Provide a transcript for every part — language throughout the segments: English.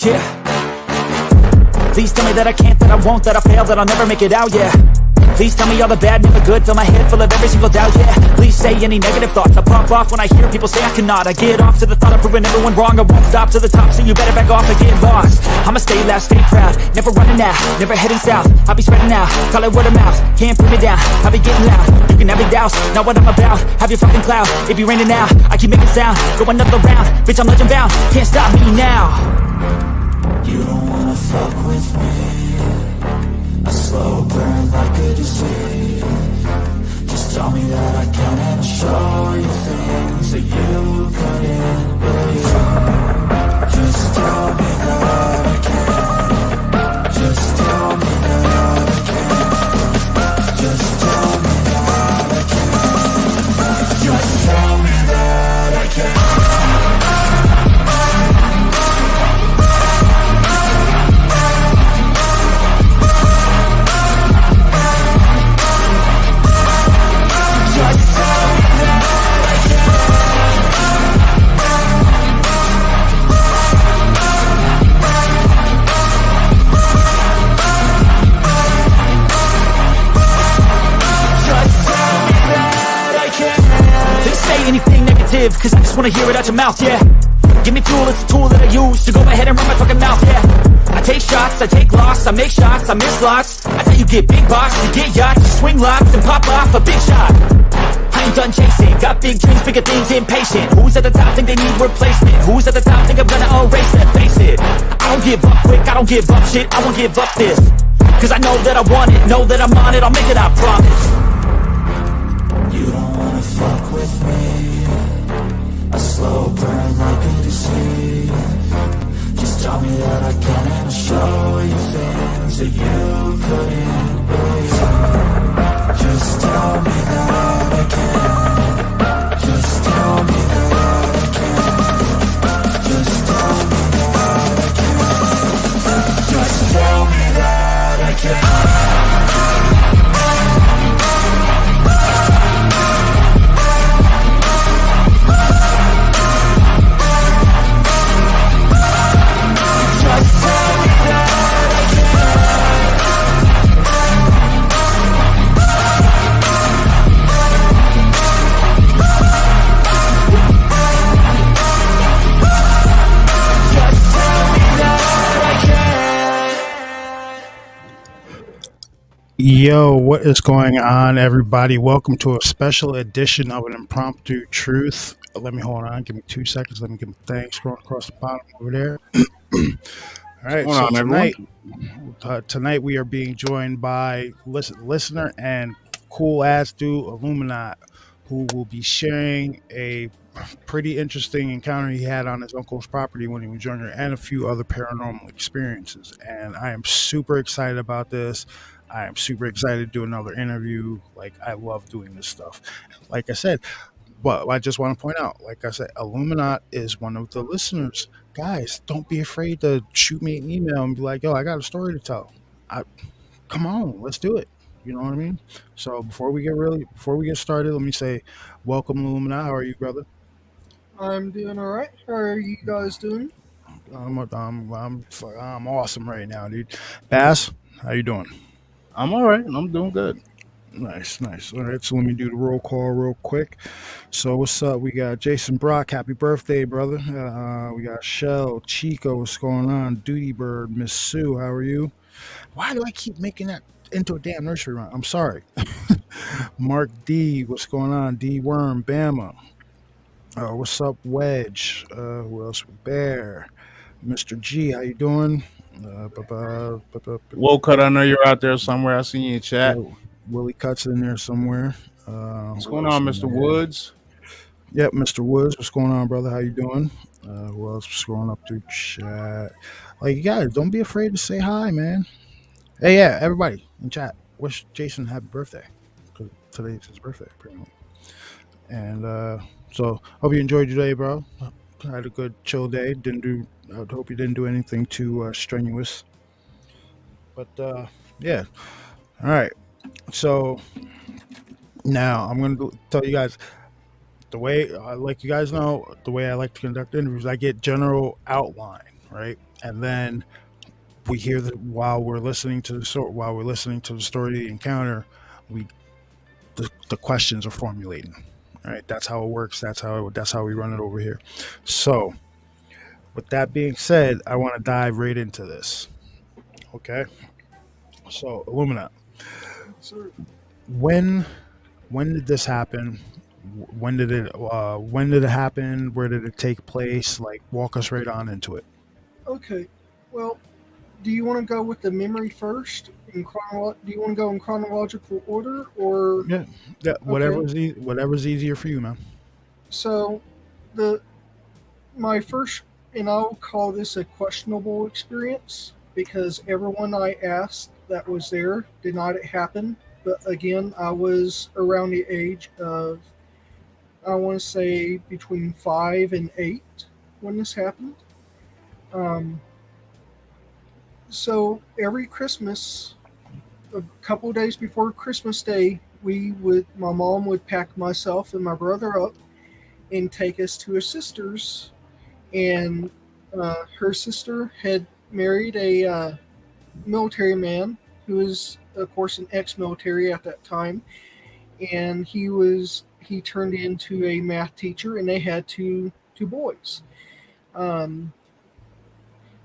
Yeah. Please tell me that I can't, that I won't, that I fail, that I'll never make it out, yeah. Please tell me all the bad, never good, fill my head full of every single doubt, yeah. Please say any negative thoughts, I pop off when I hear people say I cannot. I get off to the thought of proving everyone wrong, I won't stop to the top, so you better back off and get lost. I'ma stay loud, stay proud, never running out, never heading south. I'll be spreading out, call it word of mouth, can't put me down, I'll be getting loud. You can have your doubts, not what I'm about, have your fucking clout. If you're raining out, I keep making sound, go another round, bitch I'm legend bound, can't stop me now. You don't wanna fuck with me, a slow burn like a disease. Just tell me that I can and I'll show you things that you couldn't believe. Just tell me that I can. Just tell me that I can. Just tell me that I can. Just tell me that I can. Anything negative, cause I just wanna hear it out your mouth, yeah. Give me fuel, it's a tool that I use to go ahead and run my fucking mouth, yeah. I take shots, I take loss, I make shots, I miss lots. I tell you get big box, you get yachts, you swing lots and pop off a big shot. I ain't done chasing, got big dreams, bigger things, impatient. Who's at the top think they need replacement? Who's at the top think I'm gonna erase them? Face it, I don't give up quick, I don't give up shit, I won't give up this. Cause I know that I want it, know that I'm on it, I'll make it, I promise. You don't wanna fuck with me, a slow burn like a disease. Just tell me that I can and I'll show you things that you couldn't believe. Just tell me that I can. Just tell me that I can. Just tell me that I can. Just tell me that I can. Yo, what is going on, everybody? Welcome to a special edition of an Impromptu Truth. Let me hold on. Give me 2 seconds. Let me give a thing scrolling across the bottom over there. All right. So tonight we are being joined by listener and cool ass dude illuminat, who will be sharing a pretty interesting encounter he had on his uncle's property when he was younger, and a few other paranormal experiences. And I am super excited about this. I am super excited to do another interview. Like, I love doing this stuff. Like I said, but I just want to point out, like I said, illuminat is one of the listeners. Guys, don't be afraid to shoot me an email and be like, yo, I got a story to tell. Come on, let's do it. You know what I mean? So before we get started, let me say, welcome, illuminat. How are you, brother? I'm doing all right. How are you guys doing? I'm awesome right now, dude. Bass, how you doing? I'm all right. I'm doing good. Nice. All right, so let me do the roll call real quick. So what's up? We got Jason Brock. Happy birthday, brother. We got Shell, Chico. What's going on? Duty Bird, Miss Sue. How are you? Why do I keep making that into a damn nursery rhyme? I'm sorry. Mark D. What's going on? D Worm, Bama. What's up, Wedge? Who else? Bear. Mr. G. How you doing? Will Cut, I know you're out there somewhere. I see you in chat. Willie Cut's in there somewhere. What's going on, Mr. Woods? Yep, Mr. Woods. What's going on, brother? How you doing? Who else? Scrolling up through chat. Like, you guys, don't be afraid to say hi, man. Hey, yeah, everybody in chat, wish Jason happy birthday. Because today's his birthday, pretty much. And so, hope you enjoyed your day, bro. I had a good chill day. I hope you didn't do anything too strenuous. But yeah. All right. So now I'm going to tell you guys the way, like you guys know, the way I like to conduct interviews. I get general outline, right? and then we hear that while we're listening to the story of the encounter, we the questions are formulating. All right, that's how it works. That's how we run it over here. So, with that being said, I want to dive right into this. Okay, so Illumina, Sir. when when did this happen? When did it happen? Where did it take place? Like, walk us right on into it. Okay. Well, do you want to go with the memory first? Do you want to go in chronological order, or Yeah, yeah. okay? Whatever's easier for you, man. So, the my first, and I'll call this a questionable experience because everyone I asked that was there denied it happened. But again, I was around the age of, I want to say, between 5 and 8 when this happened. Um, so every Christmas, a couple of days before Christmas Day, my mom would pack myself and my brother up and take us to her sister's, and her sister had married a military man who was, of course, an ex-military at that time, and he turned into a math teacher, and they had two boys. Um,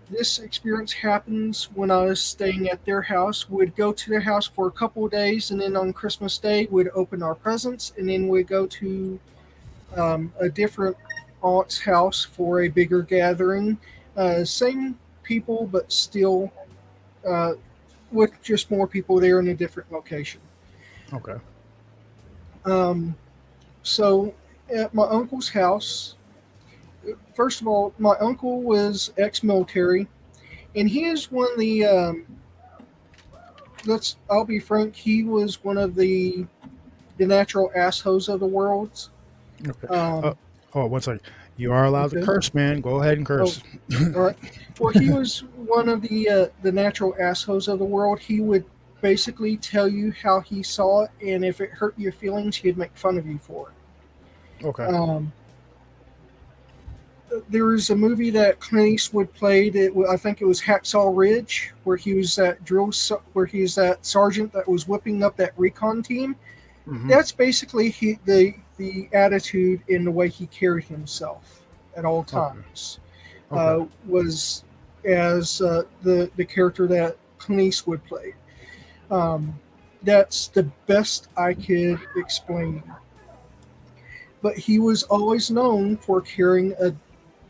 this experience happens when I was staying at their house. We'd go to their house for a couple of days, and then on Christmas Day, we'd open our presents, and then we'd go to a different aunt's house for a bigger gathering. Same people, but still uh, with just more people there in a different location. Okay. Um, so at my uncle's house, first of all, my uncle was ex-military, and he is one of the. I'll be frank. He was one of the natural assholes of the world. Okay. Um, Oh, one second. You are allowed to okay. curse, man. Go ahead and Oh, curse. all right. Well, he was one of the natural assholes of the world. He would basically tell you how he saw it, and if it hurt your feelings, he'd make fun of you for it. Okay. There was a movie that Clint Eastwood played. I think it was Hacksaw Ridge, where he was where he was that sergeant that was whipping up that recon team. Hmm. That's basically the attitude and the way he carried himself at all times. Okay. Was as the character that Clint Eastwood played. That's the best I could explain. But he was always known for carrying a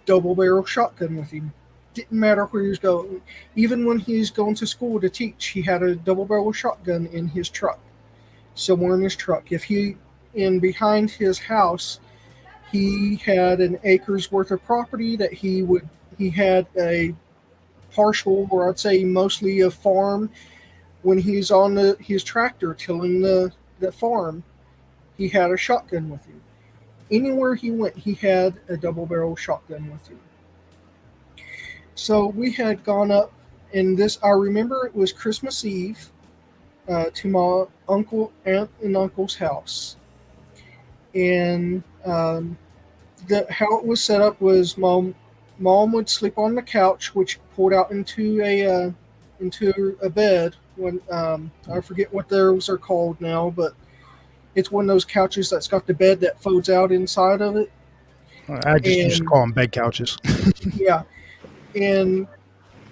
double barrel shotgun with him. Didn't matter where he was going. Even when he was going to school to teach, he had a double barrel shotgun in his truck, somewhere in his truck. In behind his house, he had an acre's worth of property that he had a partial, or I'd say mostly a farm. When he's on his tractor tilling the farm, he had a shotgun with him. Anywhere he went, he had a double barrel shotgun with him. So we had gone up, and I remember it was Christmas Eve, to my aunt and uncle's house. And how it was set up was mom would sleep on the couch, which pulled out into a bed. When I forget what those are called now, but it's one of those couches that's got the bed that folds out inside of it. I just used to And call them bed couches. yeah, and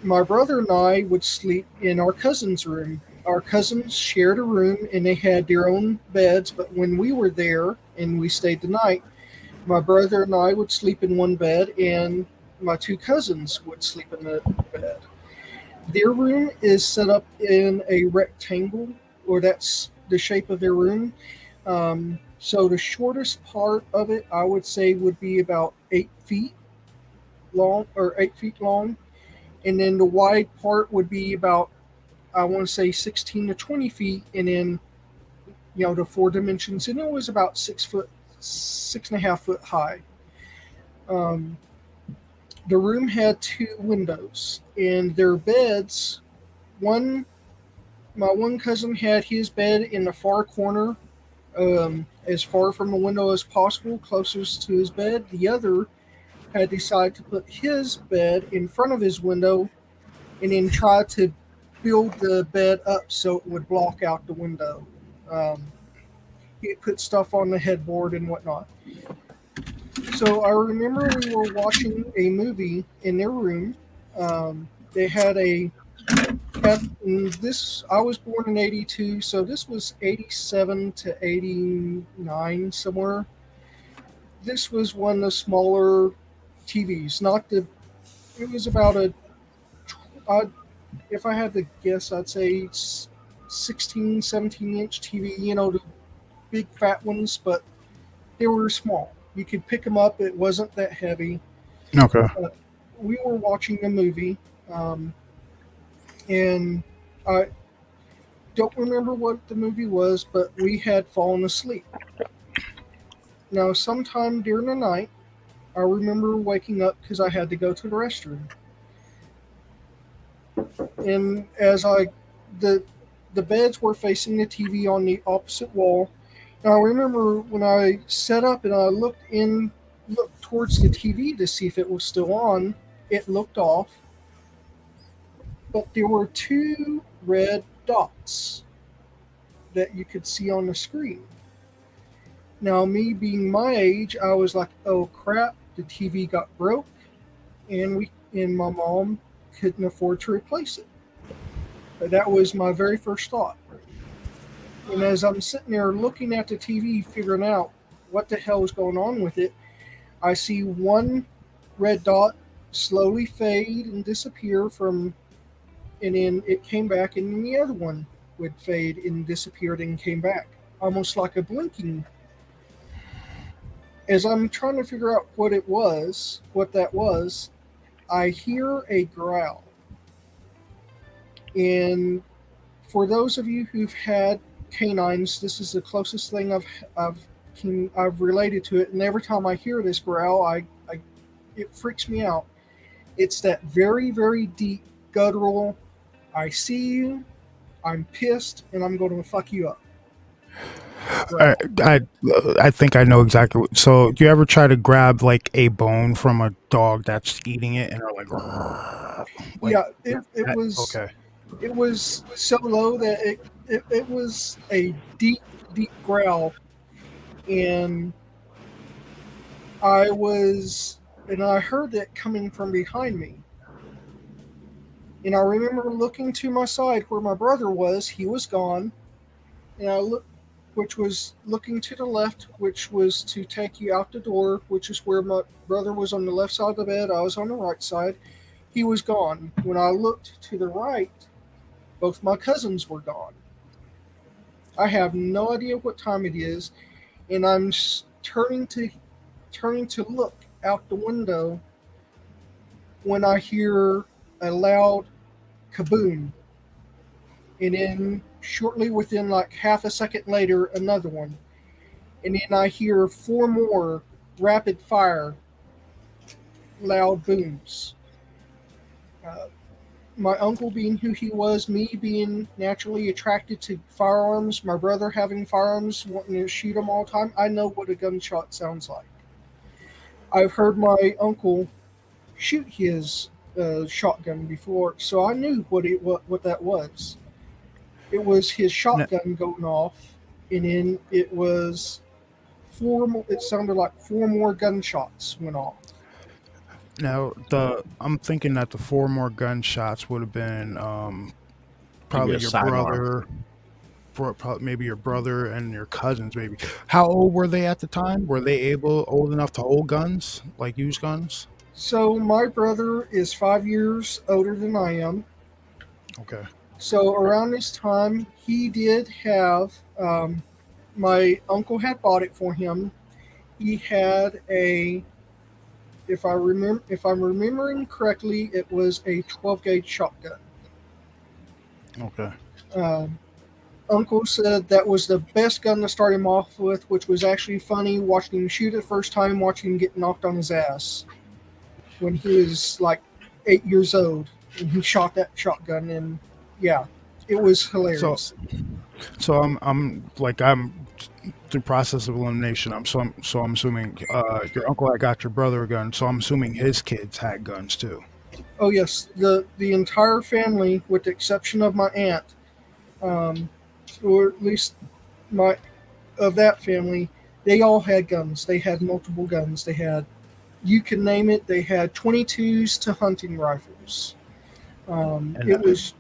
my brother and I would sleep in our cousin's room. Our cousins shared a room, and they had their own beds. But when we were there and we stayed the night, my brother and I would sleep in one bed, and my two cousins would sleep in the bed. Their room is set up in a rectangle, or that's the shape of their room. So the shortest part of it, I would say, would be about 8 feet long, and then the wide part would be about, I want to say, 16 to 20 feet, and then the four dimensions, and it was about 6 foot, 6.5 foot high. Um, the room had two windows, and their beds. My one cousin had his bed in the far corner, as far from the window as possible, closest to his bed. The other had decided to put his bed in front of his window and then try to build the bed up so it would block out the window. Um, he put stuff on the headboard and whatnot. So I remember we were watching a movie in their room. They had this. I was born in '82, so this was '87 to '89 somewhere. This was one of the smaller TVs, not the. It was about if I had to guess, I'd say 16, 17-inch TV. The big fat ones, but they were small. You could pick them up. It wasn't that heavy. Okay. We were watching a movie, and I don't remember what the movie was, but we had fallen asleep. Now, sometime during the night, I remember waking up because I had to go to the restroom. And as the beds were facing the TV on the opposite wall. And I remember when I sat up and I looked towards the TV to see if it was still on, it looked off. But there were 2 red dots that you could see on the screen. Now, me being my age, I was like, oh crap, the TV got broke and my mom couldn't afford to replace it. But that was my very first thought. And as I'm sitting there looking at the TV, figuring out what the hell is going on with it, I see one red dot slowly fade and disappear and then it came back, and then the other one would fade and disappeared and came back, almost like a blinking. As I'm trying to figure out what that was, I hear a growl. And for those of you who've had canines, this is the closest thing I've related to it. And every time I hear this growl, it freaks me out. It's that very, very deep guttural, I see you, I'm pissed, and I'm going to fuck you up. I think I know exactly. So, do you ever try to grab like a bone from a dog that's eating it, and they're like yeah, it was okay. It was so low that it was a deep, deep growl, and I heard it coming from behind me. And I remember looking to my side where my brother was. He was gone. And I looked, which was looking to the left, which was to take you out the door, which is where my brother was on the left side of the bed. I was on the right side. He was gone. When I looked to the right, both my cousins were gone. I have no idea what time it is, and I'm turning to look out the window when I hear a loud kaboom, and then shortly within like half a second later, another one, and then I hear 4 more rapid fire loud booms. My uncle being who he was, me being naturally attracted to firearms, my brother having firearms, wanting to shoot them all the time, I know what a gunshot sounds like. I've heard my uncle shoot his shotgun before, so I knew what that was. It was his shotgun going off, and then it was 4 more. It sounded like 4 more gunshots went off. Now, I'm thinking that the 4 more gunshots would have been probably your brother, maybe your brother and your cousins. Maybe. How old were they at the time? Were they old enough to hold guns, like use guns? So my brother is 5 years older than I am. Okay. So around this time, he did have. My uncle had bought it for him. He had if I'm remembering correctly, it was a 12 gauge shotgun. Okay. Uncle said that was the best gun to start him off with, which was actually funny watching him shoot it the first time, watching him get knocked on his ass when he was like 8 years old, and he shot that shotgun, and yeah, it was hilarious. So I'm through process of elimination. I'm assuming your uncle had got your brother a gun. So I'm assuming his kids had guns too. Oh yes, the entire family, with the exception of my aunt, um, or at least my of that family, they all had guns. They had multiple guns. They had, you can name it. They had 22s to hunting rifles. And It was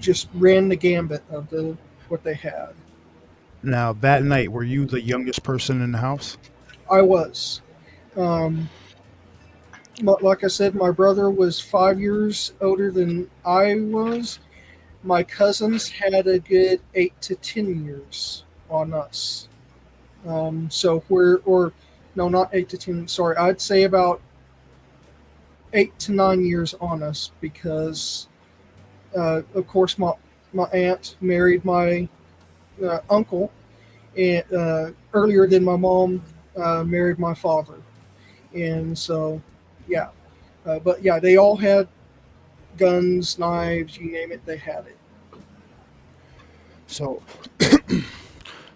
just ran the gambit of the what they had. now that night, were you the youngest person in the house? I was. Um, like I said, my brother was 5 years older than I was. My cousins had a good 8 to 10 years on us. So we're, or no, not 8 to 10. Sorry, I'd say about 8 to 9 years on us because, of course, my aunt married my uncle, and earlier than my mom married my father, and so yeah. But yeah, they all had guns, knives, you name it, they had it. So,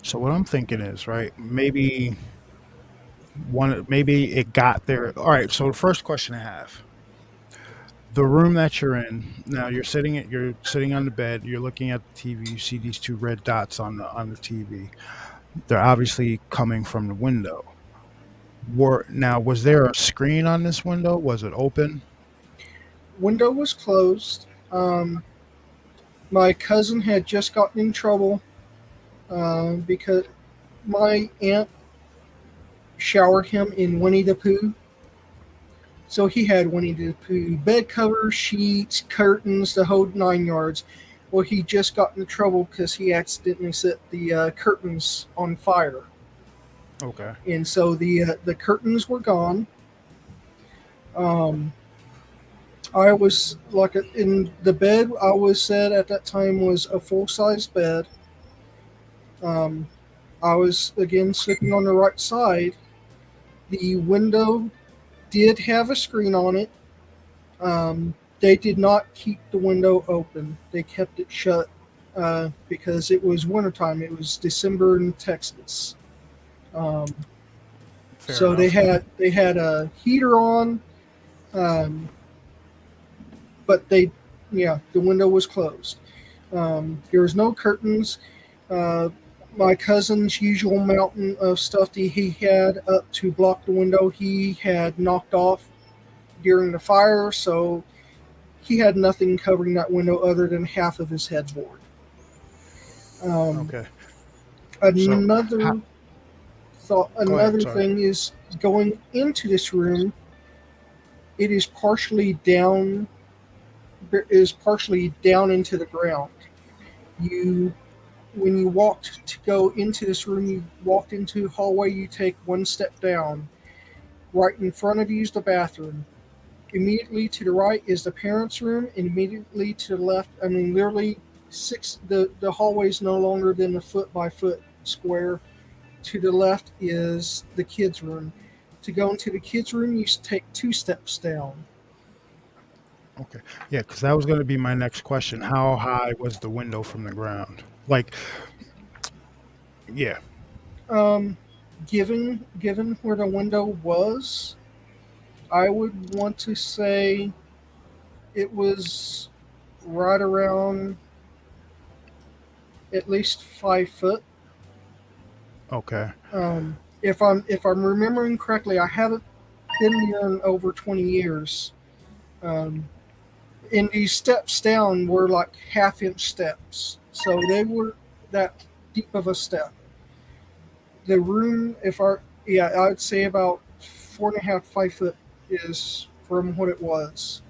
so what I'm thinking is, right? Maybe it got there. All right. So the first question I have: the room that you're in now, you're sitting on the bed, you're looking at the TV, you see these two red dots on the TV. They're obviously coming from the window. Was there a screen on this window? Was it open? Window was closed. My cousin had just gotten in trouble because my aunt showered him in Winnie the Pooh. So he had Winnie the Pooh bed covers, sheets, curtains, the whole 9 yards. Well, he just got in trouble because he accidentally set the curtains on fire, Okay. and so the curtains were gone. Um, I was like in the bed I was set at that time was a full size bed. Um, I was again sleeping on the right side. The window did have a screen on it. They did not keep the window open. They kept it shut because it was wintertime. It was December in Texas. Um, Fair so enough. they had a heater on, um, but the window was closed. There was no curtains. My cousin's usual mountain of stuff that he had up to block the window, he had knocked off during the fire, so he had nothing covering that window other than half of his headboard. Okay. So, how, Another thought, go ahead. another Sorry. thing is going into this room. It is partially down into the ground. You When you walked to go into this room, you walked into the hallway, you take one step down. Right in front of you is the bathroom. Immediately to the right is the parents' room, and immediately to the left, I mean, literally the hallway is no longer than a foot by foot square. To the left is the kids' room. To go into the kids' room, you take 2 steps down. Okay. Yeah, because that was going to be my next question. How high was the window from the ground? Like, yeah. Um, given where the window was, I would want to say it was right around at least 5 foot. Okay. If I'm remembering correctly, I haven't been here in over 20 years. Um, and these steps down were like half-inch steps, so they were that deep of a step. The room, I'd say about 4.5, 5 foot is from what it was,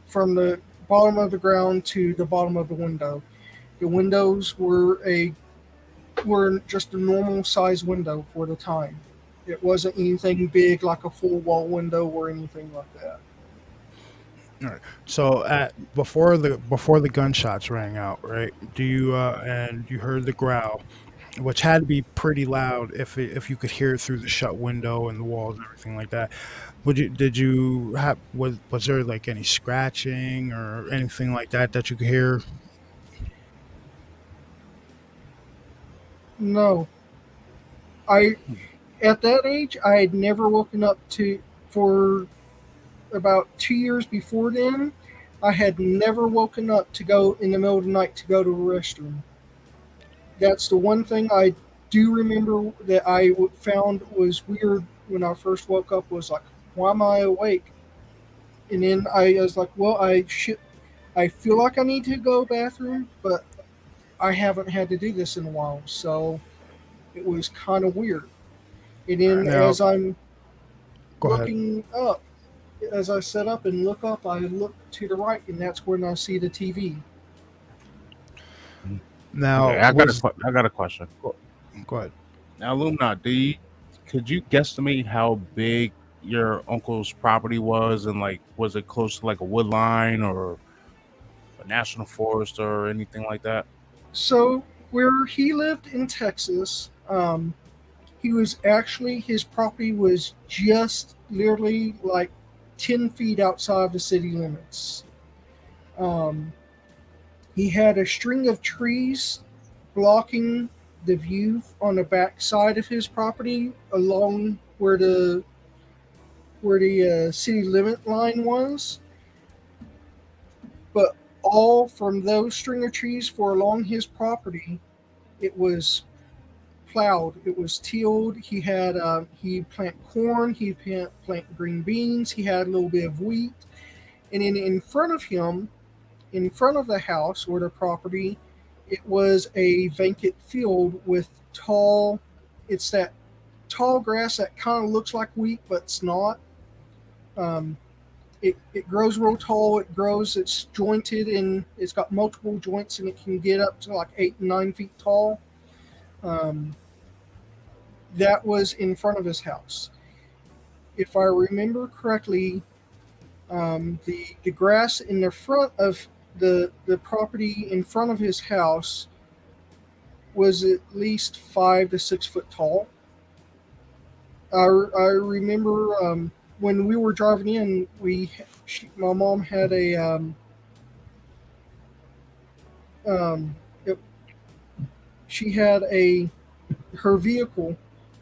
from the bottom of the ground to the bottom of the window. The windows were just a normal size window for the time. It wasn't anything big like a full wall window or anything like that. All right. So before the gunshots rang out, right? Do you and you heard the growl, which had to be pretty loud if you could hear it through the shut window and the walls and everything like that. Did you have was there like any scratching or anything like that that you could hear? No, I at that age I had never woken up to for about 2 years before then. I had never woken up to go in the middle of the night to go to the restroom. That's the one thing I do remember that found was weird when I first woke up was like, why am I awake? And then I was like, well, I feel like I need to go to the bathroom, but I haven't had to do this in a while, so it was kind of weird. And then Now, as I'm go ahead. looking up, as I set up and look up, I look to the right, and that's when I see the TV. Now, Okay, I got a question. go ahead. Now, Illuminat, could you guesstimate how big your uncle's property was, and like, was it close to like a wood line or a national forest or anything like that? So where he lived in Texas, he was actually his property was just literally like 10 feet outside the city limits. Um, he had a string of trees blocking the view on the back side of his property along where the city limit line was. But all from those string of trees for along his property, it was plowed. It was tilled. He plant corn. He plant green beans. He had a little bit of wheat, and then in front of him, in front of the house or the property, it was a vacant field with tall. It's that tall grass that kind of looks like wheat, but it's not. Um, it grows real tall. It's jointed and it's got multiple joints and it can get up to like 8 and 9 feet tall. Um, that was in front of his house. If I remember correctly, the grass in the front of the property in front of his house was at least 5 to 6 foot tall. I remember when we were driving in, my mom had um, it, she had her vehicle.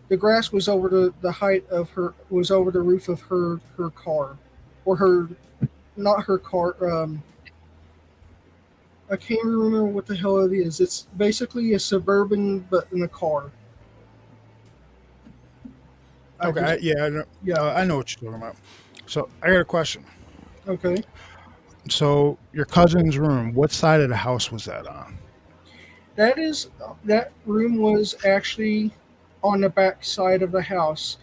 The grass was over the height of her was over the roof of her car, or her not her car. I can't even remember what the hell it is. It's basically a Suburban, but in a car. Okay, yeah, I know what you're talking about. So I got a question. Okay. So your cousin's room, what side of the house was that on? That room was actually on the back side of the house.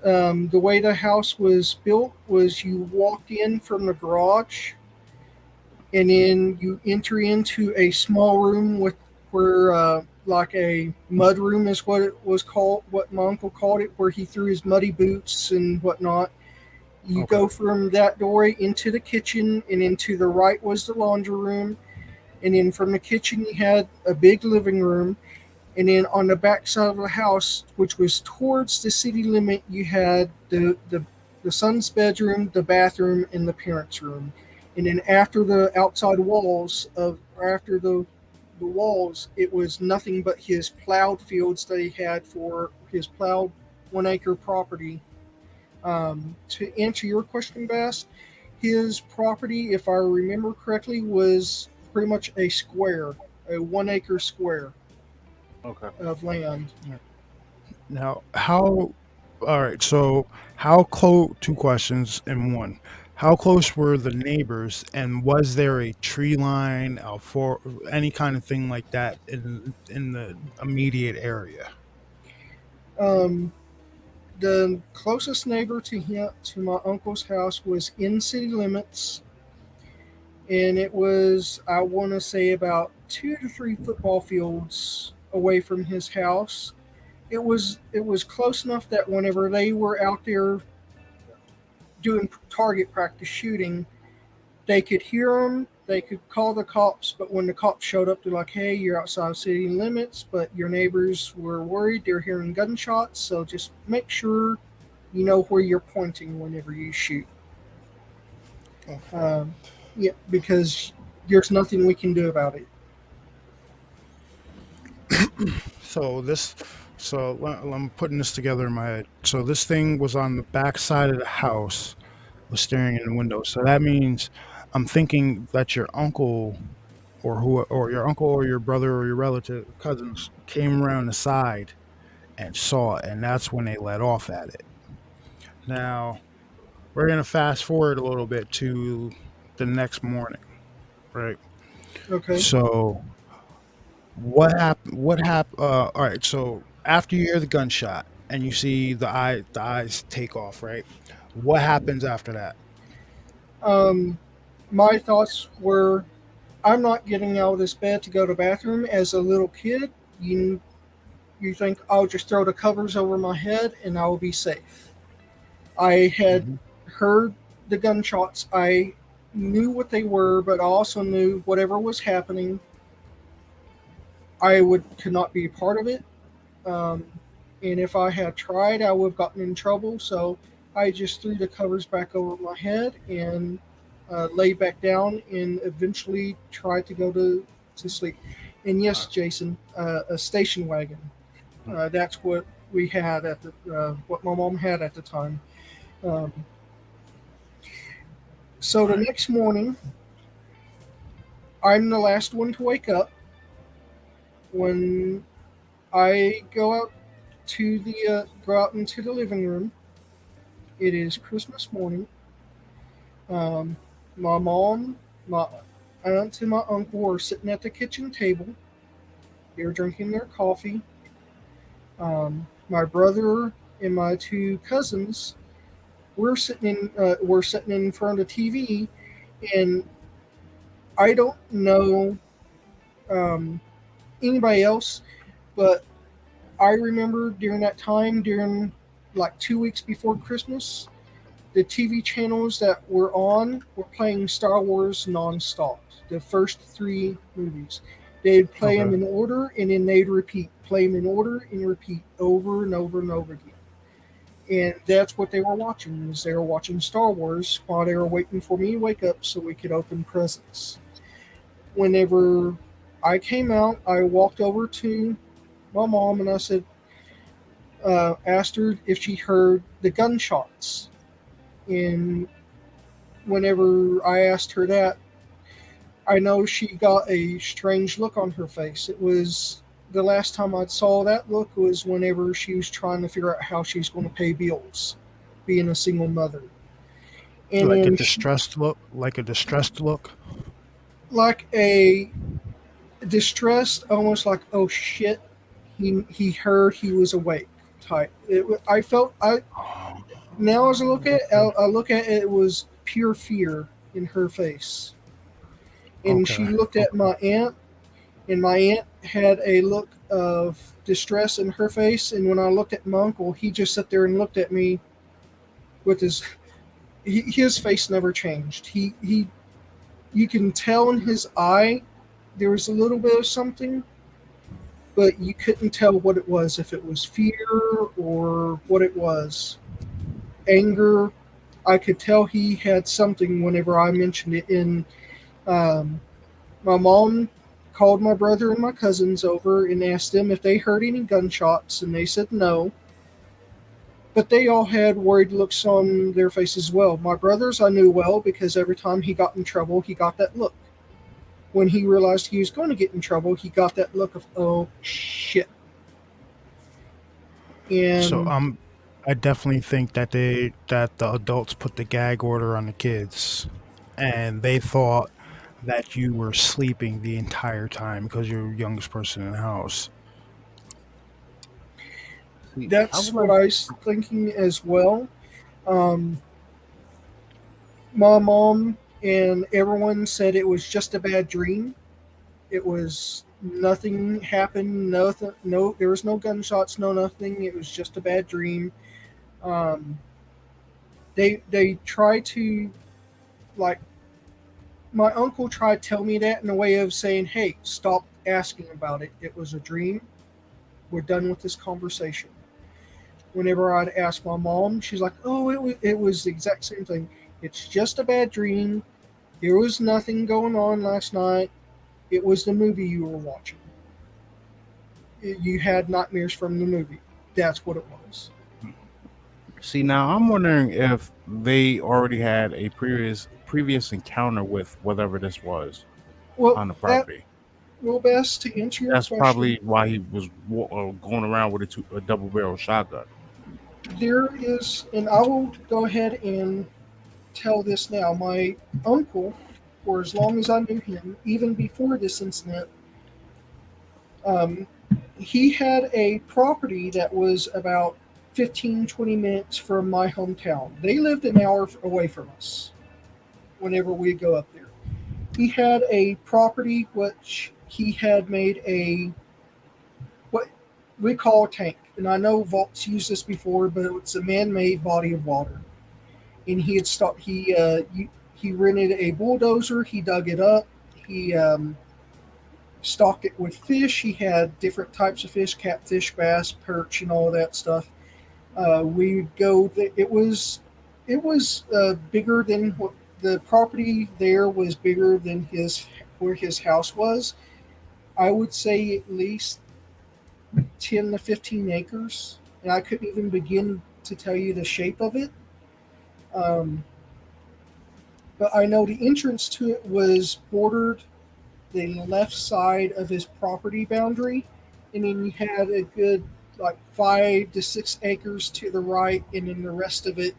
The way the house was built was you walked in from the garage, and then you enter into a small room where like a mud room is what it was called, what my uncle called it, where he threw his muddy boots and whatnot. You Okay. go from that doorway into the kitchen, and into the right was the laundry room, and then from the kitchen you had a big living room, and then on the back side of the house, which was towards the city limit, you had the son's bedroom, the bathroom, and the parents' room. And then after the outside walls of or after the walls, it was nothing but his plowed fields that he had for his plowed 1 acre property. To answer your question, Bass, his property, if I remember correctly, was pretty much a square, a 1 acre square Okay. of land. Now, all right, so how close, two questions in one. How close were the neighbors, and was there a tree line for any kind of thing like that in the immediate area? Um, the closest neighbor to my uncle's house was in city limits, and it was, I want to say, about 2 to 3 football fields away from his house. It was close enough that whenever they were out there doing target practice shooting, they could hear them. They could call the cops, but when the cops showed up, they're like, "Hey, you're outside city limits, but your neighbors were worried. They're hearing gunshots, so just make sure you know where you're pointing whenever you shoot." Um, yeah, because there's nothing we can do about it. So this, I'm putting this together in my head. So this thing was on the back side of the house, was staring in the window. So that means I'm thinking that your uncle or your uncle or your brother or your relative cousins came around the side and saw it, and that's when they let off at it. Now we're gonna fast forward a little bit to the next morning, right? Okay. So what happened? What happened? All right. So after you hear the gunshot and you see the eyes take off, right? What happens after that? Um, my thoughts were, I'm not getting out of this bed to go to the bathroom. As a little kid, you think I'll just throw the covers over my head and I'll be safe. I had Hmm. heard the gunshots. I knew what they were, but I also knew whatever was happening, I would could not be a part of it. Um, and if I had tried, I would have gotten in trouble. So I just threw the covers back over my head and laid back down, and eventually tried to go to sleep. And yes, Jason, a station wagon. That's what we had at the what my mom had at the time. Um, so the next morning, I'm the last one to wake up. When I go out into the living room, it is Christmas morning. Um, my mom, my aunt, and my uncle are sitting at the kitchen table. They're drinking their coffee. My brother and my two cousins, we're sitting in front of the TV, and I don't know um, anybody else, but I remember during that time, during like 2 weeks before Christmas, the TV channels that were on were playing Star Wars nonstop. The first three movies, they'd play them Okay. in order, and then they'd repeat, play them in order and repeat over and over and over again. And that's what they were watching. Is they were watching Star Wars while they were waiting for me to wake up so we could open presents. Whenever I came out, I walked over to my mom and I said, asked her if she heard the gunshots. And whenever I asked her that, I know she got a strange look on her face. It was the last time I saw that look was whenever she was trying to figure out how she's going to pay bills, being a single mother. And Like a then she, distressed look. Like a distressed look. like a distressed, almost like, oh shit, he heard he was awake type. I felt I now as I look at it, Okay. I look at it, it was pure fear in her face. And she Okay. looked at Okay. my aunt, and my aunt had a look of distress in her face. And when I looked at my uncle, he just sat there and looked at me with his face never changed. He you can tell in his eye there was a little bit of something, but you couldn't tell what it was, if it was fear or what it was. Anger. I could tell he had something whenever I mentioned it. In um, my mom called my brother and my cousins over and asked them if they heard any gunshots, and they said no. But they all had worried looks on their faces as well. My brother's I knew well because every time he got in trouble, he got that look. When he realized he was going to get in trouble, he got that look of, oh shit. So And I definitely think that the adults put the gag order on the kids, and they thought that you were sleeping the entire time because you're the youngest person in the house. See, I that's would what like. I was thinking as well. Um, my mom and everyone said it was just a bad dream. It was nothing happened. Nothing. No, there was no gunshots. No nothing. It was just a bad dream. Um, they tried to, like, my uncle tried to tell me that in a way of saying, "Hey, stop asking about it. It was a dream. We're done with this conversation." Whenever I'd ask my mom, she's like, "Oh, it was the exact same thing. It's just a bad dream. There was nothing going on last night. It was the movie you were watching." you had nightmares from the movie. That's what it was. See, now I'm wondering if they already had a previous encounter with whatever this was Well, on the that property. well, best to answer your That's question. probably why he was going around with a double barrel shotgun. There is, and I will go ahead and tell this now. My uncle, for as long as I knew him, even before this incident, um, he had a property that was about 15, 20 minutes from my hometown. They lived an hour away from us whenever we'd go up there. He had a property which he had made a what we call a tank. And I know vaults used this before, but it's a man-made body of water. And he had stopped. He rented a bulldozer. He dug it up. He stocked it with fish. He had different types of fish: catfish, bass, perch, and all of that stuff. We would go. It was bigger than what the property there was bigger than where his house was. I would say at least 10 to 15 acres, and I couldn't even begin to tell you the shape of it. Um, but I know the entrance to it was bordered the left side of his property boundary, and then you had a good like 5 to 6 acres to the right, and then the rest of it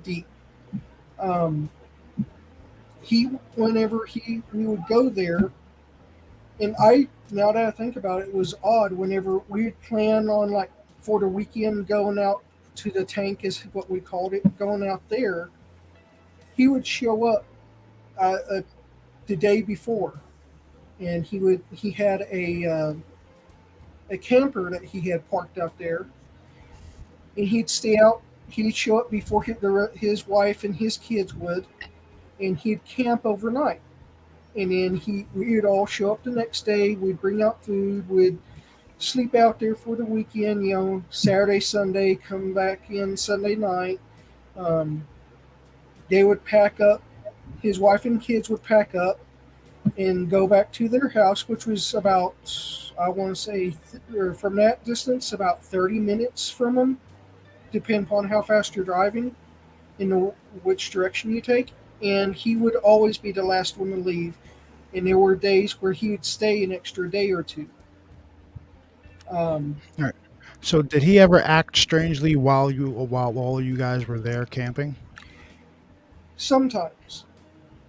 deep. Um, whenever we would go there, and now that I think about it, it was odd whenever we would plan on like for the weekend going out to the tank is what we called it, going out there. He would show up the day before, and he had a camper that he had parked out there, and he'd stay out. He'd show up before his wife and his kids would, and he'd camp overnight. And then we'd all show up the next day. We'd bring out food. We'd sleep out there for the weekend. Saturday, Sunday, come back in Sunday night. They would pack up. His wife and kids would pack up and go back to their house, which was about, I want to say, from that distance, about 30 minutes from them, depending upon how fast you're driving and which direction you take. And he would always be the last one to leave. And there were days where he would stay an extra day or two. All right. So did he ever act strangely while all you guys were there camping? Sometimes.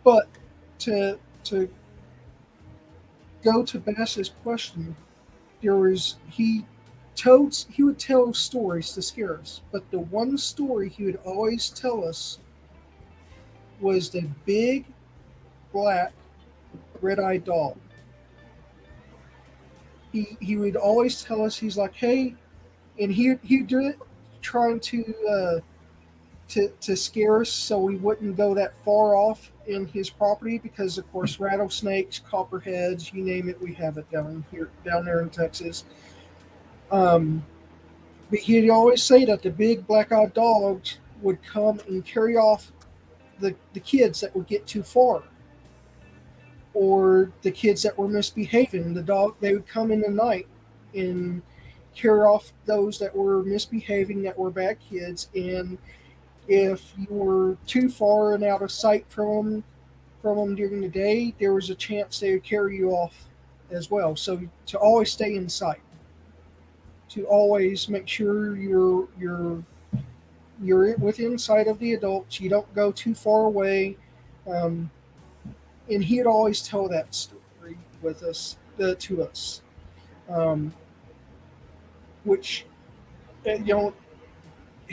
But to go to Bass's question, he would tell stories to scare us. But the one story he would always tell us was the big black red-eyed dog. He would always tell us, he's like, hey, and he'd do it trying to scare us so we wouldn't go that far off in his property, because of course rattlesnakes, copperheads, you name it, we have it down there in Texas. But he'd always say that the big black-eyed dogs would come and carry off the kids that would get too far, or the kids that were misbehaving. They would come in the night and carry off those that were misbehaving, that were bad kids. And if you were too far and out of sight from them during the day, there was a chance they would carry you off as well. So to always stay in sight, to always make sure you're within sight of the adults. You don't go too far away. And he'd always tell that story with us, to us, which,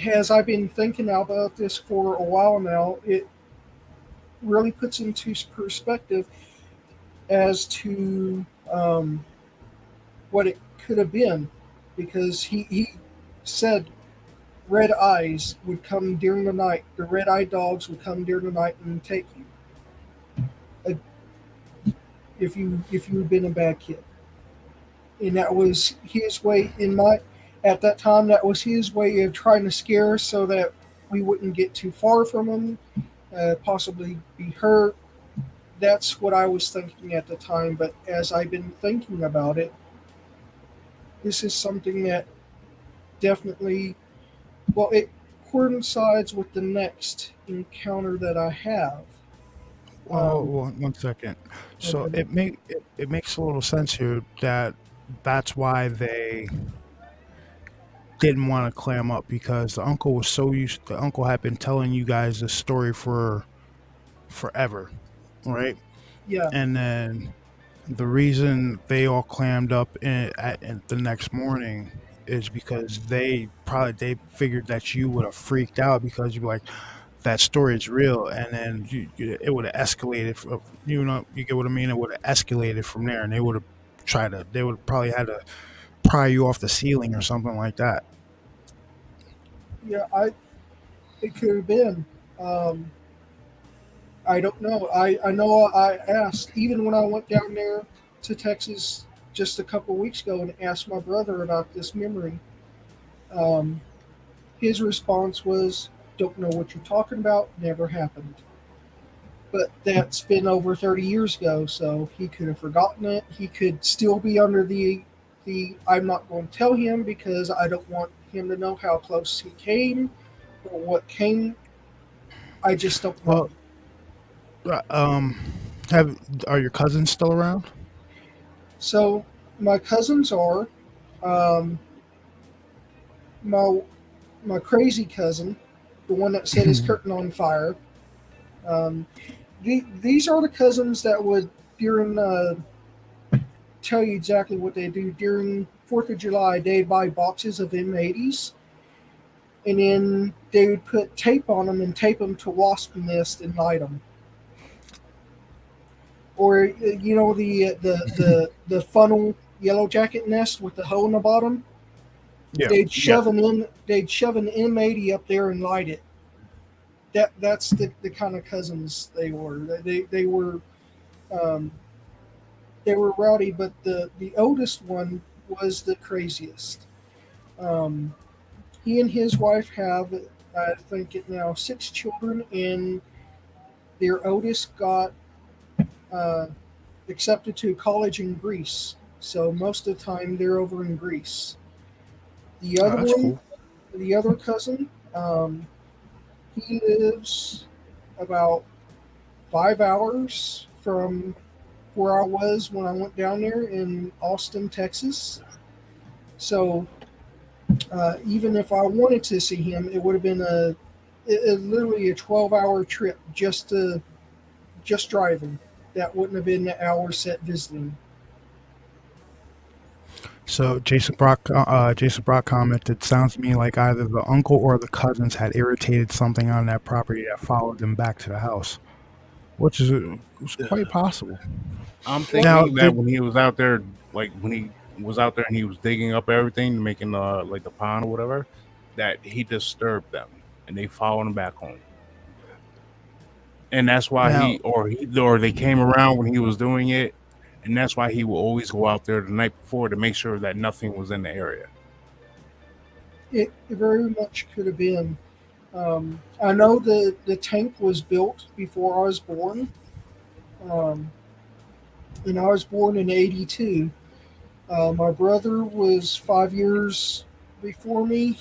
as I've been thinking about this for a while now, it really puts into perspective as to what it could have been, because he said red eyes would come during the night. The red-eyed dogs would come during the night and take you. If you'd been a bad kid, and that was his way. At that time, that was his way of trying to scare us so that we wouldn't get too far from him, possibly be hurt. That's what I was thinking at the time. But as I've been thinking about it, this is something that definitely, well, it coincides with the next encounter that I have. Well, Um, one second. So okay. it makes a little sense here that that's why they didn't want to clam up, because the uncle had been telling you guys this story for forever, right? Yeah, And then the reason they all clammed up at the next morning is because they figured that you would have freaked out, because you'd be like, that story is real, and then it would have escalated. You get what I mean? It would have escalated from there, and they would have probably had to pry you off the ceiling or something like that. yeah, it could have been. Um, I don't know. I know I asked, even when I went down there to Texas just a couple weeks ago and asked my brother about this memory. Um, his response was, "Don't know what you're talking about. Never happened." But that's been over 30 years ago, so he could have forgotten it. He could still be under the I'm not going to tell him because I don't want him to know how close he came or what came. I just don't know. Well, uh, um, have are your cousins still around? So my cousins are um, my my crazy cousin, the one that set his curtain on fire. Um, these are the cousins that would during tell you exactly what they do during Fourth of July. They'd buy boxes of M80s, and then they would put tape on them and tape them to wasp nest and light them. Or you know the funnel yellow jacket nest with the hole in the bottom. Yeah, yeah. They'd shove an M80 up there and light it. That's the kind of cousins they were. Um, they were rowdy, but the oldest one was the craziest. Um, he and his wife have, I think it now, 6 children, and their oldest got uh, accepted to college in Greece. So most of the time they're over in Greece. The Oh, other that's one, cool. the other cousin, he lives about 5 hours from where I was when I went down there in Austin, Texas. So even if I wanted to see him, it would have been literally a 12-hour trip just driving. That wouldn't have been the hour set visiting. So Jason Brock commented, "Sounds to me like either the uncle or the cousins had irritated something on that property that followed them back to the house," which is was quite possible. I'm Well, Now, thinking that did when he was out there, like when he was out there and he was digging up everything, making like the pond or whatever, that he disturbed them and they followed him back home. And that's why now or they came around when he was doing it, and that's why he will always go out there the night before to make sure that nothing was in the area. it very much could have been. I know the tank was built before I was born, um, and I was born in '82. My brother was 5 years before me.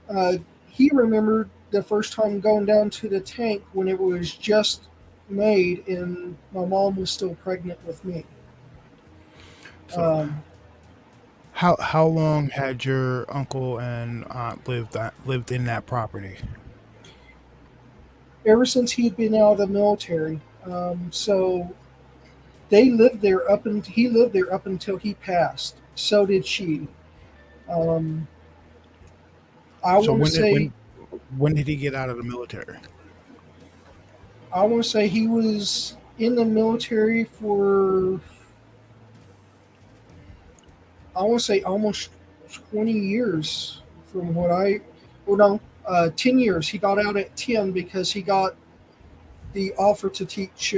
Uh, he remembered the first time going down to the tank when it was just made, and my mom was still pregnant with me. so Um, how long had your uncle and aunt lived in that property? Ever since he'd been out of the military, so they lived there up and he lived there up until he passed. So did she. Um, I So want to say when did he get out of the military? he was in the military for I want to say almost 20 years from what I well no 10 years. He got out at 10 because he got the offer to teach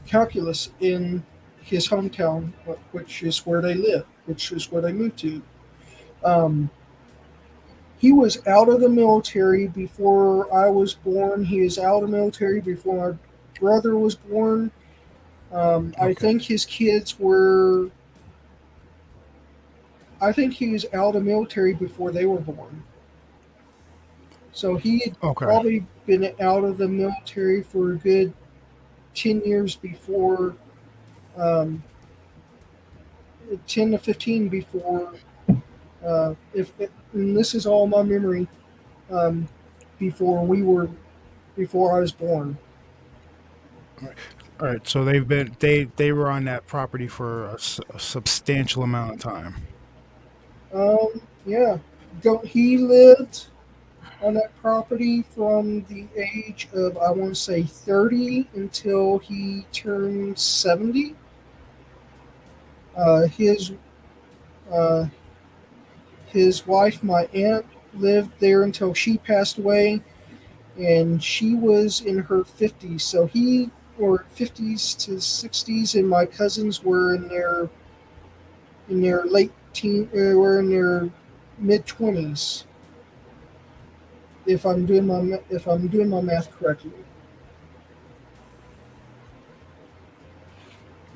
calculus in his hometown, which is where they live, which is where they moved to. Um, he was out of the military before I was born. He is out of the military before my brother was born. I Okay. think his kids were I think he was out of the military before they were born. So he had Okay. probably been out of the military for a good 10 years before, um, 10 to 15 before, and this is all my memory, um, before before I was born. All right. So they were on that property for a substantial amount of time. Yeah. Don't he lived on that property from the age of, I want to say, 30 until he turned 70. His uh, his wife, my aunt, lived there until she passed away, and she was in her 50s. So he or 50s to 60s, and my cousins were in their late were in their mid 20s. If I'm doing my math correctly.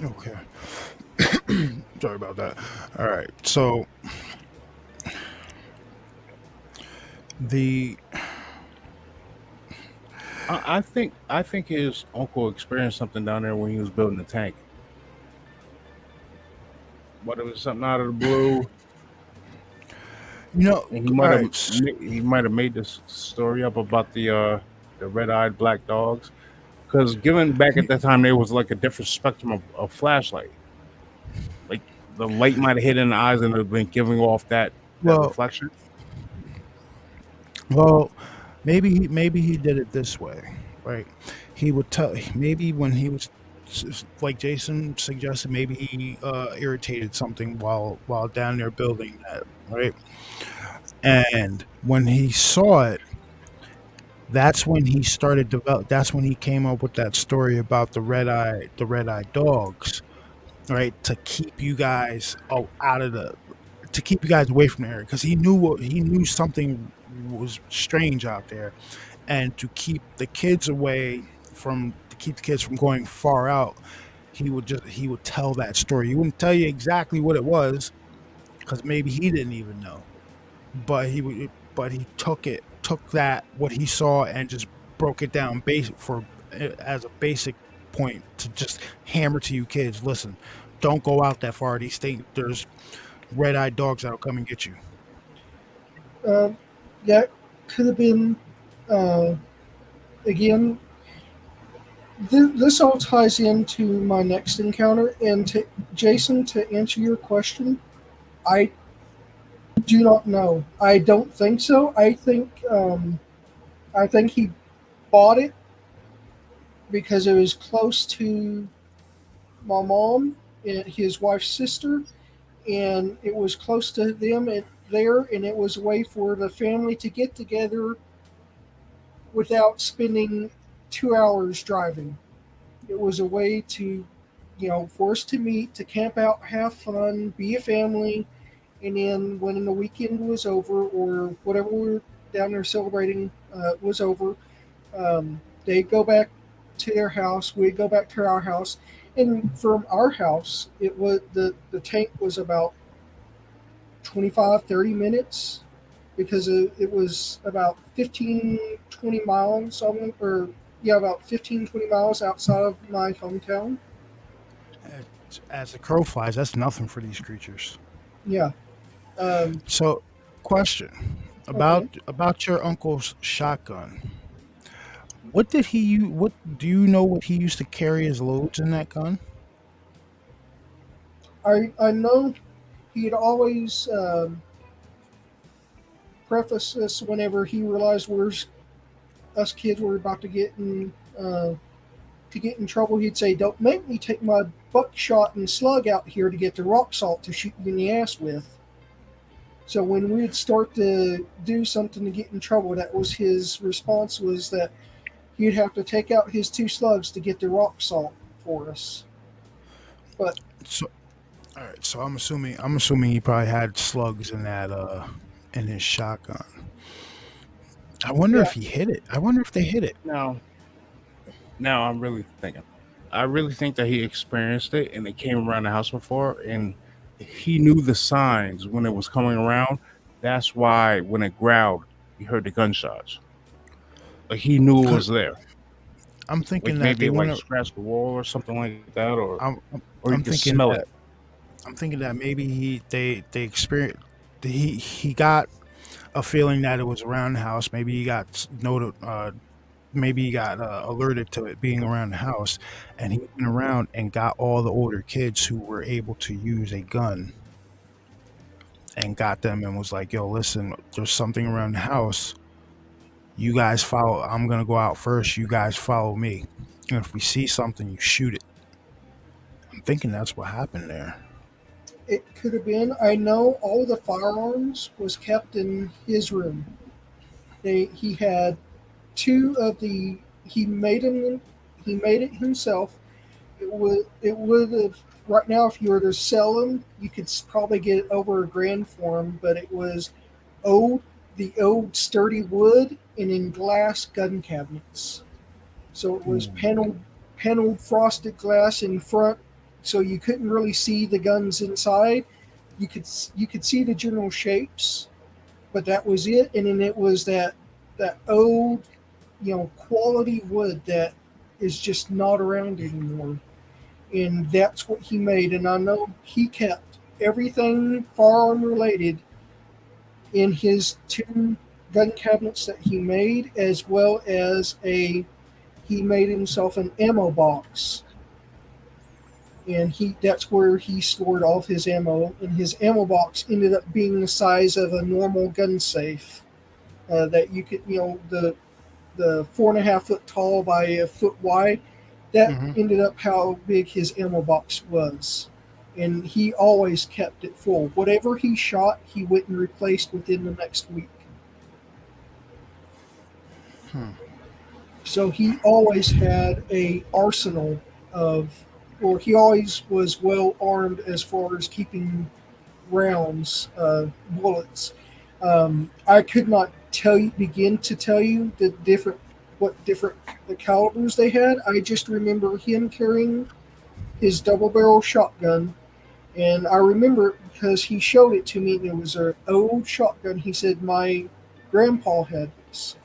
Okay. Sorry about that. All right. So the I think his uncle experienced something down there when he was building the tank. But it was something out of the blue, you know. and All right. he might have made this story up about the red-eyed black dogs. Because given back at that time, there was like a different spectrum of flashlight. Like the light might have hit in the eyes and it have been giving off that Well, reflection. well, maybe he did it this way, right? He would tell maybe when he was like Jason suggested, maybe he irritated something while down there building that, right? And when he saw it, that's when he started develop. That's when he came up with that story about the red eye dogs, right? To keep you guys out of the to keep you guys away from the area because he knew something was strange out there, and to keep the kids from going far out, he would tell that story. He wouldn't tell you exactly what it was because maybe he didn't even know, but he took that what he saw and just broke it down as a basic point to just hammer to you kids. Listen, don't go out that far. There's red-eyed dogs that'll come and get you. Um, that could have been, uh, again, this all ties into my next encounter. And to Jason, to answer your question, I do not know. I don't think so. I think he bought it because it was close to my mom and his wife's sister, and it was close to them there, and it was a way for the family to get together without spending 2 hours driving. It was a way to, for us to meet, to camp out, have fun, be a family, and then when the weekend was over or whatever we were down there celebrating was over, they'd go back to their house, we'd go back to our house, and from our house, it was the tank was about 25-30 minutes because it was about 15-20 miles, or yeah, about 15-20 miles outside of my hometown. As the crow flies, that's nothing for these creatures. Yeah. So, question Okay. about your uncle's shotgun. What did he use? What do you know? What he used to carry as loads in that gun? I know he'd always preface this whenever he realized us kids were about to get in trouble. He'd say, "Don't make me take my buckshot and slug out here to get the rock salt to shoot you in the ass with." So when we'd start to do something to get in trouble, that was his response, was that he'd have to take out his two slugs to get the rock salt for us. But So, all right. So I'm assuming he probably had slugs in that in his shotgun. I wonder yeah, if he hit it. I wonder if they hit it. Now I'm really thinking. I really think that he experienced it and it came around the house before, and he knew the signs when it was coming around. That's why when it growled, he heard the gunshots. Like he knew it 'Cause was there. I'm thinking Like that maybe they it like want to. scratched the wall or something like that, I'm or you I'm could thinking smell it. that maybe they experienced he got a feeling that it was around the house. Maybe he got noted. Maybe he got alerted to it being around the house, and he went around and got all the older kids who were able to use a gun and got them and was like, "Yo, listen, there's something around the house. You guys follow. I'm gonna go out first. You guys follow me. And if we see something, you shoot it." I'm thinking that's what happened there. It could have been. I know all the firearms was kept in his room. He had two of the. He made them. He made it himself. It would have right now if you were to sell them, you could probably get over $1,000 for them. But it was old, the old sturdy wood and in glass gun cabinets. So it was paneled frosted glass in front, so you couldn't really see the guns inside. You could see the general shapes, but that was it. And then it was that old, quality wood that is just not around anymore. And that's what he made. And I know he kept everything firearm related in his two gun cabinets that he made, as well as he made himself an ammo box, and that's where he stored all of his ammo. And his ammo box ended up being the size of a normal gun safe, that you could, the 4.5 foot tall by a foot wide. That Hmm. ended up how big his ammo box was, and he always kept it full. Whatever he shot, he went and replaced within the next week. Hmm. So he always had a arsenal of, or he always was well armed as far as keeping rounds, bullets. I could not begin to tell you what different the calibers they had. I just remember him carrying his double barrel shotgun, and I remember it because he showed it to me. And it was an old shotgun. He said my grandpa had this.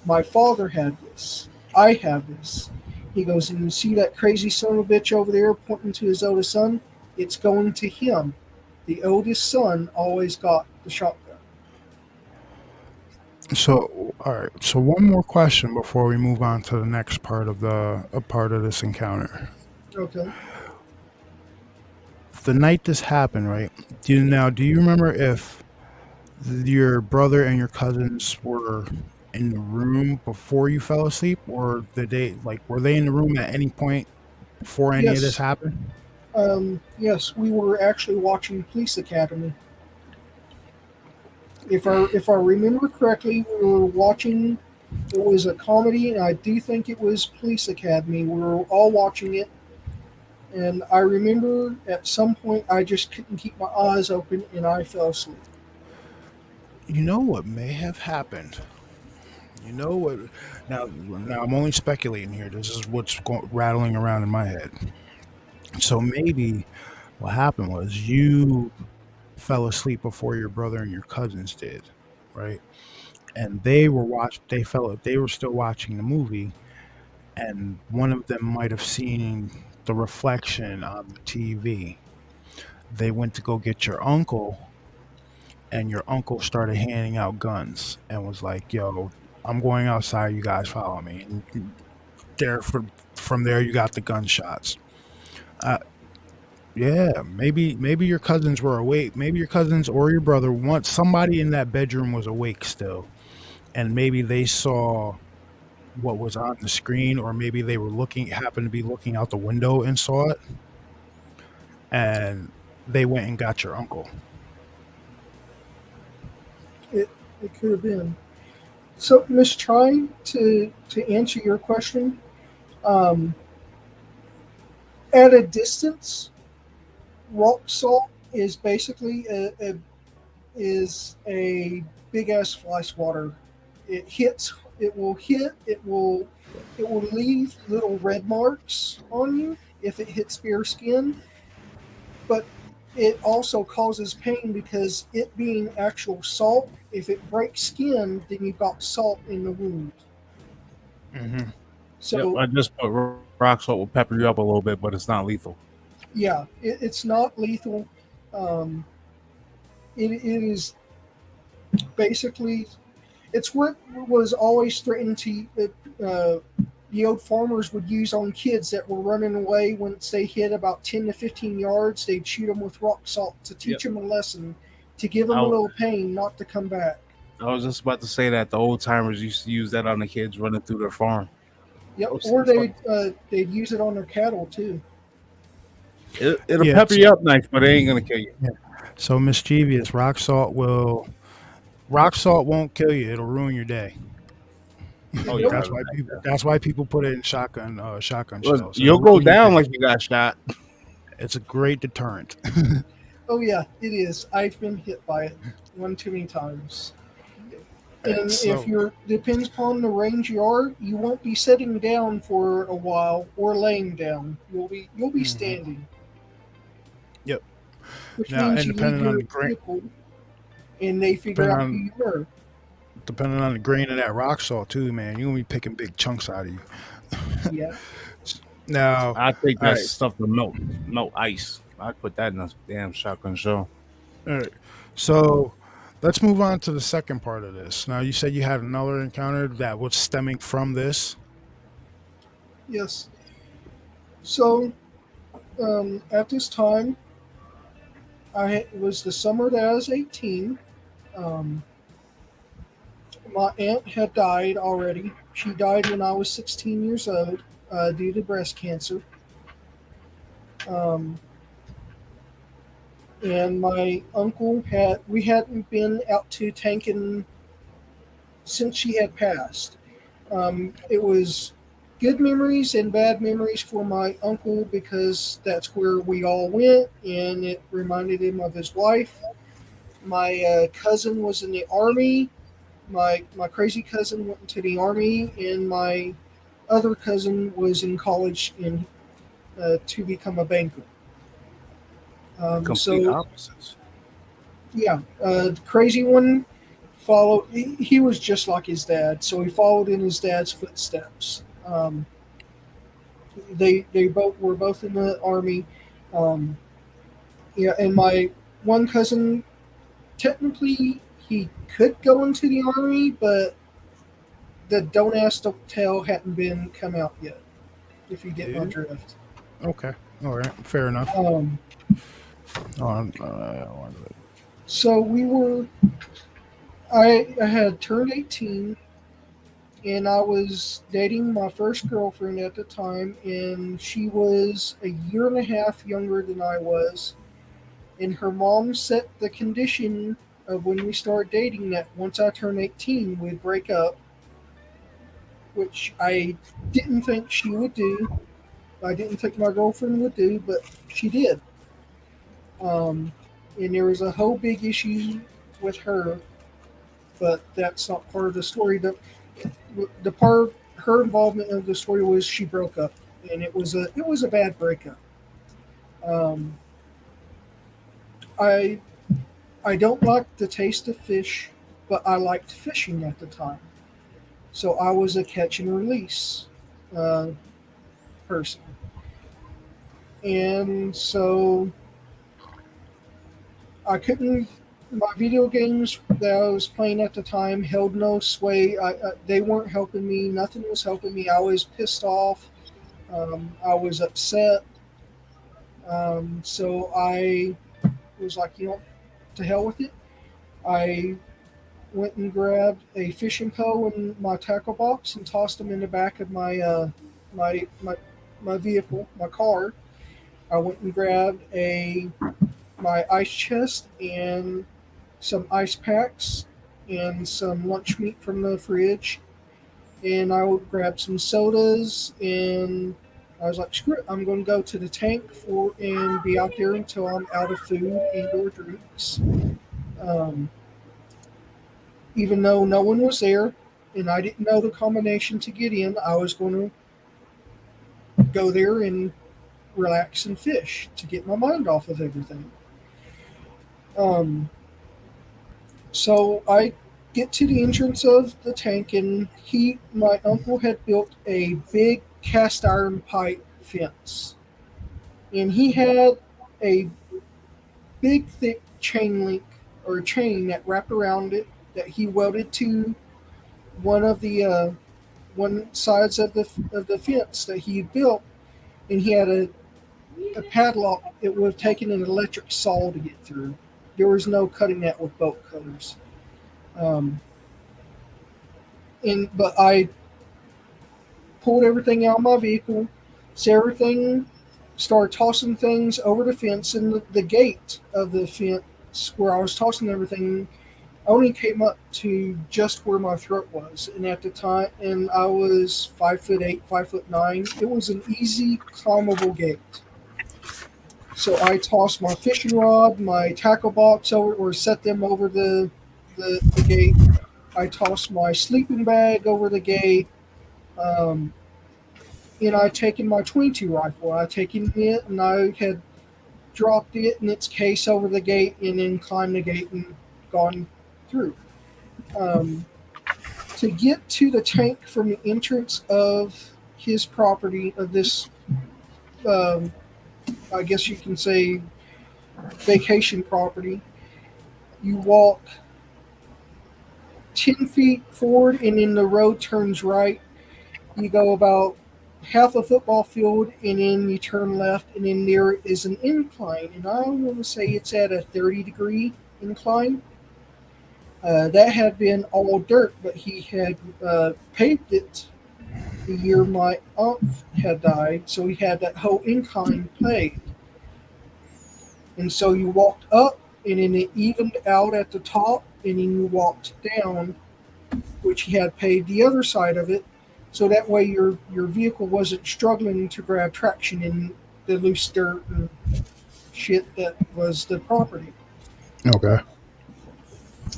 My father had this. I have this. He goes, and you see that crazy son of a bitch over there pointing to his oldest son? It's going to him. The oldest son always got the shotgun. So, all right. So, one more question before we move on to the next part of this encounter. Okay. The night this happened, right? Do you remember if your brother and your cousins were in the room before you fell asleep, or were they in the room at any point before any of this Yes. happened? Yes, we were actually watching Police Academy. If I remember correctly, we were watching. It was a comedy, and I do think it was Police Academy. We were all watching it, and I remember at some point I just couldn't keep my eyes open, and I fell asleep. You know what may have happened. You know what? Now I'm only speculating here. This is what's rattling around in my head. So maybe what happened was you fell asleep before your brother and your cousins did, right? And they were still watching the movie, and one of them might have seen the reflection on the TV. They went to go get your uncle, and your uncle started handing out guns and was like, "Yo, I'm going outside. You guys follow me." And from there, you got the gunshots. Uh, yeah, maybe your cousins were awake. Maybe your cousins or your brother, once somebody in that bedroom was awake still, and maybe they saw what was on the screen, or maybe they were happened to be looking out the window and saw it, and they went and got your uncle. It it could have been. So, Miss Chai, to answer your question, um, at a distance, rock salt is basically a big ass fly swatter. It hits. It will hit. It will leave little red marks on you if it hits bare skin. But it also causes pain because it being actual salt, if it breaks skin, then you've got salt in the wound. Mm-hmm. Yep, So I just put rock salt will pepper you up a little bit, but it's not lethal. yeah, it's not lethal. Um, it is basically it's what was always threatened to the old farmers would use on kids that were running away. Once they hit about 10 to 15 yards, they'd shoot them with rock salt to Yep. teach them a lesson, to give them a I, little pain, not to come back. I was just about to say that the old timers used to use that on the kids running through their farm. Yep, Those or things fuck- they'd use it on their cattle too. It'll Yeah. pepper you up nice, but it ain't gonna kill you. So mischievous. Rock salt won't kill you. It'll ruin your day. Oh yeah, That's why people put it in shotgun shells. you'll go down like you got shot. It's a great deterrent. Oh yeah, it is. I've been hit by it one too many times. And So- if you're depends upon the range you are, you won't be sitting down for a while or laying down. You'll be standing. Yep. Which Now, means and you depending leave on your the grain- vehicle, and they figure out Depending who you were. Depending on the grain of that rock salt too, man, you're gonna be picking big chunks out of you. Yeah. Now, I think All that's right. stuff to melt ice. I put that in a damn shotgun shell. all right. So let's move on to the second part of this. Now, you said you had another encounter that was stemming from this. Yes. So, at this time, it was the summer that I was 18. My aunt had died already. She died when I was 16 years old due to breast cancer. And my uncle we hadn't been out to tanking since she had passed. It was good memories and bad memories for my uncle because that's where we all went, and it reminded him of his wife. My cousin was in the army. My crazy cousin went into the army, and my other cousin was in college to become a banker. Complete So opposites. yeah, the crazy one followed. He was just like his dad, so he followed in his dad's footsteps. They both were both in the army. Yeah, and my one cousin, technically, he could go into the army, but the "Don't Ask, Don't Tell" hadn't been come out yet. If you get my drift. Okay, all right, fair enough. So we were. I had turned 18, and I was dating my first girlfriend at the time, and she was a year and a half younger than I was. And her mom set the condition of when we started dating that once I turned 18, we'd break up, which I didn't think she would do. I didn't think my girlfriend would do, but she did. And there was a whole big issue with her, but that's not part of the story. The part her involvement of the story was she broke up, and it was a bad breakup. I don't like the taste of fish, but I liked fishing at the time, so I was a catch and release person, and so I couldn't. My video games that I was playing at the time held no sway. They weren't helping me. Nothing was helping me. I was pissed off. I was upset. So I was like, to hell with it. I went and grabbed a fishing pole and my tackle box and tossed them in the back of my vehicle, my car. I went and grabbed my ice chest and some ice packs and some lunch meat from the fridge, and I would grab some sodas, and I was like, screw it, I'm going to go to the tank and be out there until I'm out of food and or drinks. Even though no one was there and I didn't know the combination to get in, I was going to go there and relax and fish to get my mind off of everything. Um, so I get to the entrance of the tank, and my uncle had built a big cast iron pipe fence, and he had a big thick chain link or chain that wrapped around it that he welded to one of the one sides of the fence that he built, and he had a padlock. It would have taken an electric saw to get through. There was no cutting that with bolt cutters. Um, but I pulled everything out of my vehicle, set everything, started tossing things over the fence, and the gate of the fence where I was tossing everything only came up to just where my throat was. And at the time, and I was 5'8", 5'9". It was an easy climbable gate. So I tossed my fishing rod, my tackle box over, or set them over the gate. I tossed my sleeping bag over the gate. Um, and I taken my 22 rifle. I taken it, and I had dropped it in its case over the gate, and then climbed the gate and gone through. To get to the tank from the entrance of his property, of this, I guess you can say, vacation property, you walk 10 feet forward, and then the road turns right. You go about half a football field, and then you turn left, and then there is an incline, and I want to say it's at a 30-degree incline. That had been all dirt, but he had paved it the year my aunt had died, so he had that whole incline paved. And so you walked up, and then it evened out at the top, and then you walked down, which he had paved the other side of it, so that way your vehicle wasn't struggling to grab traction in the loose dirt and shit that was the property. Okay.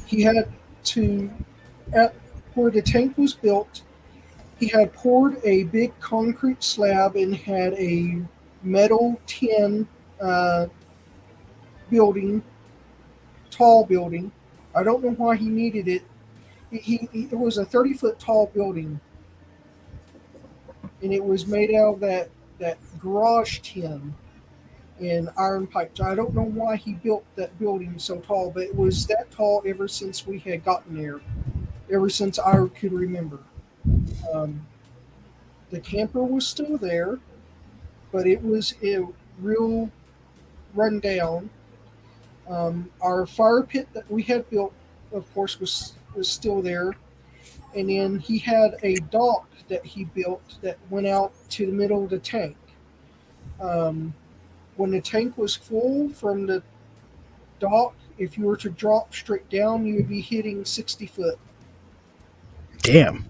He had to, at where the tank was built, he had poured a big concrete slab and had a metal tin building, tall building. I don't know why he needed it. It was a 30-foot tall building, and it was made out of that garage tin and iron pipes. I don't know why he built that building so tall, but it was that tall ever since we had gotten there, ever since I could remember. The camper was still there, but it was a real rundown. Our fire pit that we had built, of course, was still there. And then he had a dock that he built that went out to the middle of the tank. When the tank was full from the dock, if you were to drop straight down, you would be hitting 60 foot. Damn.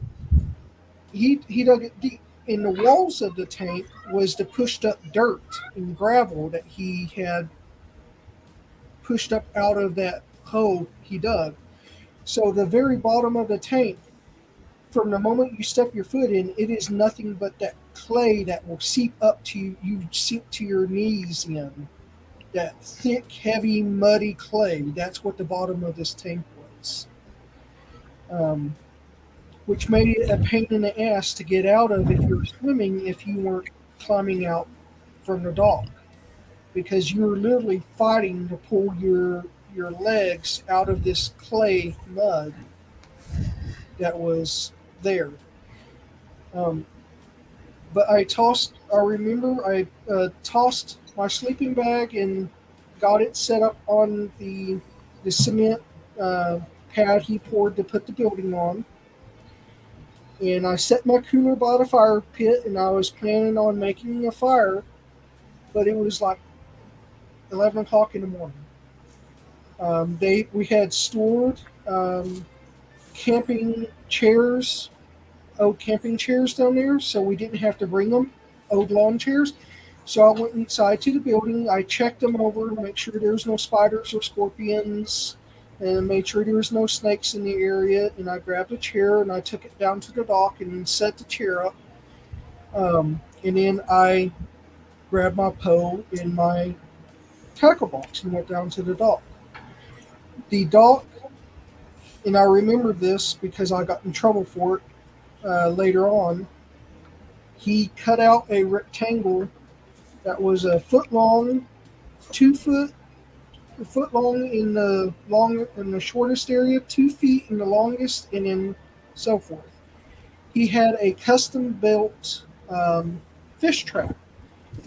He dug it deep. In the walls of the tank was the pushed up dirt and gravel that he had pushed up out of that hole he dug. So the very bottom of the tank, from the moment you step your foot in, it is nothing but that clay that will seep up to you seep to your knees in. That thick, heavy, muddy clay. That's what the bottom of this tank was. Which made it a pain in the ass to get out of if you're swimming, if you weren't climbing out from the dock. Because you're literally fighting to pull your legs out of this clay mud that was there. But I remember I tossed my sleeping bag and got it set up on the cement pad he poured to put the building on. And I set my cooler by the fire pit, and I was planning on making a fire, but it was like 11 o'clock in the morning. We had stored camping chairs, old camping chairs down there, so we didn't have to bring them, old lawn chairs. So I went inside to the building. I checked them over to make sure there was no spiders or scorpions, and made sure there was no snakes in the area. And I grabbed a chair and I took it down to the dock and set the chair up. And then I grabbed my pole and my tackle box and went down to the dock. The dock, and I remember this because I got in trouble for it later on. He cut out a rectangle that was a foot long, 2 foot, a foot long in the shortest area, 2 feet in the longest, and then so forth. He had a custom built fish trap,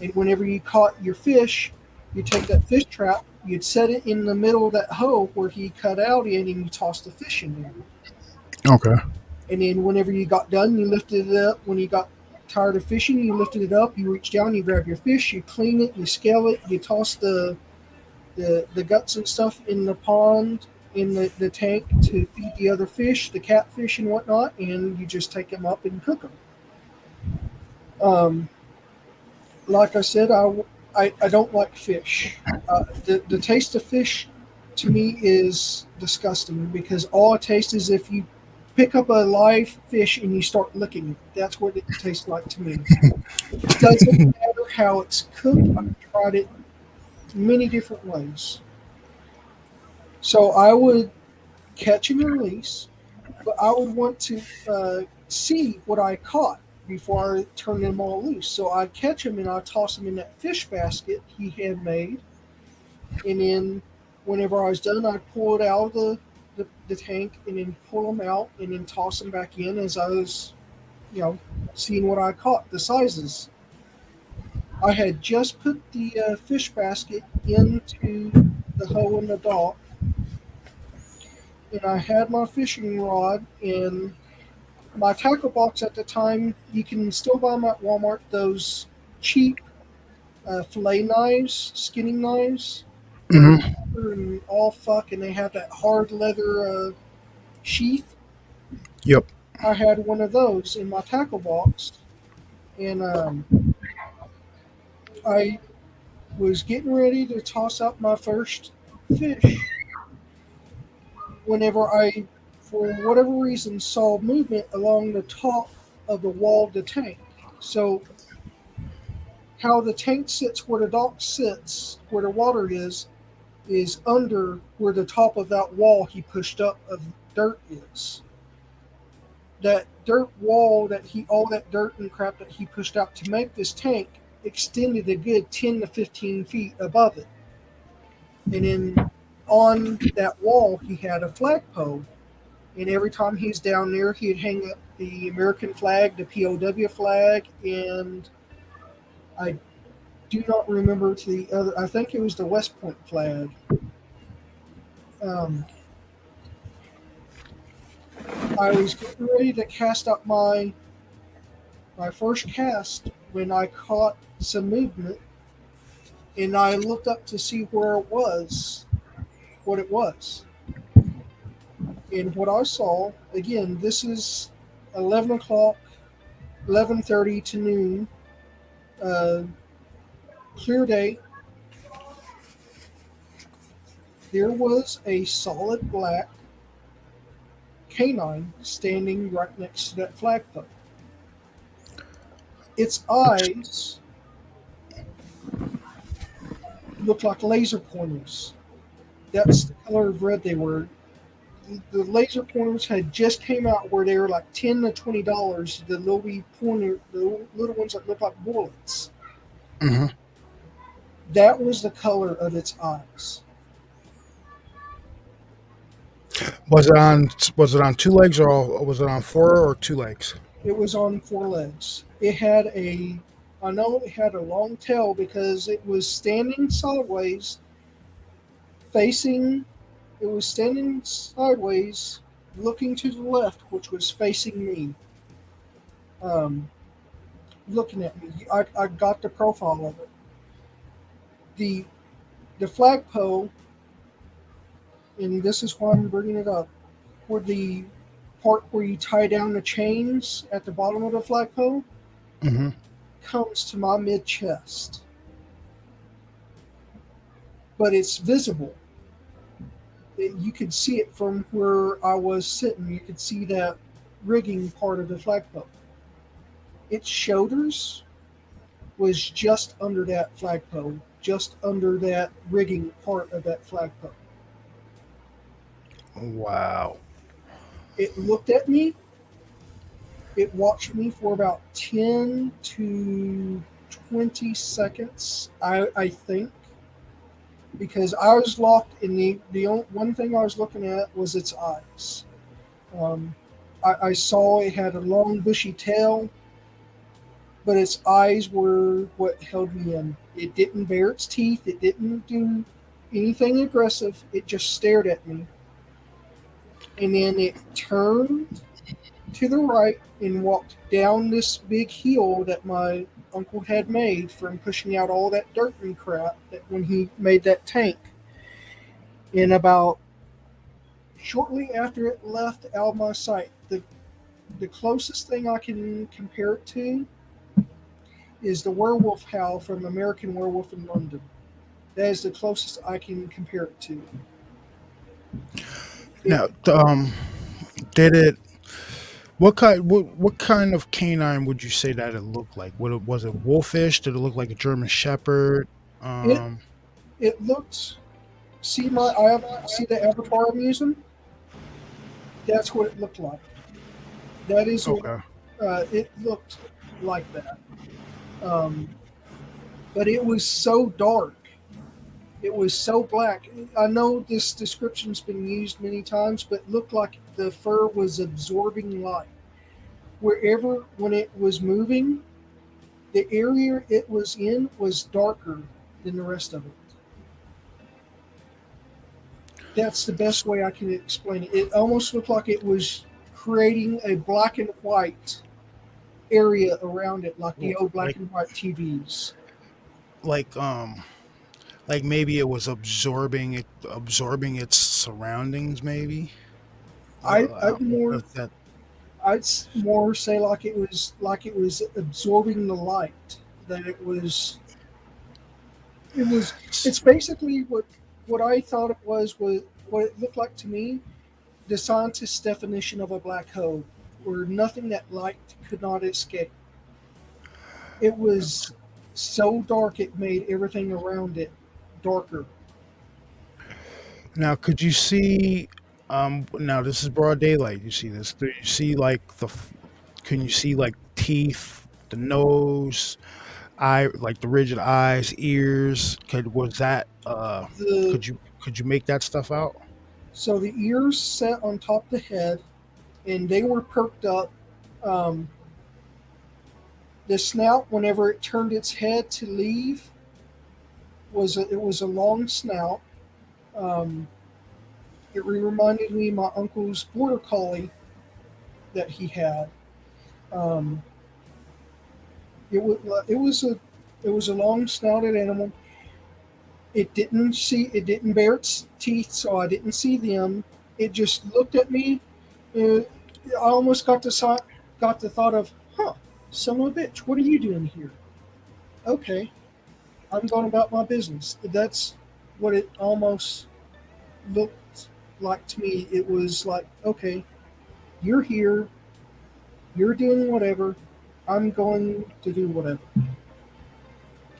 and whenever you caught your fish, you take that fish trap, you'd set it in the middle of that hole where he cut out in, and you toss the fish in there. Okay. And then whenever you got done, you lifted it up. When you got tired of fishing, you lifted it up, you reach down, you grab your fish, you clean it, you scale it, you toss the guts and stuff in the pond, in the tank to feed the other fish, the catfish and whatnot, and you just take them up and cook them. Like I said, I don't like fish. The taste of fish to me is disgusting because all it tastes is if you pick up a live fish and you start licking it. That's what it tastes like to me. It doesn't matter how it's cooked. I've tried it many different ways. So I would catch and release, but I would want to see what I caught before I turn them all loose. So I'd catch them and I'd toss them in that fish basket he had made. And then whenever I was done, I'd pull it out of the tank and then pull them out and then toss them back in as I was, seeing what I caught, the sizes. I had just put the fish basket into the hole in the dock, and I had my fishing rod and my tackle box at the time. You can still buy them at Walmart, those cheap fillet knives, skinning knives. And all fuck, and they have that hard leather sheath. Yep. I had one of those in my tackle box, and I was getting ready to toss out my first fish whenever I, for whatever reason, saw movement along the top of the wall of the tank. So how the tank sits, where the dock sits, where the water is under where the top of that wall he pushed up of dirt is. That dirt wall all that dirt and crap that he pushed out to make this tank extended a good 10 to 15 feet above it. And then on that wall he had a flagpole. And every time he's down there, he'd hang up the American flag, the POW flag, and I do not remember the other. I think it was the West Point flag. I was getting ready to cast up my first cast when I caught some movement, and I looked up to see where it was, what it was. And what I saw, again, this is 11 o'clock, 11:30 to noon, clear day. There was a solid black canine standing right next to that flagpole. Its eyes looked like laser pointers. That's the color of red they were. The laser pointers had just came out where they were like $10 to $20. The little ones that look like bullets. Mm-hmm. That was the color of its eyes. Was it on two legs or was it on four or two legs? It was on four legs. I know it had a long tail because it was standing sideways, looking to the left, which was facing me, looking at me. I got the profile of it. The flagpole, and this is why I'm bringing it up, where the part where you tie down the chains at the bottom of the flagpole comes to my mid-chest. But it's visible. You could see it from where I was sitting. You could see that rigging part of the flagpole. Its shoulders was just under that flagpole, just under that rigging part of that flagpole. Wow. It looked at me. It watched me for about 10 to 20 seconds, I think, because I was locked in the only, one thing I was looking at was its eyes. Um, I saw it had a long, bushy tail, but its eyes were what held me in. It didn't bare its teeth, it didn't do anything aggressive, it just stared at me. And then it turned to the right and walked down this big hill that my uncle had made from pushing out all that dirt and crap that when he made that tank. And about shortly after it left out of my sight, the closest thing I can compare it to is the werewolf howl from American Werewolf in London. That is the closest I can compare it to. Now, did it? What kind of canine would you say that it looked like? Was it wolfish? Did it look like a German Shepherd? It it looked. See the avatar I'm using? That's what it looked like. That is what Okay. it looked like that. Um, but it was so dark. It was so black. I know this description's been used many times, but it looked like the fur was absorbing light. Wherever, when it was moving, the area it was in was darker than the rest of it. That's the best way I can explain it. It almost looked like it was creating a black and white area around it, like the old black Like and white TVs. like like maybe it was absorbing its surroundings. Maybe. I I'd don't know more if that. more say like it was absorbing the light. That it was it's basically what I thought it was what it looked like to me, the scientist's definition of a black hole, where nothing that light could not escape. It was so dark it made everything around it darker. Now, could you see? Now this is broad daylight. You see this? Do you see like Can you see like teeth, the nose, eye, like the rigid eyes, ears? Was that? The Could you make that stuff out? So the ears sat on top of the head, and they were perked up. Um, the snout, whenever it turned its head to leave, it was a long snout. Um, it reminded me of my uncle's border collie that he had. Um, it was a long snouted animal. It didn't bare its teeth, so I didn't see them. It just looked at me. I almost got the thought of, huh, son of a bitch, what are you doing here? Okay, I'm going about my business. That's what it almost looked like to me. It was like, okay, you're here, you're doing whatever, I'm going to do whatever.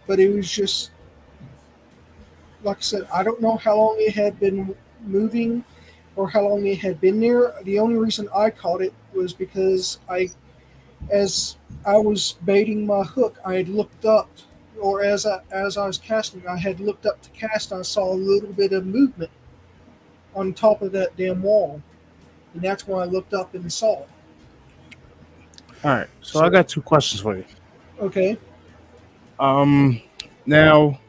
But it was just, like I said, I don't know how long it had been moving or how long it had been there. The only reason I caught it was because as I was baiting my hook, I had looked up, or as I was casting, I had looked up to cast, and I saw a little bit of movement on top of that damn wall, and that's when I looked up and saw it. All right. So I So got two questions for you. Okay, Um, Now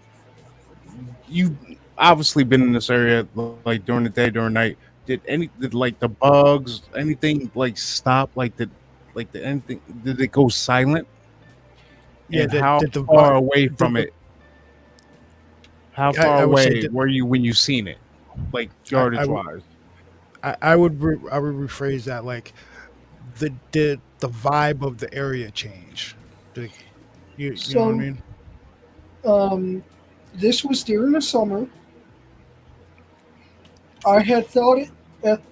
you've obviously been in this area like during the day, during night. Did like the bugs, anything like stop? Did anything? Did it go silent? yeah, And how did the far away did from the it? How far I would say away were you when you seen it? Like I yardage would wise. I would rephrase that like did the vibe of the area change? Did, you know what I so mean? um, this was during the summer. I had thought it at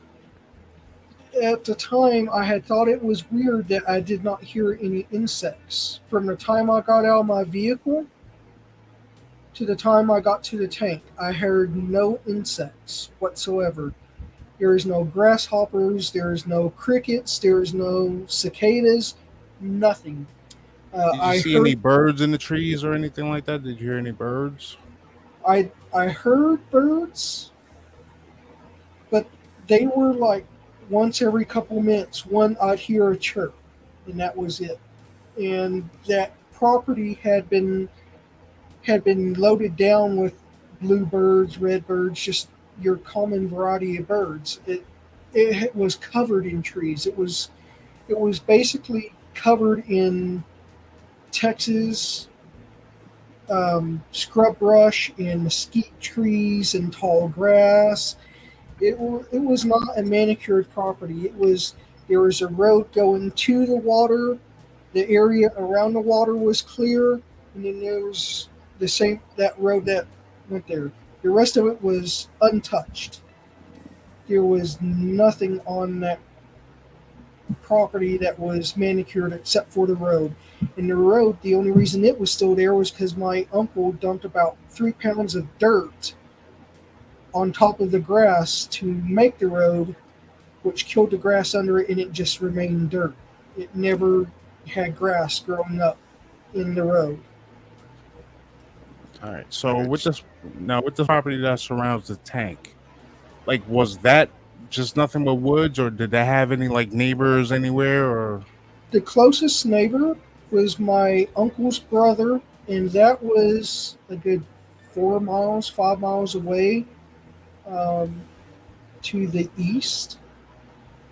at the time. I had thought it was weird that I did not hear any insects from the time I got out of my vehicle to the time I got to the tank. I heard no insects whatsoever. There is no grasshoppers. There is no crickets. There is no cicadas. Nothing. Did you I see any heard birds in the trees or anything like that? Did you hear any birds? I heard birds, but they were like once every couple minutes. One I'd hear a chirp, and that was it. And that property had been loaded down with bluebirds, redbirds, just your common variety of birds. It was covered in trees. It was basically covered in Texas scrub brush and mesquite trees and tall grass. It was not a manicured property. There was a road going to the water. The area around the water was clear, and then there was that road that went there. The rest of it was untouched. There was nothing on that property that was manicured except for the road. And the road, the only reason it was still there was because my uncle dumped about 3 pounds of dirt on top of the grass to make the road, which killed the grass under it, and it just remained dirt. It never had grass growing up in the road. All right. So with this property that surrounds the tank, like was that just nothing but woods, or did they have any like neighbors anywhere, or? The closest neighbor was my uncle's brother, and that was a good 4 miles, 5 miles away to the east.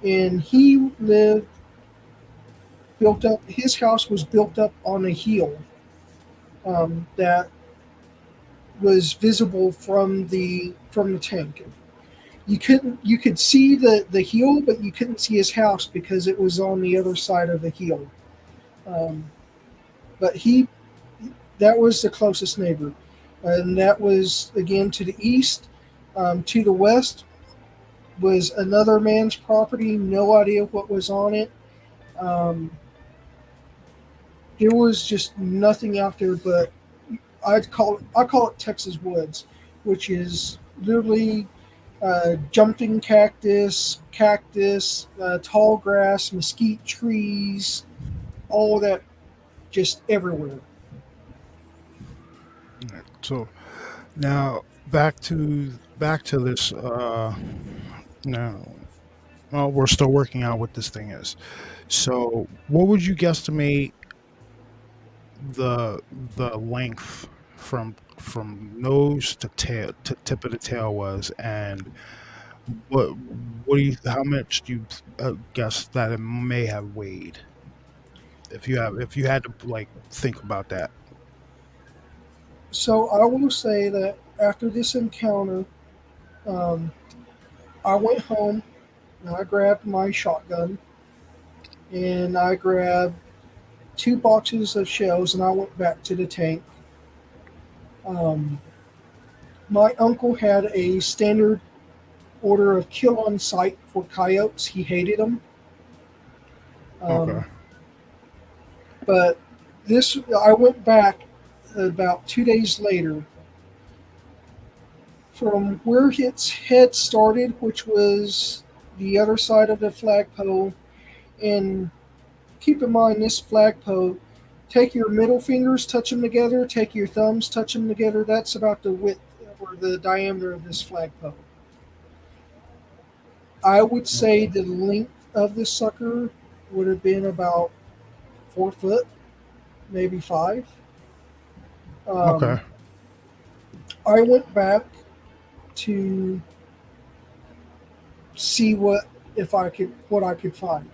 And he his house was built up on a hill that was visible from the tank. You could see the hill, but you couldn't see his house because it was on the other side of the hill. But that was the closest neighbor, and that was again to the east. To the west was another man's property. No idea what was on it. There was just nothing out there, but I call it Texas woods, which is literally jumping cactus, tall grass, mesquite trees, all that, just everywhere. So now back to this. Now, well, we're still working out what this thing is. So, what would you guesstimate the length from nose to tail to tip of the tail was, and what do you how much do you guess that it may have weighed? If you had to like think about that. So I will say that after this encounter, um, I went home and I grabbed my shotgun and I grabbed 2 boxes of shells and I went back to the tank. Um, my uncle had a standard order of kill on sight for coyotes. He hated them. Okay. But I went back about 2 days later from where its head started, which was the other side of the flagpole. And keep in mind, this flagpole, take your middle fingers, touch them together, take your thumbs, touch them together. That's about the width or the diameter of this flagpole. I would say the length of this sucker would have been about 4 foot, maybe 5. Okay. I went back to see what I could find.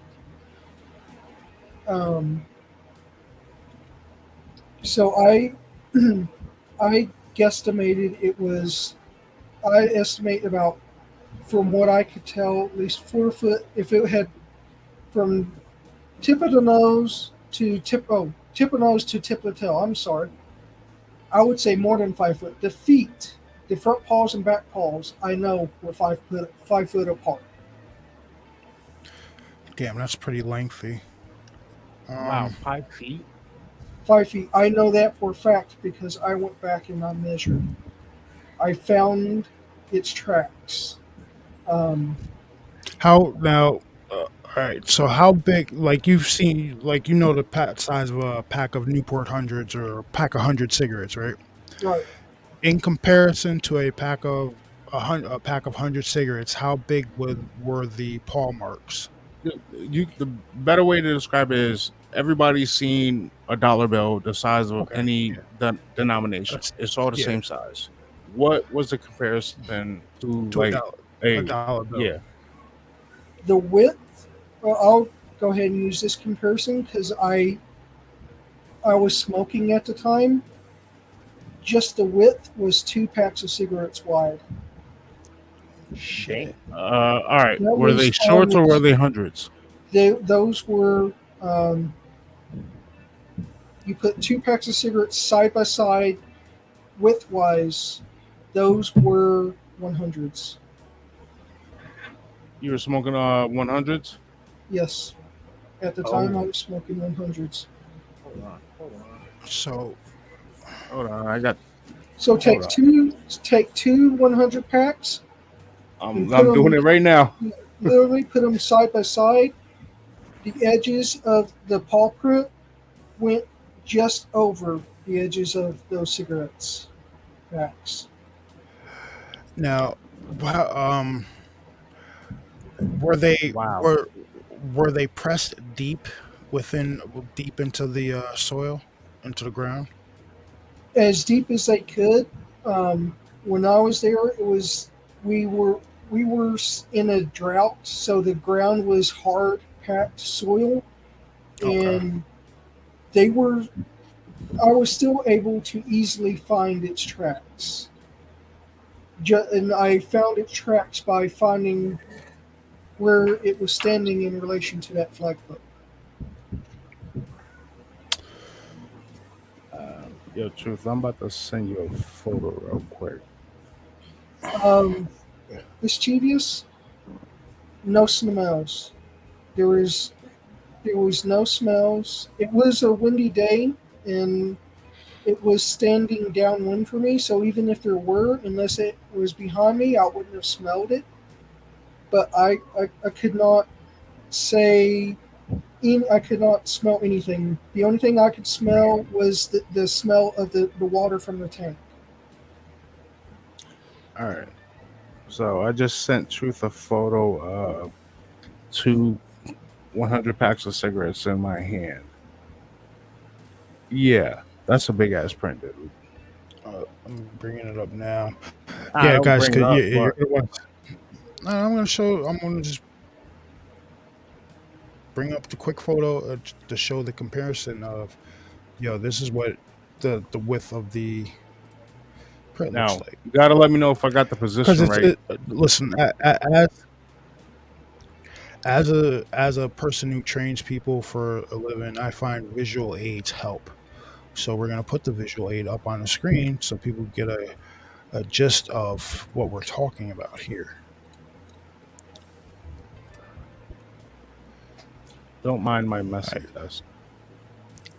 So I guesstimated it was, I estimate about, from what I could tell, at least 4 foot. If it had from tip of the nose to tip of nose to tip of the tail, I'm sorry, I would say more than 5 foot. The feet, the front paws and back paws, I know were 5 foot apart. Damn, that's pretty lengthy. Wow, 5 feet. 5 feet. I know that for a fact because I went back and I measured. I found its tracks. How now? All right. So how big? Like you've seen, like the size of a pack of Newport hundreds or a pack of 100 cigarettes, right? Right. In comparison to a pack of 100 cigarettes, how big were the paw marks? The better way to describe it is everybody's seen a dollar bill the size of Okay. any Yeah. denomination. That's It's all the yeah. same size. What was the comparison to To a like dollar. A a dollar bill. yeah? The width. Well, I'll go ahead and use this comparison because I was smoking at the time. Just the width was 2 packs of cigarettes wide. Shit. All right. That Were they was I shorts or were was they hundreds? those were you put 2 packs of cigarettes side by side widthwise. Those were 100s. You were smoking 100s. Yes, at the time I was smoking 100s. Hold on. So Hold on. I got. So Hold on. take two 100 packs. I'm put 'em- doing it right now. Literally put them side by side. The edges of the paw print went just over the edges of those cigarettes packs. now, were they Wow. were they pressed deep into the soil, into the ground? As deep as they could. When I was there, it was we were in a drought, so the ground was hard packed soil, Okay. and they were. I was still able to easily find its tracks. And I found its tracks by finding where it was standing in relation to that flagpole. Yo, truth. I'm about to send you a photo real quick. Um, Mischievous, no smells. There was no smells. It was a windy day, and it was standing downwind for me. So even if there were, unless it was behind me, I wouldn't have smelled it. But I could not say. I could not smell anything. The only thing I could smell was the smell of the water from the tank. All right. So I just sent Truth a photo of two 100 packs of cigarettes in my hand. Yeah, that's a big ass print, dude. I'm bringing it up now. I Yeah, don't guys, bring it up, you're but gonna no, I'm gonna show. I'm gonna just bring up the quick photo to show the comparison of, this is what the width of the print looks now like. you gotta let me know if I got the Because position right. listen, as a person who trains people for a living, I find visual aids help. So we're gonna put the visual aid up on the screen so people get a gist of what we're talking about here. Don't mind my message.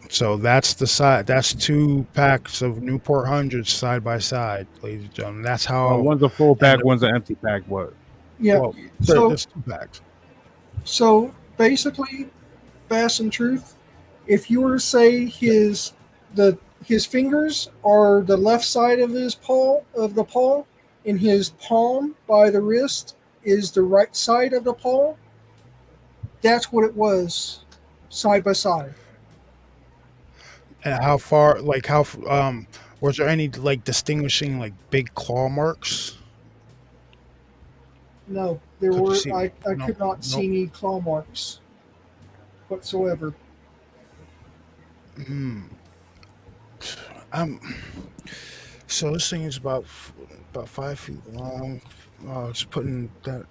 So that's the side. That's 2 packs of Newport hundreds side by side, ladies and gentlemen. That's how. One's a full pack, one's an empty pack. What? Yeah. Well, So there's 2 packs. So basically, Bass and Truth, if you were to say his fingers are the left side of the paw, and his palm by the wrist is the right side of the paw, that's what it was, side by side. And how far? Like how? Was there any like distinguishing like big claw marks? No, there Could you were. see- I no, could not see any claw marks whatsoever. So this thing is about 5 feet long. It's putting that.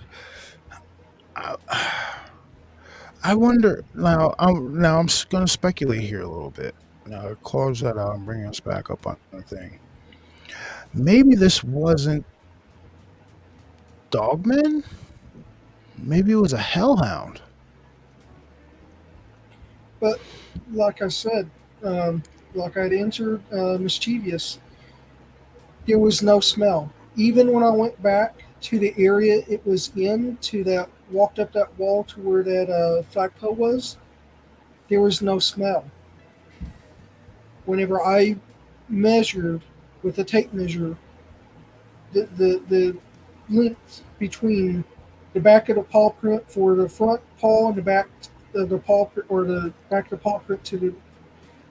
I wonder now. I'm going to speculate here a little bit. Now close that out and bring us back up on the thing. Maybe this wasn't Dogman. Maybe it was a hellhound. But like I said, like I'd answered Mischievous, there was no smell. Even when I went back to the area it was in, to that walked up that wall to where that flagpole was, there was no smell. Whenever I measured with a tape measure the length between the back of the paw print for the front paw and the back of the paw print, or the back of the paw print to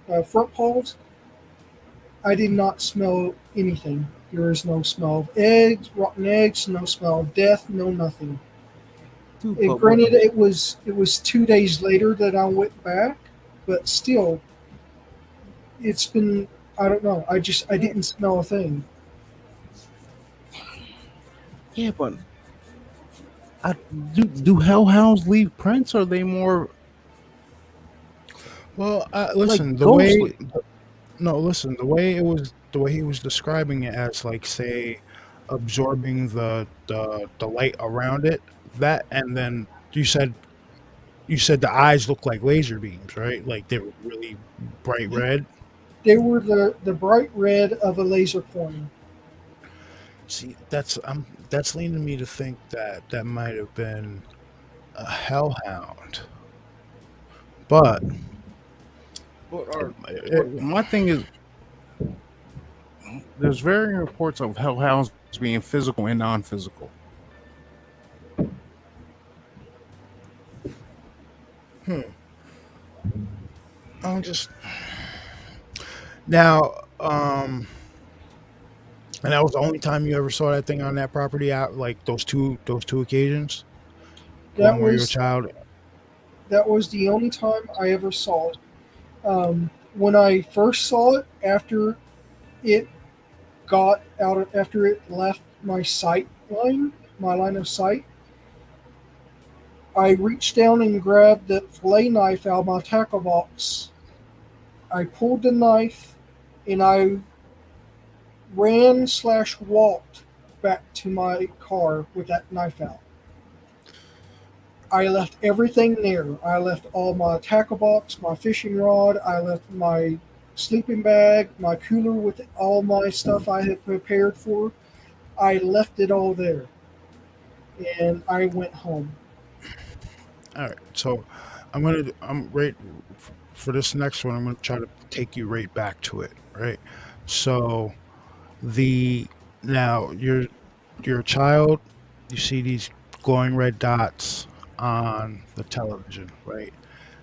the front paws, I did not smell anything. There is no smell of eggs, rotten eggs, no smell of death, no nothing. Dude, And but granted, it was 2 days later that I went back, but still, it's been, I don't know. I didn't smell a thing. yeah, but I, do hellhounds leave prints? Or are they more Well, like listen, ghostly? the way he was describing it as like say absorbing the light around it, that, and then you said the eyes look like laser beams, right? Like they were really bright red. They were the bright red of a laser pointer. See, that's leading me to think that that might have been a hellhound, but But it, but my thing is, there's varying reports of hellhounds being physical and non-physical. I'm just now. And that was the only time you ever saw that thing on that property out, like those two occasions, the That one where you were a was child. that was the only time I ever saw it. When I first saw it, it after it left my sight line, my line of sight, I reached down and grabbed the fillet knife out of my tackle box. I pulled the knife and I ran/walked back to my car with that knife out. I left everything there. I left all my tackle box, my fishing rod. I left my sleeping bag, my cooler with all my stuff I had prepared for. I left it all there, and I went home. All right, so I'm right for this next one. I'm gonna try to take you right back to it. Right, so the now you're a child. You see these glowing red dots on the television. Right,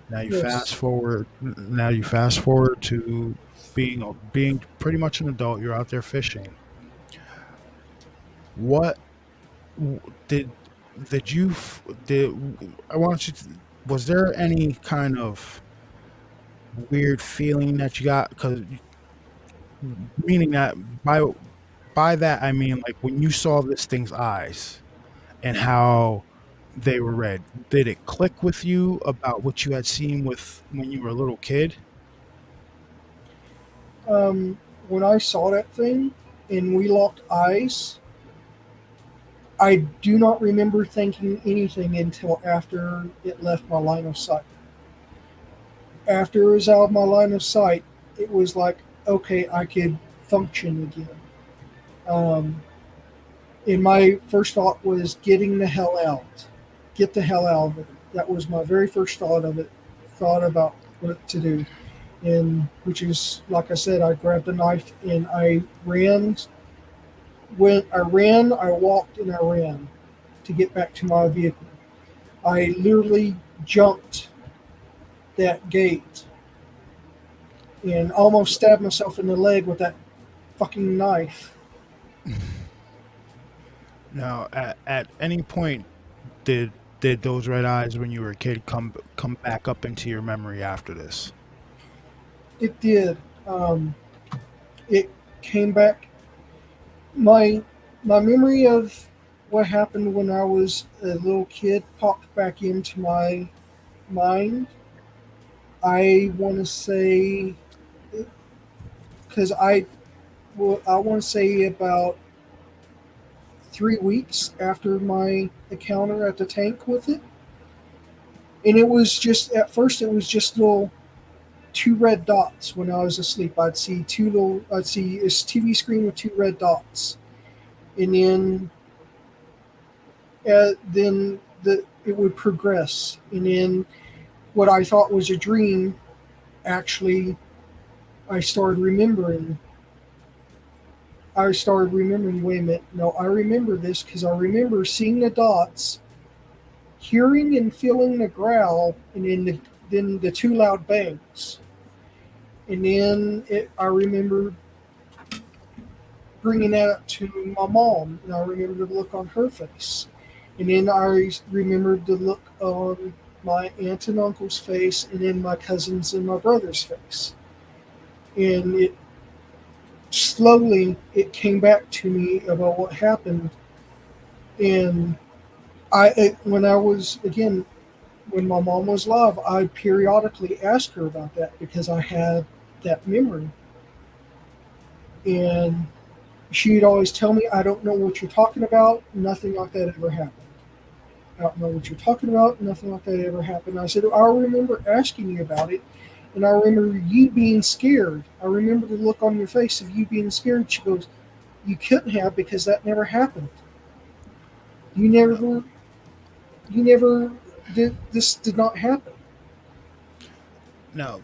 now you Yes. fast forward. Now you fast forward to being pretty much an adult. You're out there fishing. What did did you did I want you to, was there any kind of weird feeling that you got? Because meaning that by that I mean like when you saw this thing's eyes and how they were red, did it click with you about what you had seen with when you were a little kid? Um, when I saw that thing and we locked eyes, I do not remember thinking anything until after it left my line of sight. After it was out of my line of sight, it was like, okay, I could function again. Um, and my first thought was getting the hell out. Get the hell out of it. That was my very first thought of it. Thought about what to do. And which is, like I said, I grabbed a knife and I ran. When I ran, I walked and I ran to get back to my vehicle. I literally jumped that gate and almost stabbed myself in the leg with that fucking knife. Now, at any point did those red eyes when you were a kid come back up into your memory after this? It did. Um, it came back. My memory of what happened when I was a little kid popped back into my mind. I want to say, because I want to say about 3 weeks after my encounter at the tank with it, and it was just at first it was just little two red dots. When I was asleep, I'd see this TV screen with two red dots, and then it would progress, and then what I thought was a dream, actually, I started remembering. Wait a minute, no, I remember this because I remember seeing the dots, hearing and feeling the growl, and then the two loud bangs, and then I remember bringing that up to my mom, and I remember the look on her face, and then I remembered the look on my aunt and uncle's face, and then my cousins and my brother's face, and it slowly it came back to me about what happened, and when I was again when my mom was alive, I periodically asked her about that because I had that memory, and she'd always tell me, I don't know what you're talking about. Nothing like that ever happened. I don't know what you're talking about. Nothing like that ever happened. I said, I remember asking you about it, and I remember you being scared. I remember the look on your face of you being scared. She goes, you couldn't have because that never happened. You never did. This did not happen. Now,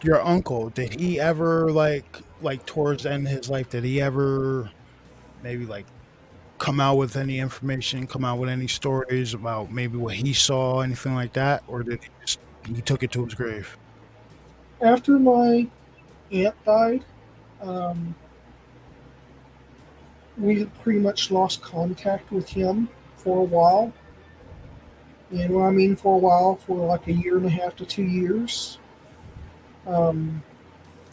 your uncle, did he ever like towards the end of his life? Did he ever maybe like come out with any information, come out with any stories about maybe what he saw, anything like that, or did he took it to his grave? After my aunt died, um, we pretty much lost contact with him for a while. And when I mean for a while, for like a year and a half to 2 years. Um,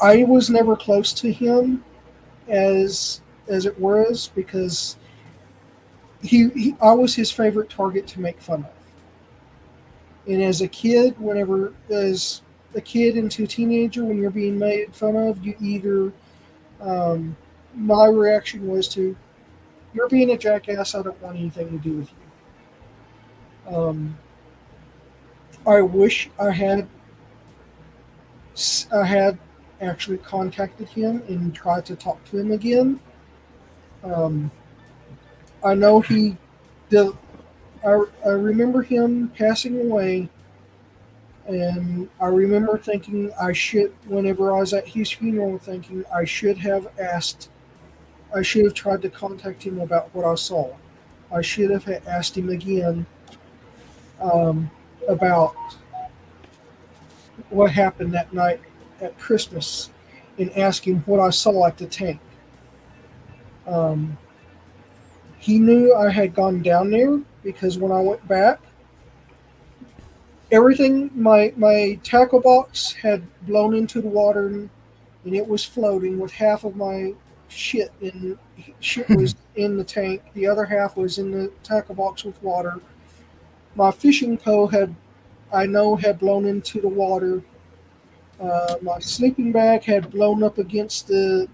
I was never close to him as it was because I was his favorite target to make fun of. And as a kid, as a kid into a teenager, when you're being made fun of, you either my reaction was to, you're being a jackass, I don't want anything to do with you. I wish I had actually contacted him and tried to talk to him again. Um, I know he did. I remember him passing away, and I remember thinking whenever I was at his funeral, thinking I should have tried to contact him about what I saw. I should have asked him again about what happened that night at Christmas and ask him what I saw at the tank. Um, he knew I had gone down there because when I went back, everything, my tackle box had blown into the water, and it was floating with half of my shit was in the tank. The other half was in the tackle box with water. My fishing pole had blown into the water. My sleeping bag had blown up against the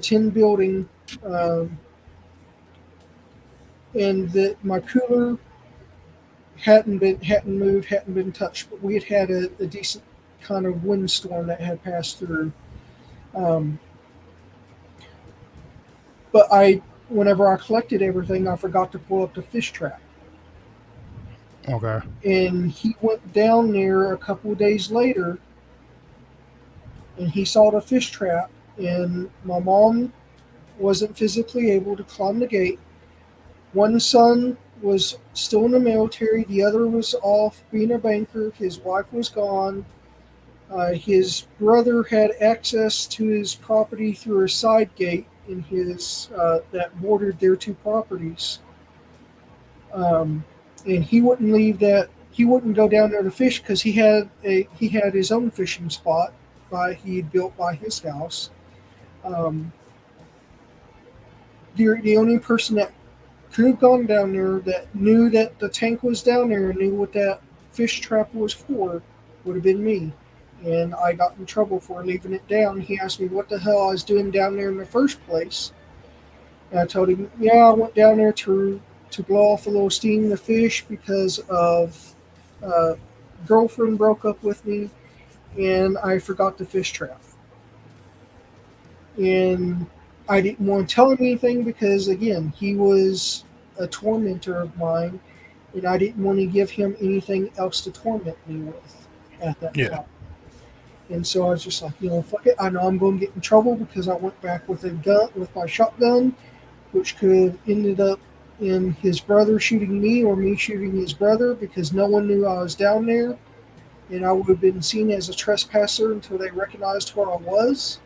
tin building, and that my cooler hadn't moved, hadn't been touched. But we had a decent kind of windstorm that had passed through. But whenever I collected everything, I forgot to pull up the fish trap. Okay. And he went down there a couple of days later, and he saw the fish trap, and my mom wasn't physically able to climb the gate. One son was still in the military. The other was off being a banker. His wife was gone. His brother had access to his property through a side gate in his that bordered their two properties. And he wouldn't leave that. He wouldn't go down there to fish because he had his own fishing spot he'd built by his house. The only person that could have gone down there that knew that the tank was down there and knew what that fish trap was for would have been me. And I got in trouble for leaving it down. He asked me what the hell I was doing down there in the first place. And I told him, I went down there to blow off a little steam in the fish because of girlfriend broke up with me and I forgot the fish trap. And I didn't want to tell him anything because, again, he was a tormentor of mine, and I didn't want to give him anything else to torment me with at that Yeah. time. And so I was just like, fuck it. I know I'm going to get in trouble because I went back with a gun, with my shotgun, which could have ended up in his brother shooting me or me shooting his brother because no one knew I was down there. And I would have been seen as a trespasser until they recognized where I was.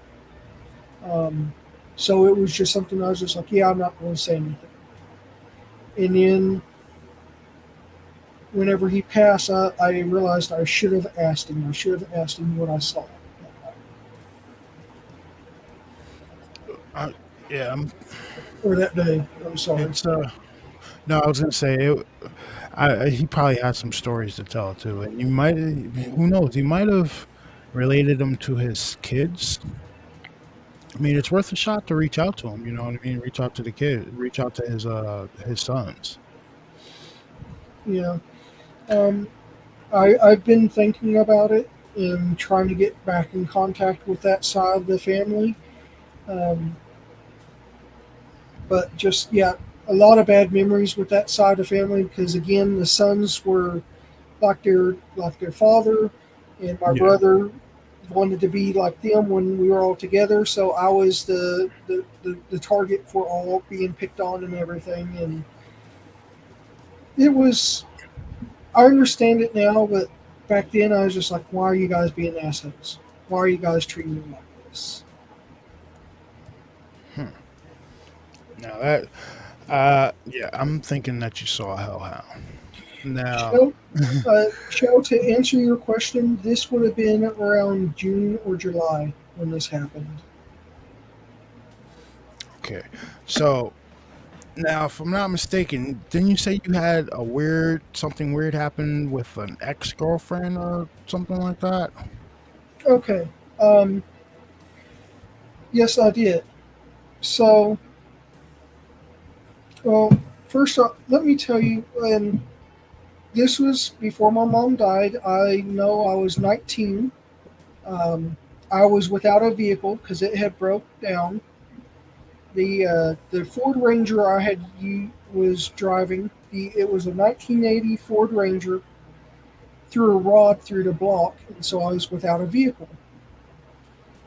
So it was just something I was just like, yeah, I'm not going to say anything. And then whenever he passed, I realized I should have asked him. I should have asked him what I saw. Yeah, Or that day. I'm sorry. it's no, I was gonna say he probably had some stories to tell too, and who knows, he might have related them to his kids. I mean, it's worth a shot to reach out to him. You know what I mean? Reach out to the kid. Reach out to his sons. Yeah. Um, I've been thinking about it and trying to get back in contact with that side of the family. Um, but just, yeah, a lot of bad memories with that side of the family because, again, the sons were like their father, and my Yeah. brother wanted to be like them when we were all together. So I was the target for all being picked on and everything. And it was, I understand it now, but back then I was just like, why are you guys being assholes? Why are you guys treating me like this? Now that, yeah, I'm thinking that you saw a hellhound. Now, So, Cheryl, to answer your question, this would have been around June or July when this happened. okay, so now, if I'm not mistaken, didn't you say you had something weird happen with an ex-girlfriend or something like that? Okay. Um, yes, I did. So, well, first off, let me tell you, and this was before my mom died. I know I was 19. Um, I was without a vehicle because it had broke down. The Ford Ranger was driving. It was a 1980 Ford Ranger. Threw a rod through the block, and so I was without a vehicle.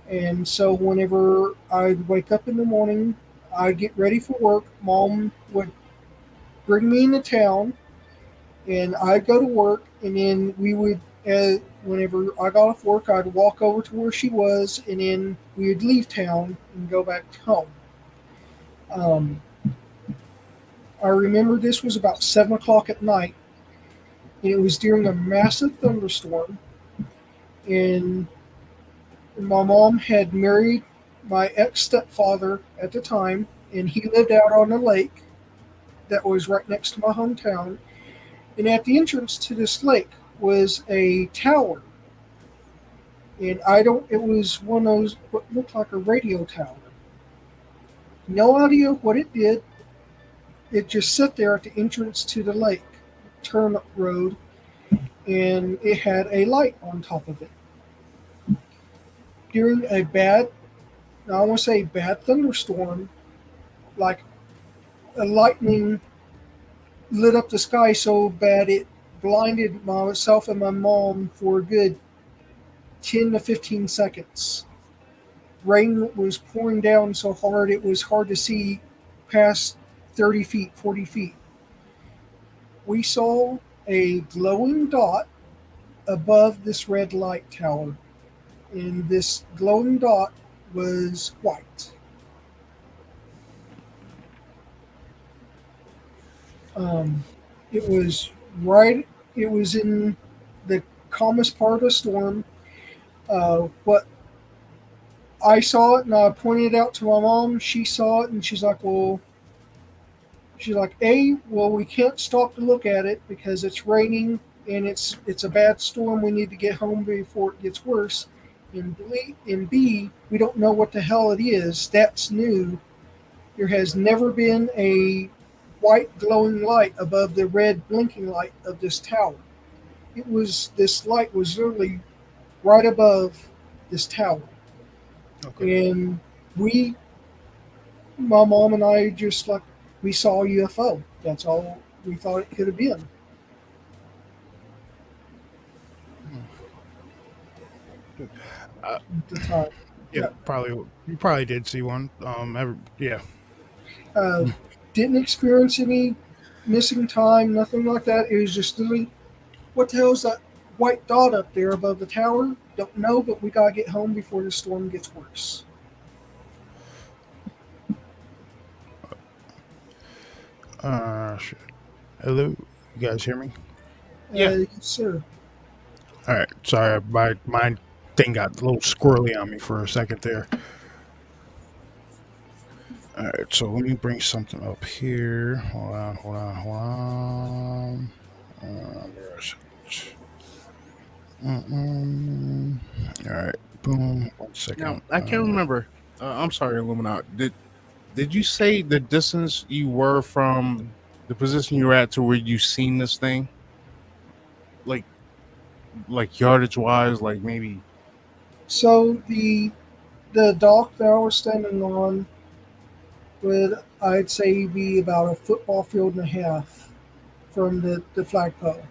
And so whenever I'd wake up in the morning, I'd get ready for work. Mom would bring me into town, and I'd go to work, and then whenever I got off work, I'd walk over to where she was, and then we'd leave town and go back home. Um, I remember this was about 7 o'clock at night, and it was during a massive thunderstorm, and my mom had married my ex-stepfather at the time, and he lived out on a lake that was right next to my hometown. And at the entrance to this lake was a tower. And it was one of those, what looked like a radio tower. No idea what it did. It just sat there at the entrance to the lake, turn road, and it had a light on top of it. During I want to say bad thunderstorm, like a lightning lit up the sky so bad it blinded myself and my mom for a good 10 to 15 seconds. Rain was pouring down so hard it was hard to see past 30 feet, 40 feet. We saw a glowing dot above this red light tower, and this glowing dot was white. Um, it was right. It was in the calmest part of the storm. What I saw it, and I pointed it out to my mom. She saw it, and she's like, "Well," we can't stop to look at it because it's raining and it's a bad storm. We need to get home before it gets worse. And B, we don't know what the hell it is. That's new. There has never been a white glowing light above the red blinking light of this tower. This light was literally right above this tower. Okay. And we my mom and I just like we saw a UFO. That's all we thought it could have been. Uh, At the time. yeah, Yeah. probably you probably did see one. Yeah. Uh, didn't experience any missing time, nothing like that. It was just literally, what the hell is that white dot up there above the tower? Don't know, but we gotta get home before the storm gets worse. Shit. Hello, you guys hear me? Yeah. Yes, sir. All right. Sorry, my thing got a little squirrely on me for a second there. All right, so let me bring something up here. Hold on. Where is it? All right, boom. 1 second. Now I can't remember. I'm sorry, Illuminat. Did you say the distance you were from the position you were at to where you seen this thing? Like yardage wise, like maybe. So the dock that I was standing on would, I'd say, be about a football field and a half from the flagpole.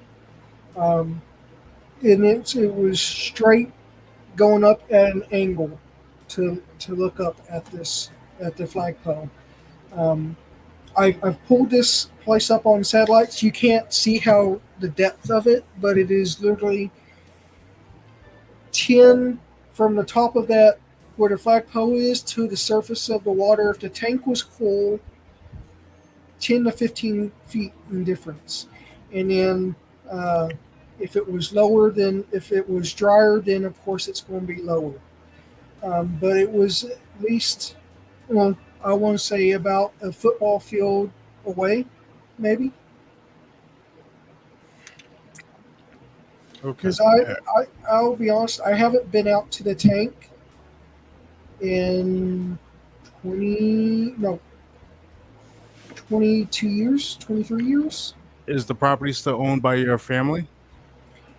Um, and it was straight going up at an angle to look up at this at the flagpole. Um, I've pulled this place up on satellites. You can't see how the depth of it, but it is literally 10 from the top of that where the flagpole is to the surface of the water. If the tank was full, 10 to 15 feet in difference. And then if it was lower, then if it was drier, then of course it's going to be lower. But it was at least, well, I want to say about a football field away, maybe. Okay. Because I'll be honest, I haven't been out to the tank in 22 years, 23 years. Is the property still owned by your family?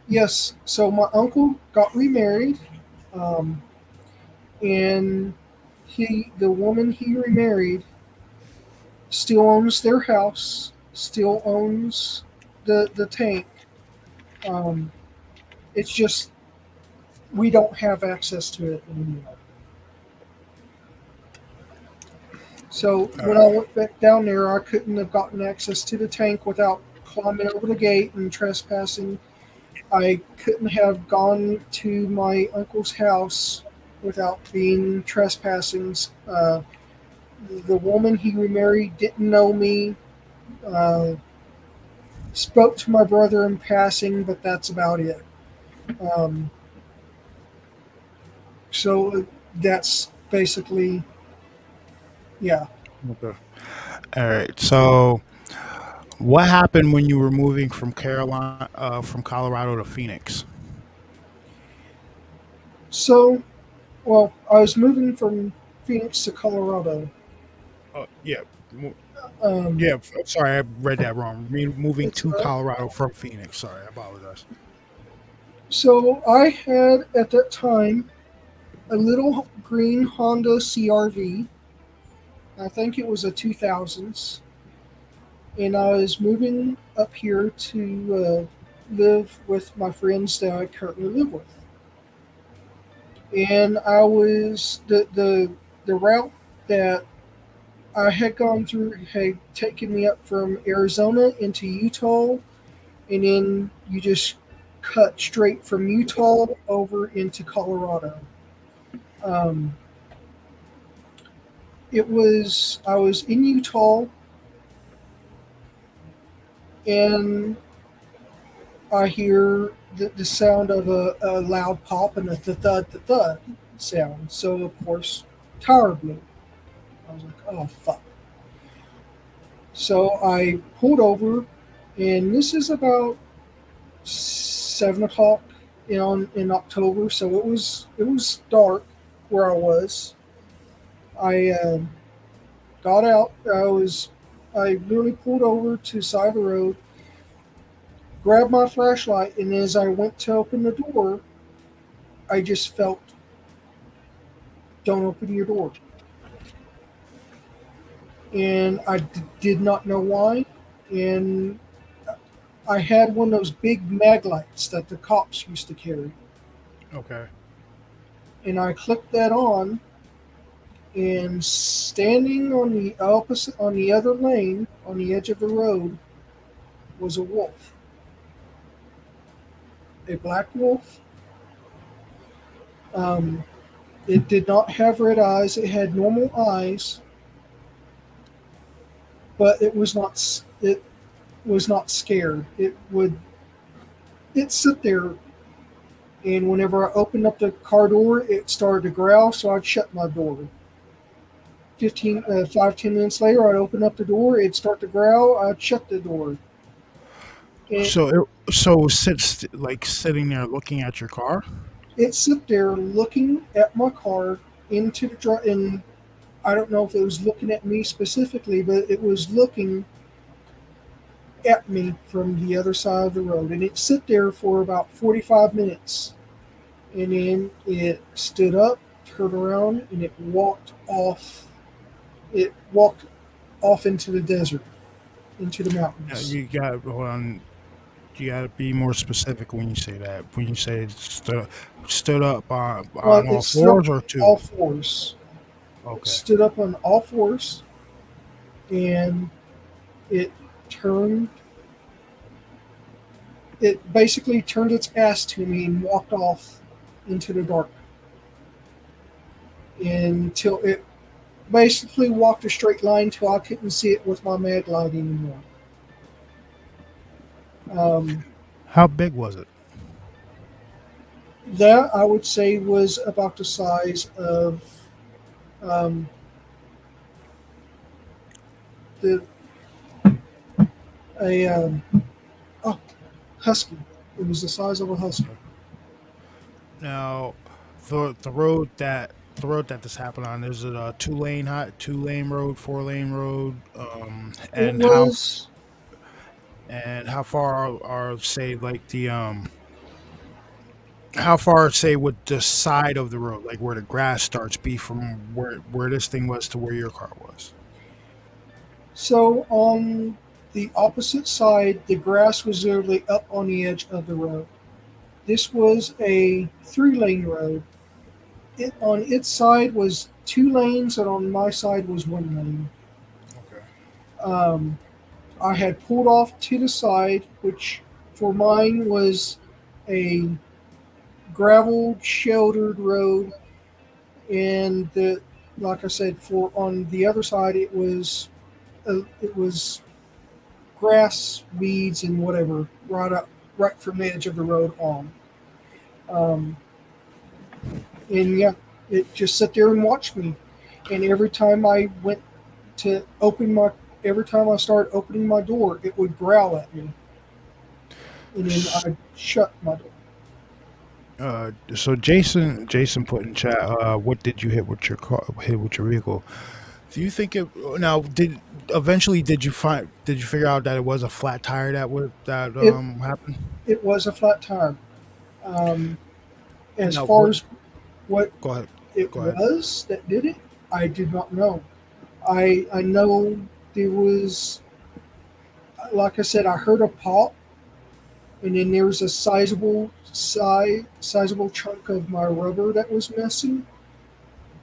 Yes. So my uncle got remarried, and the woman he remarried still owns their house, still owns the tank. It's just we don't have access to it anymore. So when I went back down there, I couldn't have gotten access to the tank without climbing over the gate and trespassing. I couldn't have gone to my uncle's house without being trespassing. The woman he remarried didn't know me. Spoke to my brother in passing, but that's about it. So that's basically, yeah. Okay. All right. So, what happened when you were moving from from Colorado to Phoenix? So, well, I was moving from Phoenix to Colorado. Yeah. Um, Sorry, I read that wrong. Moving It's to all right. Colorado from Phoenix. Sorry, I apologize. So I had at that time a little green Honda CRV. I think it was a 2000s. And I was moving up here to live with my friends that I currently live with. And I was the route that I had gone through had taken me up from Arizona into Utah, and then you just cut straight from Utah over into Colorado. Um, I was in Utah, and I hear the sound of a loud pop and a thud sound. So of course, tire blew. I was like, oh fuck. So I pulled over, and this is about 7 o'clock in October, so it was dark where I was. I got out. I literally pulled over to the side of the road, grabbed my flashlight, and as I went to open the door, I just felt, "Don't open your door." and did not know why. And I had one of those big mag lights that the cops used to carry, Okay. and I clicked that on, and standing on the opposite, on the other lane, on the edge of the road, was a wolf, a black wolf. Um, it did not have red eyes. It had normal eyes, but it was not. It was not scared. It sit there, and whenever I opened up the car door, it started to growl. So I'd shut my door. 5-10 minutes later, I'd open up the door. It'd start to growl. I'd shut the door. And So it sits like sitting there looking at your car. it sit there looking at my car into the drive, and I don't know if it was looking at me specifically, but it was looking at me from the other side of the road, and it sit there for about 45 minutes, and then it stood up, turned around, and it walked off. It walked off into the desert, into the Yeah, mountains. you got hold on. You got to be more specific when you say that. When you say it stood up Well, on it all stood up fours or on two. all fours. It Okay. stood up on all fours, and it turned. It basically turned its ass to me and walked off into the dark until it basically walked a straight line till I couldn't see it with my mag light anymore. Um, How big was it? that I would say was about the size of um, the a oh, husky. It was the size of a husky. Now, the road that this happened on, is it a two lane road, 4 lane road? It And was how far are say like the how far say would the side of the road, like where the grass starts, be from where this thing was to where your car was? so on the opposite side. The grass was literally up on the edge of the road. This was a 3-lane road. It on its side was 2 lanes, and on my side was 1 lane. Okay. Um, I had pulled off to the side, which for mine was a gravel sheltered road, and like I said, for on the other side it was grass, weeds, and whatever right from the edge of the road on. Um, and yeah, it just sat there and watched me. And to open my, every time I started opening my door, it would growl at me, and then I'd shut my door. So Jason put in chat, what did you hit with your car? Hit with your vehicle? Do you think it now did you figure out that it was a flat tire that It happened? it was a flat tire. Um, as No, far what? as what Go ahead. it Go ahead. was that did it, I did not know. I know there was, like I said, I heard a pop, and then there was a sizable chunk of my rubber that was missing.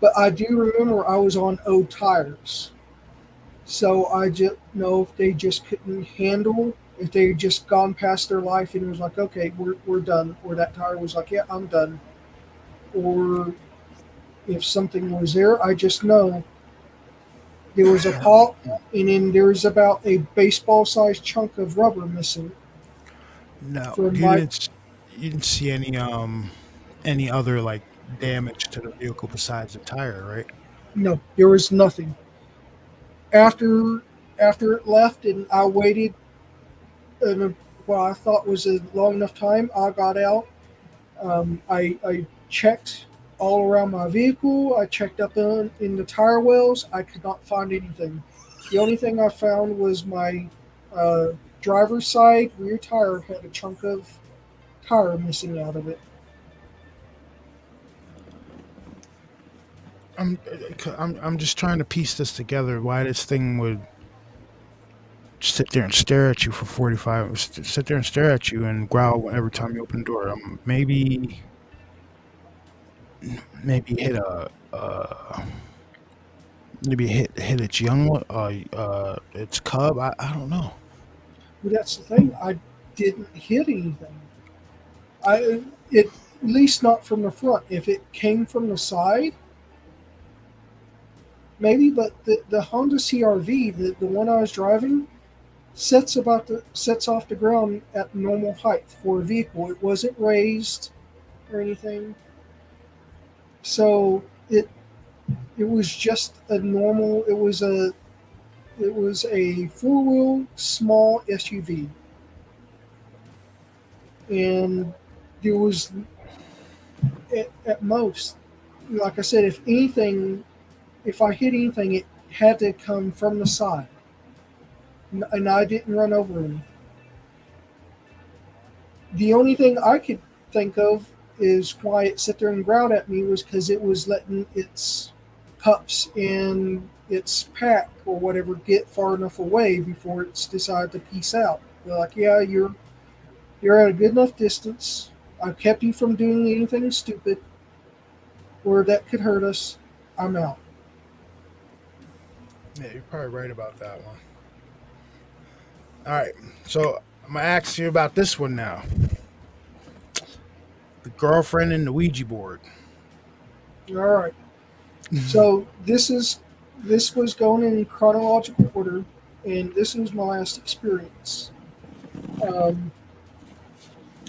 But I do remember I was on old tires, so I just know if they just couldn't handle, if they had just gone past their life and it was like, okay, we're done, or that tire was like, yeah, I'm done, or if something was there, I just know there was a pop, and then there's about a baseball-sized chunk of rubber missing No, from my. you didn't see any other like damage to the vehicle besides the tire, right? No, there was nothing. After after it left, and I waited, what I thought was a long enough time, I got out. I checked all around my vehicle. I checked up in the tire wells. I could not find anything. The only thing I found was my uh, driver's side rear tire had a chunk of tire missing out of it. I'm just trying to piece this together. Why this thing would sit there and stare at you for 45, sit there and stare at you and growl every time you open the door. Maybe hit maybe hit its young one, its cub. I don't know. But that's the thing. I didn't hit anything. At least not from the front. If it came from the side, maybe. But the Honda CRV, the one I was driving, sets off the ground at normal height for a vehicle. It wasn't raised or anything, so it was just a normal. It was a 4-wheel small SUV, and there was at most, like I said, if I hit anything, it had to come from the side, and I didn't run over anything. The only thing I could think of is why it sat there and growled at me was because it was letting its pups and its pack or whatever get far enough away before it's decided to peace out. They're like, yeah, you're at a good enough distance. I've kept you from doing anything stupid or that could hurt us. I'm out. Yeah, you're probably right about that one. All right, so I'm gonna ask you about this one now. The girlfriend and the Ouija board. All right. So this was going in chronological order, and this was my last experience.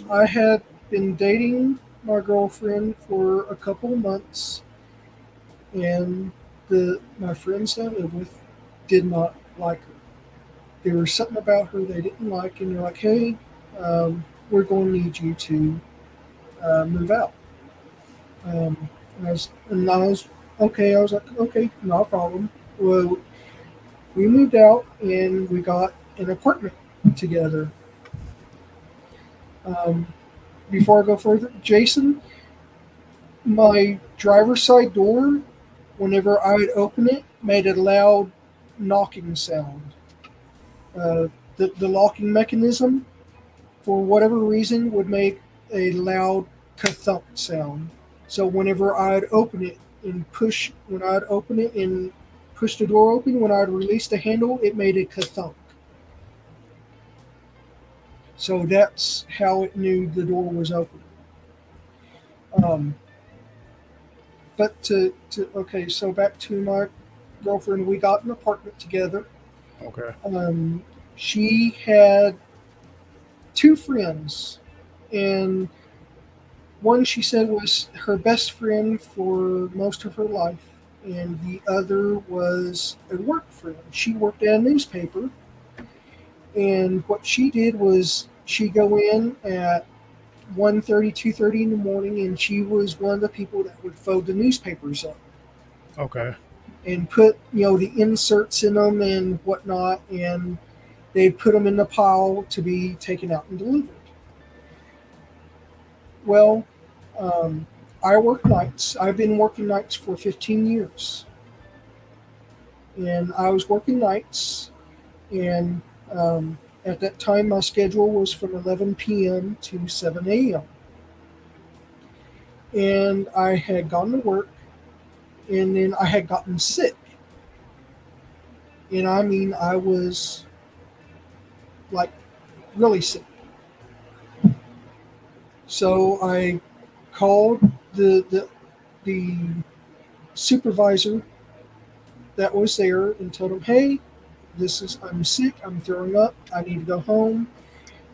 I had been dating my girlfriend for a couple of months, and my friends that I live with did not like her. There was something about her they didn't like, and they're like, "Hey, we're going to need you to move out." And I was okay. I was like, "Okay, no problem." Well, we moved out and we got an apartment together. Before I go further, Jason, my driver's side door, whenever I would open it, made a loud knocking sound. The locking mechanism, for whatever reason, would make a loud ka-thump sound. So whenever I'd open it and push, when I'd open it and push the door open, when I'd release the handle, it made a ka-thump. So that's how it knew the door was open. Okay, so back to my girlfriend. We got an apartment together. Okay. She had two friends, and one she said was her best friend for most of her life, and the other was a work friend. She worked at a newspaper, and what she did was she'd go in at 1:30, 2:30 in the morning, and she was one of the people that would fold the newspapers up. Okay. And put, the inserts in them and whatnot, and they'd put them in the pile to be taken out and delivered. Well, I work nights. I've been working nights for 15 years. And I was working nights, and at that time my schedule was from 11 p.m. to 7 a.m. And I had gone to work, and then I had gotten sick. And I mean, I was like really sick. So I called the supervisor that was there and told him, "Hey, I'm sick, I'm throwing up, I need to go home."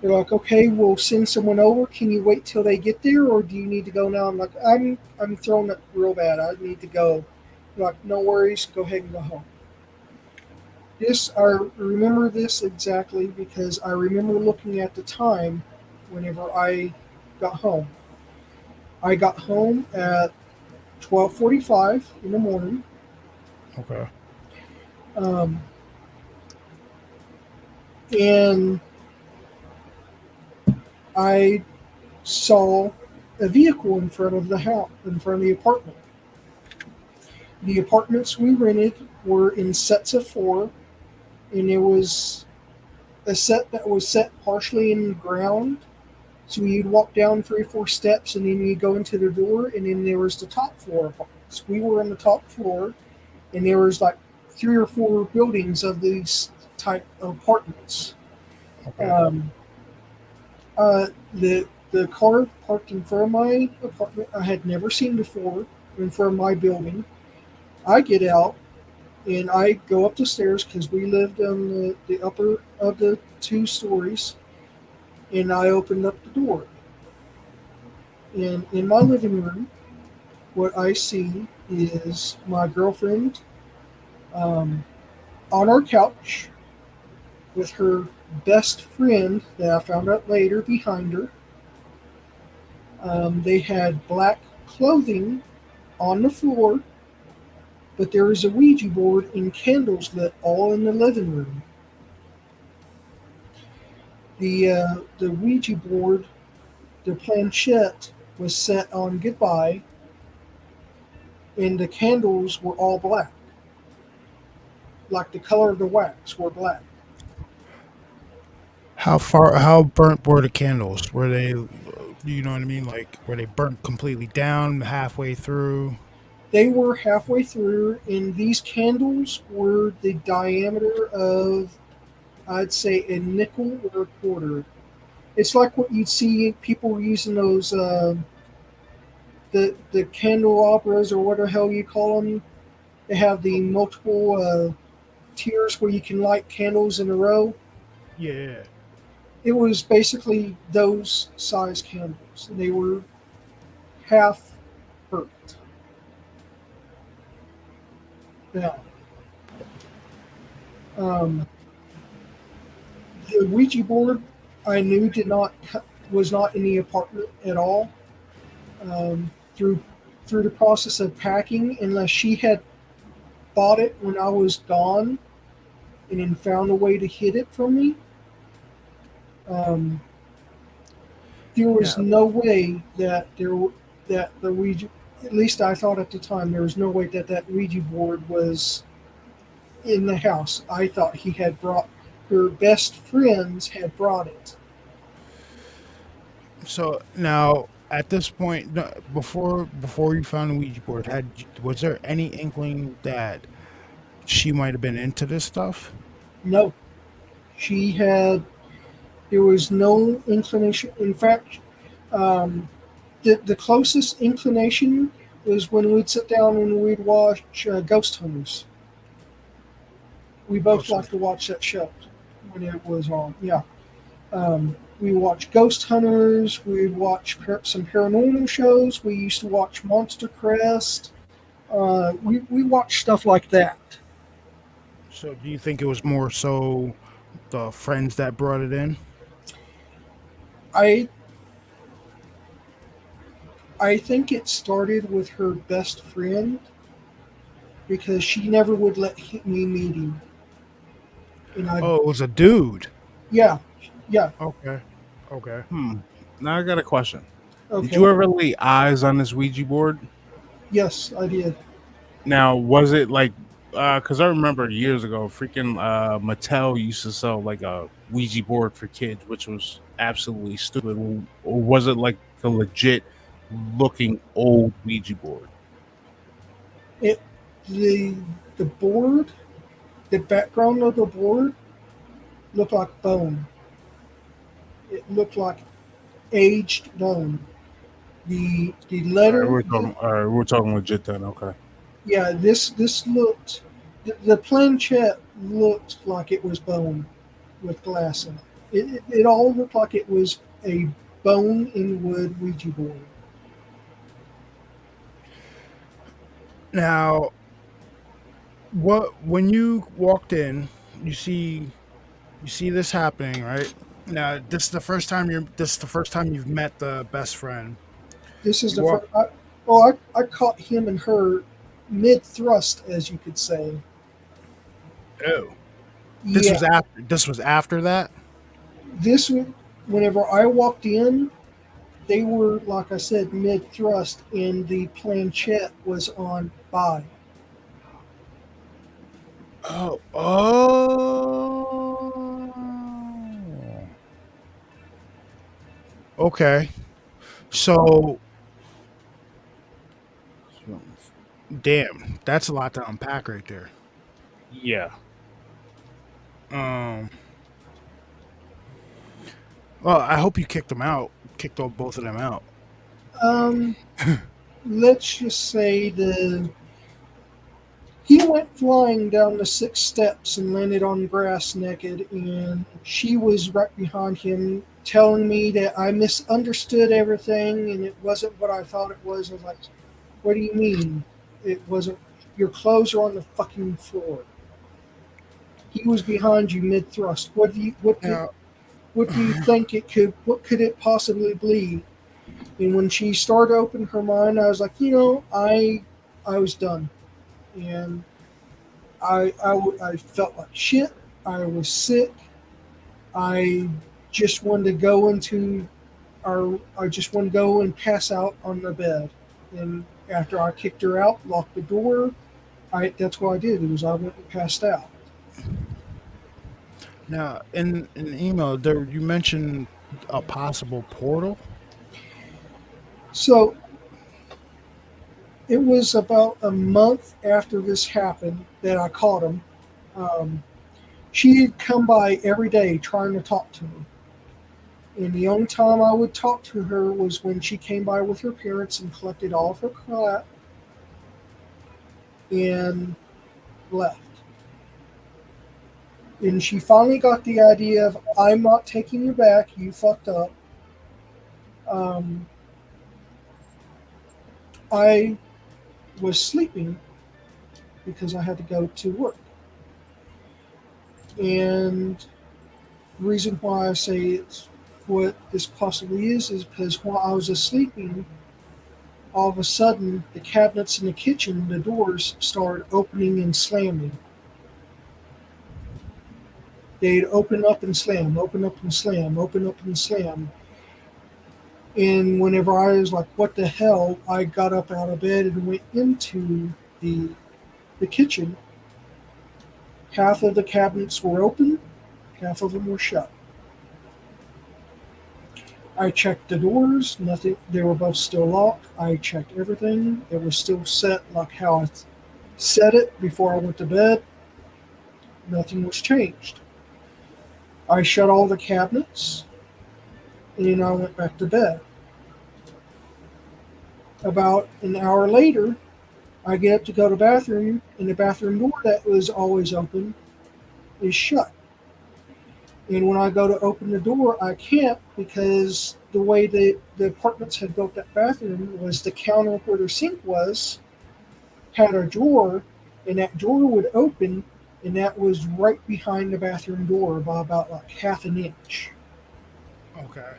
They're like, "Okay, we'll send someone over. Can you wait till they get there, or do you need to go now?" I'm like, I'm throwing up real bad. I need to go. They're like, "No worries, go ahead and go home." I remember this exactly because I remember looking at the time whenever I got home. I got home at 12:45 in the morning. Okay. And I saw a vehicle in front of the house, in front of the apartment. The apartments we rented were in sets of four, and there was a set that was set partially in the ground. So you'd walk down 3 or 4 steps, and then you'd go into the door, and then there was the top floor apartments. We were on the top floor, and there was like 3 or 4 buildings of these type of apartments. Okay. The car parked in front of my apartment I had never seen before, in front of my building. I get out and I go up the stairs because we lived on the upper of the 2 stories, and I opened up the door. And in my living room, what I see is my girlfriend on our couch with her best friend that I found out later behind her. They had black clothing on the floor, but there was a Ouija board and candles lit all in the living room. The Ouija board, the planchette, was set on goodbye, and the candles were all black, like the color of the wax were black. How burnt were the candles? Were they, you know what I mean? Like, were they burnt completely down, halfway through? They were halfway through, and these candles were the diameter of, I'd say, a nickel or a quarter. It's like what you'd see people using those the candelabras, or what the hell you call them. They have the multiple tiers where you can light candles in a row. Yeah. It was basically those size candles. They were half burnt. Yeah. The Ouija board I knew was not in the apartment at all. Through the process of packing, unless she had bought it when I was gone, and then found a way to hid it from me. There was no way that that the Ouija, at least I thought at the time, there was no way that Ouija board was in the house. I thought her best friends had brought it. So now, at this point, before you found the Ouija board, was there any inkling that she might have been into this stuff? No, there was no inclination. In fact, the closest inclination was when we'd sit down and we'd watch Ghost Hunters. We both liked to watch that show when it was on. Yeah. We watched Ghost Hunters. We'd watch some paranormal shows. We used to watch Monster Crest. We watched stuff like that. So do you think it was more so the friends that brought it in? I think it started with her best friend, because she never would let me meet him. And it was a dude. Yeah. Okay. Now I got a question. Okay. Did you ever lay eyes on this Ouija board? Yes, I did. Now, was it like, because I remember years ago, freaking Mattel used to sell like a Ouija board for kids, which was absolutely stupid. Or was it like the legit looking old Ouija board? The board, the background of the board looked like bone. It looked like aged bone. The letter. We're talking legit then. Okay. Yeah, this looked. The planchette looked like it was bone with glass in it. It all looked like it was a bone in wood Ouija board. Now, when you walked in, you see this happening, right? Now, this is the first time you've met the best friend. This is the first. I caught him and her mid-thrust, as you could say. Oh. This was after that? This was, whenever I walked in, they were, like I said, mid-thrust, and the planchette was on by. Oh, oh. Okay. So, damn, that's a lot to unpack right there. Yeah. Um, well, I hope you kicked them out, kicked all both of them out. Um, let's just say he went flying down the 6 steps and landed on grass naked, and she was right behind him, telling me that I misunderstood everything and it wasn't what I thought it was. I was like, "What do you mean? It wasn't? Your clothes are on the fucking floor. He was behind you mid thrust. Now, What do you think it could? What could it possibly be?" And when she started to open her mind, I was like, I was done, and I felt like shit. I was sick. I just wanted to go into I just wanted to go and pass out on the bed. And after I kicked her out, locked the door, that's what I did. It was I went and passed out. now, in the email, there you mentioned a possible portal. So it was about a month after this happened that I caught him. Um, she had come by every day trying to talk to me. And the only time I would talk to her was when she came by with her parents and collected all of her crap and left. And she finally got the idea of, I'm not taking you back, you fucked up. Um, I was sleeping because I had to go to work. And the reason why I say it's what this possibly is because while I was sleeping, all of a sudden the cabinets in the kitchen, the doors started opening and slamming. They'd open up and slam, open up and slam, open up and slam. And whenever I was like, what the hell, I got up out of bed and went into the kitchen. Half of the cabinets were open, half of them were shut. I checked the doors, nothing, they were both still locked. I checked everything. It was still set like how I set it before I went to bed. Nothing was changed. I shut all the cabinets and I went back to bed. About an hour later, I get up to go to the bathroom, and the bathroom door that was always open is shut. And when I go to open the door, I can't because the way the apartments had built that bathroom was the counter where the sink was had a drawer, and that drawer would open, and that was right behind the bathroom door by about like half an inch. Okay.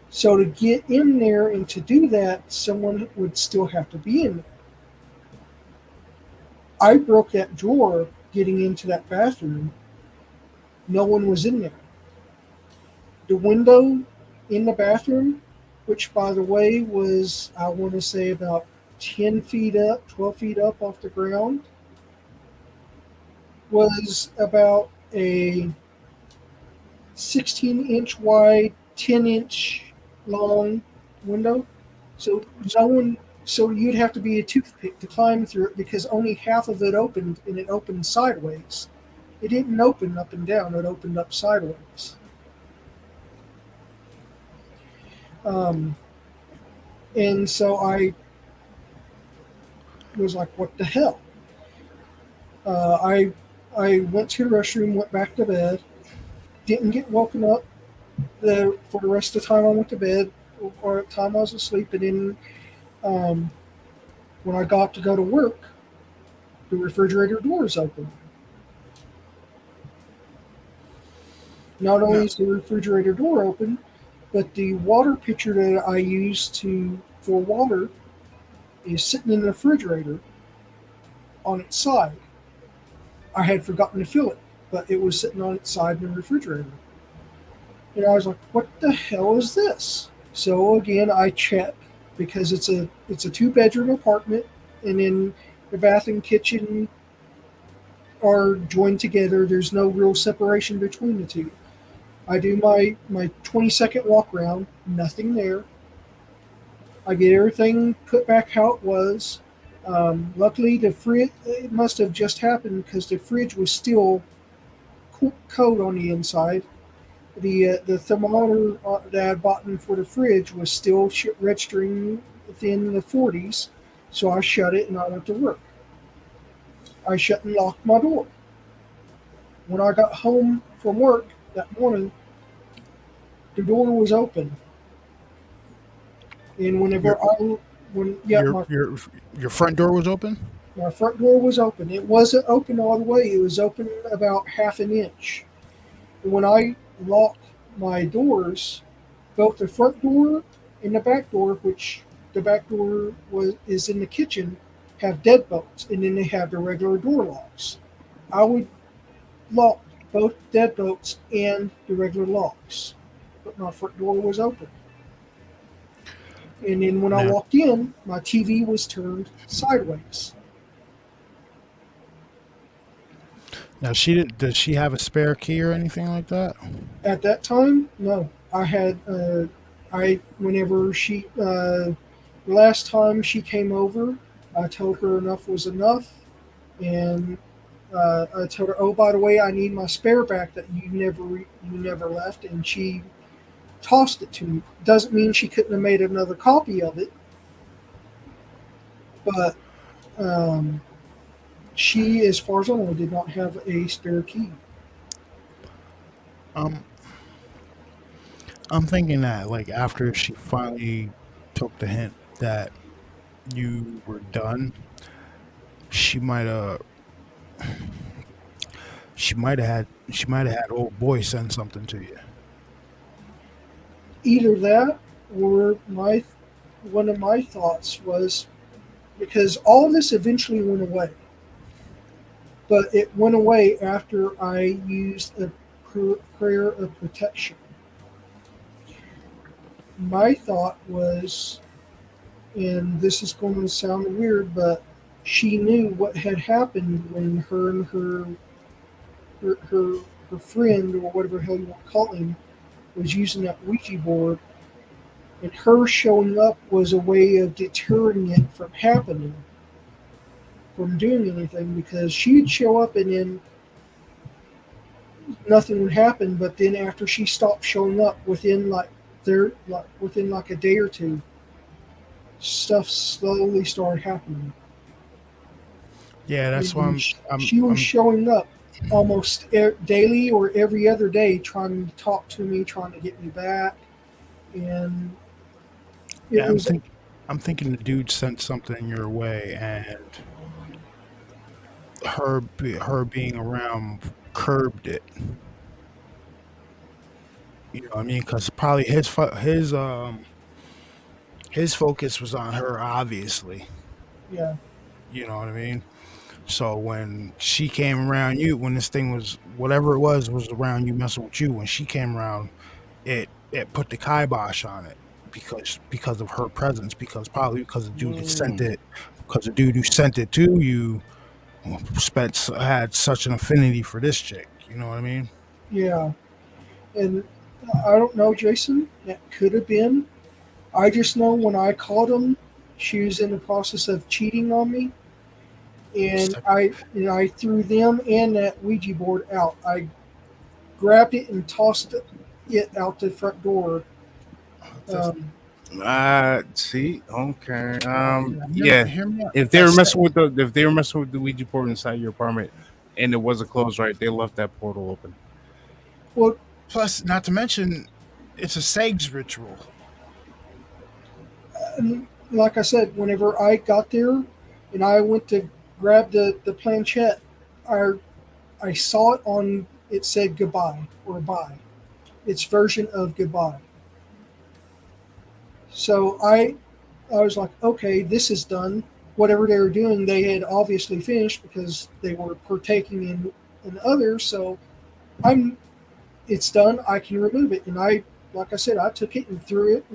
So to get in there and to do that, someone would still have to be in there. I broke that drawer getting into that bathroom. No one was in there. The window in the bathroom, which by the way was, I want to say about 10 feet up, 12 feet up off the ground, was about a 16-inch wide, 10-inch long window. So so you'd have to be a toothpick to climb through it because only half of it opened, and it opened sideways. It didn't open up and down, it opened up sideways. And so I was like, what the hell? I went to the restroom, went back to bed, didn't get woken up for the rest of the time I went to bed or the time I was asleep. And then when I got to go to work, the refrigerator door is open. Not only is the refrigerator door open, but the water pitcher that I use for water is sitting in the refrigerator on its side. I had forgotten to fill it, but it was sitting on its side in the refrigerator. And I was like, what the hell is this? So again, I check because it's a 2-bedroom apartment, and in the bath and kitchen are joined together. There's no real separation between the two. I do my 20-second walk around, nothing there. I get everything put back how it was. Luckily, the fridge, it must have just happened because the fridge was still cold on the inside. The thermometer that I bought in for the fridge was still registering within the 40s, so I shut it and I went to work. I shut and locked my door. When I got home from work that morning, the door was open. And whenever Your front door was open? my front door was open. It wasn't open all the way. It was open about half an inch. And when I lock my doors, both the front door and the back door, which the back door is in the kitchen, have deadbolts, and then they have the regular door locks. I would lock both deadbolts and the regular locks, but my front door was open. And then when I walked in, my TV was turned sideways. Now, does she have a spare key or anything like that? At that time, no. I had whenever last time she came over, I told her enough was enough, and I told her, oh, by the way, I need my spare back that you never left, and she tossed it to me. Doesn't mean she couldn't have made another copy of it, but she, as far as I know, did not have a spare key. I'm thinking that, like, after she finally took the hint that you were done, she might have had old boy send something to you. Either that, or one of my thoughts was, because all of this eventually went away, but it went away after I used a prayer of protection. My thought was, and this is going to sound weird, but she knew what had happened when her and her friend, or whatever the hell you want to call him, was using that Ouija board, and her showing up was a way of deterring it from happening, from doing anything, because she'd show up and then nothing would happen, but then after she stopped showing up, within like a day or two, stuff slowly started happening. Yeah, that's why she was showing up almost daily or every other day, trying to talk to me, trying to get me back, and I'm thinking the dude sent something your way, and her being around curbed it. You know what I mean? Because probably his focus was on her, obviously. yeah. You know what I mean? So when she came around you, when this thing was, whatever it was around you messing with you, when she came around, it put the kibosh on it because of her presence, because the dude that sent it, because the dude who sent it to you had such an affinity for this chick. You know what I mean? Yeah. And I don't know, Jason. That could have been. I just know when I called him, she was in the process of cheating on me, and I threw them and that Ouija board out. I grabbed it and tossed it out the front door. See, okay, Yeah. If they were messing with the Ouija board inside your apartment, and it wasn't closed right, they left that portal open. Well, plus, not to mention, it's a SEGS ritual. like I said, whenever I got there and I went to grab the planchette, I saw it on. It said goodbye or bye. Its version of goodbye. So I was like, okay, this is done. Whatever they were doing, they had obviously finished because they were partaking in others. So it's done. I can remove it. And like I said, I took it and threw it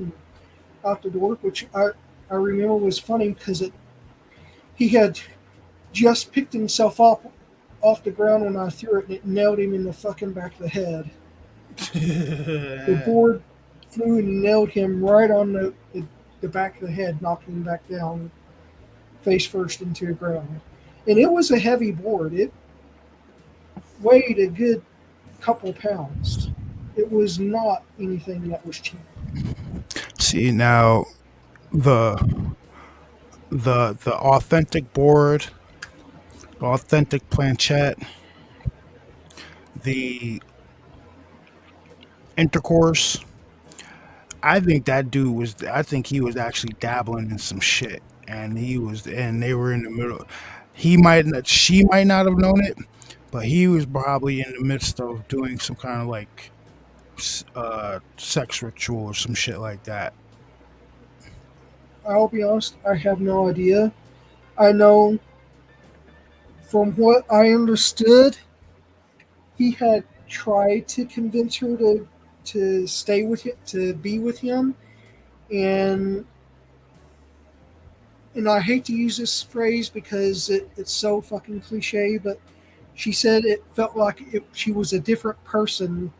out the door, which I remember was funny because he had just picked himself up off the ground when I threw it, and it nailed him in the fucking back of the head. The board flew and nailed him right on the back of the head, knocking him back down, face first into the ground. And it was a heavy board. It weighed a good couple pounds. It was not anything that was cheap. See, now the authentic board, the authentic planchette, the intercourse. I think he was actually dabbling in some shit, and they were in the middle. She might not have known it, but he was probably in the midst of doing some kind of like sex ritual or some shit like that. I'll be honest, I have no idea. I know from what I understood, he had tried to convince her to stay with him, to be with him, and I hate to use this phrase because it's so fucking cliche, but she said it felt like she was a different person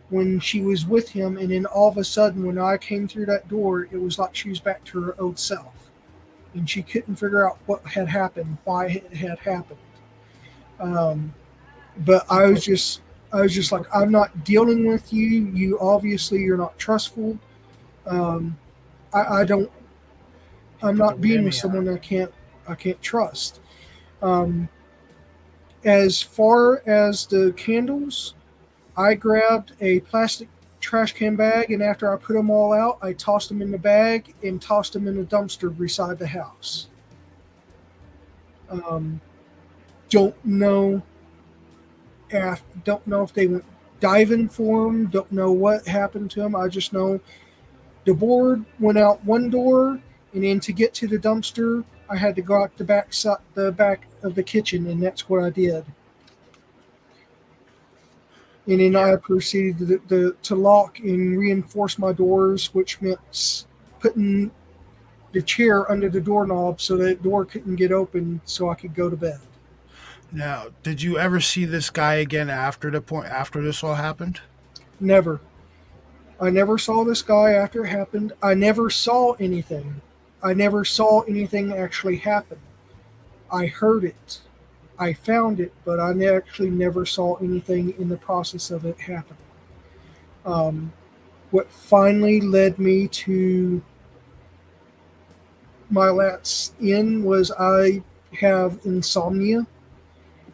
when she was with him, and then all of a sudden when I came through that door, it was like she was back to her old self, and she couldn't figure out what had happened, why it had happened. But I was just like, I'm not dealing with you. You obviously you're not trustful. I'm not being with someone I can't trust. As far as the candles, I grabbed a plastic trash can bag, and after I put them all out, I tossed them in the bag and tossed them in the dumpster beside the house. Don't know if they went diving for them. Don't know what happened to them. I just know the board went out one door, and then to get to the dumpster, I had to go out the back of the kitchen, and that's what I did. And then I proceeded to lock and reinforce my doors, which meant putting the chair under the doorknob so that door couldn't get open so I could go to bed. Now, did you ever see this guy again after this all happened? Never. I never saw this guy after it happened. I never saw anything. I never saw anything actually happen. I heard it. I found it, but I actually never saw anything in the process of it happening. What finally led me to my last end was I have insomnia,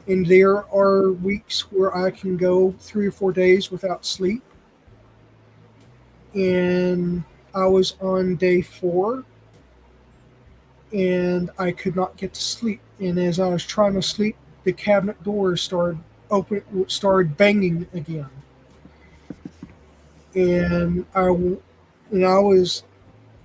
and there are weeks where I can go 3 or 4 days without sleep. And I was on day 4, and I could not get to sleep. And as I was trying to sleep, the cabinet doors started banging again. And I was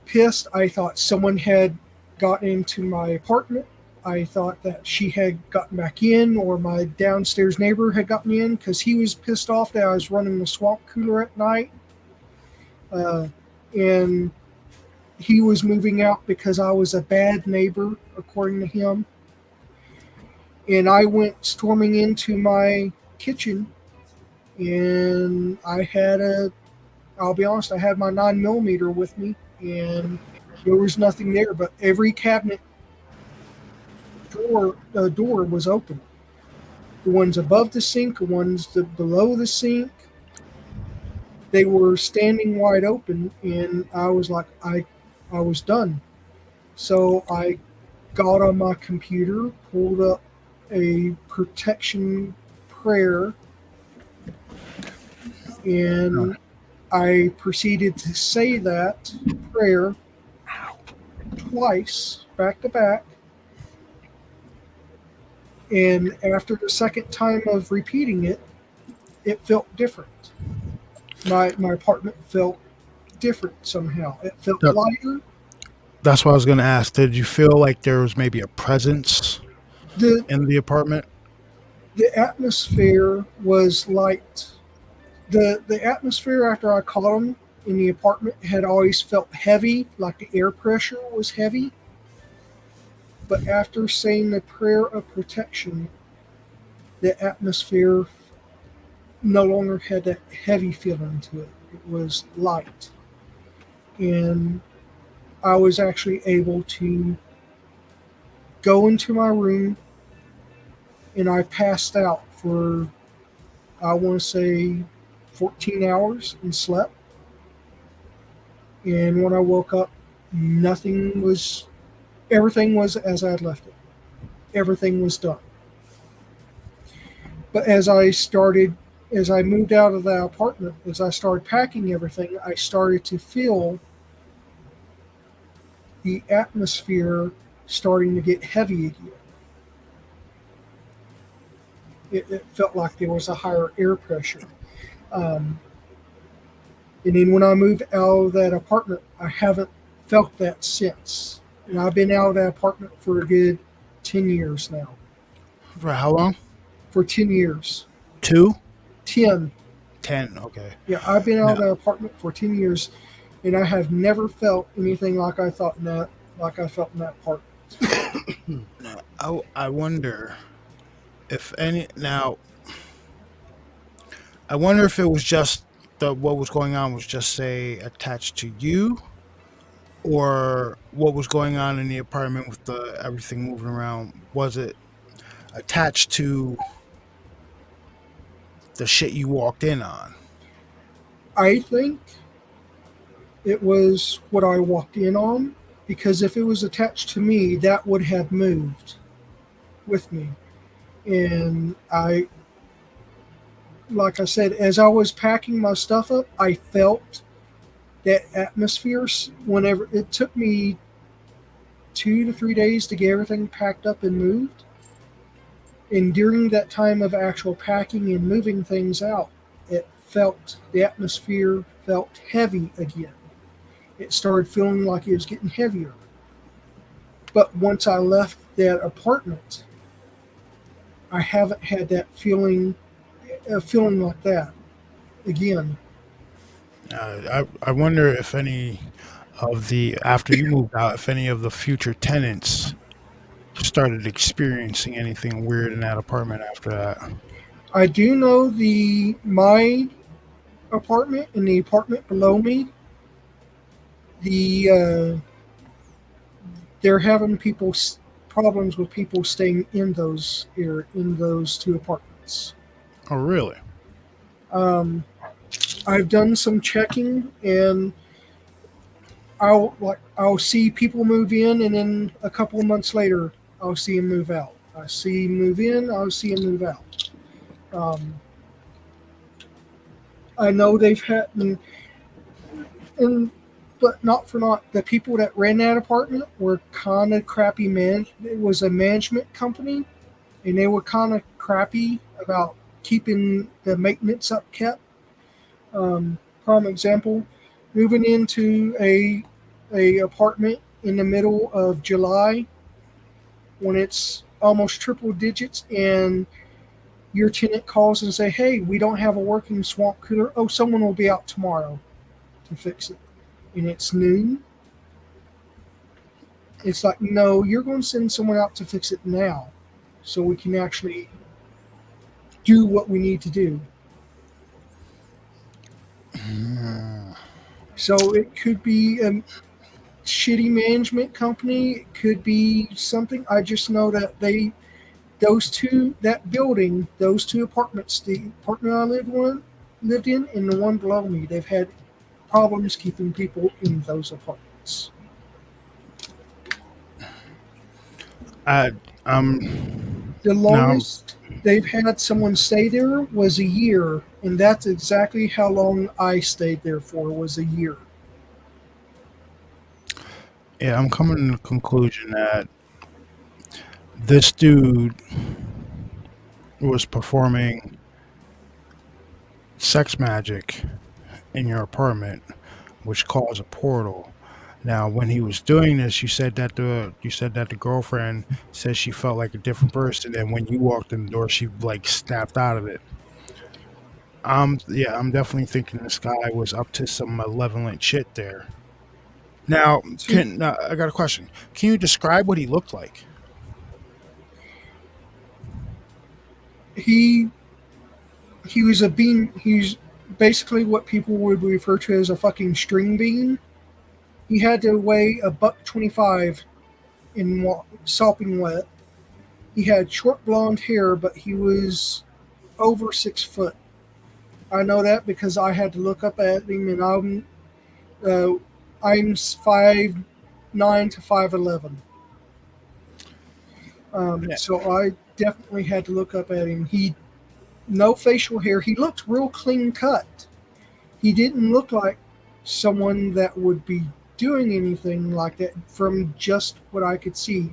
pissed. I thought someone had gotten into my apartment. I thought that she had gotten back in, or my downstairs neighbor had gotten in, because he was pissed off that I was running the swamp cooler at night. And he was moving out because I was a bad neighbor, according to him. And I went storming into my kitchen, and I'll be honest, I had my 9mm with me, and there was nothing there, but every cabinet door was open. The ones above the sink, the ones below the sink, they were standing wide open, and I was like, I was done. So I got on my computer, pulled up a protection prayer, and I proceeded to say that prayer twice, back to back. And after the second time of repeating it, it felt different. My apartment felt different somehow. It felt lighter. That's what I was going to ask. Did you feel like there was maybe a presence in the apartment? The atmosphere was light. The atmosphere after I caught him in the apartment had always felt heavy, like the air pressure was heavy. But after saying the prayer of protection, the atmosphere no longer had that heavy feeling to it. It was light. And I was actually able to go into my room, and I passed out for, I want to say, 14 hours and slept. And when I woke up, everything was as I had left it. Everything was done. But as I moved out of the apartment, as I started packing everything, I started to feel the atmosphere starting to get heavy again. It felt like there was a higher air pressure. And then when I moved out of that apartment, I haven't felt that since. And I've been out of that apartment for a good 10 years now. For how long? For 10 years. 2? 10. 10, okay. Yeah, I've been out of Now, that apartment for 10 years, and I have never felt anything like I felt in that apartment. I wonder if any. Now, I wonder if it was just what was going on was just, say, attached to you, or what was going on in the apartment with everything moving around. Was it attached to the shit you walked in on? I think it was what I walked in on, because if it was attached to me, that would have moved with me. And like I said, as I was packing my stuff up, I felt that atmosphere. Whenever it took me 2 to 3 days to get everything packed up and moved, and during that time of actual packing and moving things out, the atmosphere felt heavy again. It started feeling like it was getting heavier. But once I left that apartment, I haven't had that feeling like that again. I wonder if any of after you moved out, if any of the future tenants started experiencing anything weird in that apartment after that. I do know my apartment and the apartment below me, they're having problems with people staying in those two apartments. Oh, really? I've done some checking, and I'll see people move in, and then a couple of months later, I'll see them move out. I see them move in, I'll see them move out. I know they've had, but not for naught, the people that ran that apartment were kind of crappy. It was a management company, and they were kind of crappy about keeping the maintenance up kept. Prime example, moving into a apartment in the middle of July when it's almost triple digits, and your tenant calls and say, "Hey, we don't have a working swamp cooler. Oh, someone will be out tomorrow to fix it." And it's noon. It's like, no, you're going to send someone out to fix it now so we can actually do what we need to do. So it could be a shitty management company. It could be something. I just know that those two apartments, the apartment I lived in, and the one below me, they've had problems keeping people in those apartments. The longest they've had someone stay there was a year, and that's exactly how long I stayed there for, was a year. Yeah, I'm coming to the conclusion that this dude was performing sex magic in your apartment, which caused a portal. Now, when he was doing this, you said that the girlfriend said she felt like a different person, and when you walked in the door, she like snapped out of it. I'm definitely thinking this guy was up to some malevolent shit there. Now, I got a question. Can you describe what he looked like? he he was a bean. He's basically what people would refer to as a fucking string bean. He had to weigh a buck 25 in sopping wet. He had short blonde hair, but he was over 6 foot. I know that because I had to look up at him, and I'm 5'9" to 5'11". Yeah. So I definitely had to look up at him. He no facial hair. He looked real clean cut. He didn't look like someone that would be doing anything like that from just what I could see.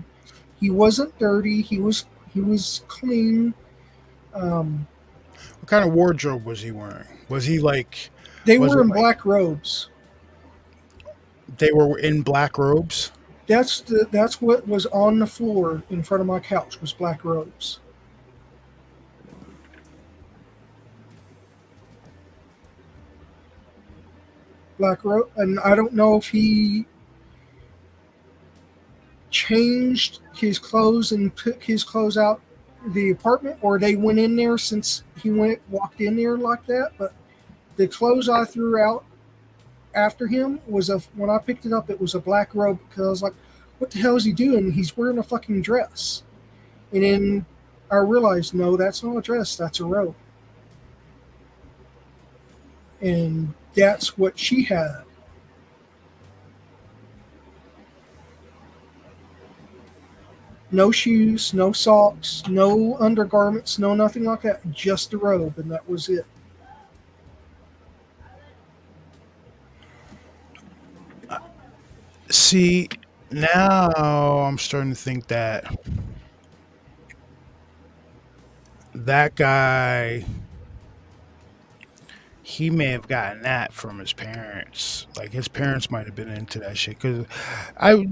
He wasn't dirty. He was clean. What kind of wardrobe was he wearing? Was he like? They Was were it in like black robes. they were in black robes? That's what was on the floor in front of my couch was black robes. Black robe, and I don't know if he changed his clothes and took his clothes out the apartment, or they went in there since he walked in there like that. But the clothes I threw out after him when I picked it up, it was a black robe because I was like, "What the hell is he doing? He's wearing a fucking dress." And then I realized, no, that's not a dress. That's a robe, and that's what she had. No shoes, no socks, no undergarments, no nothing like that. Just a robe, and that was it. See, now I'm starting to think that that guy, he may have gotten that from his parents. Like his parents might have been into that shit. Cause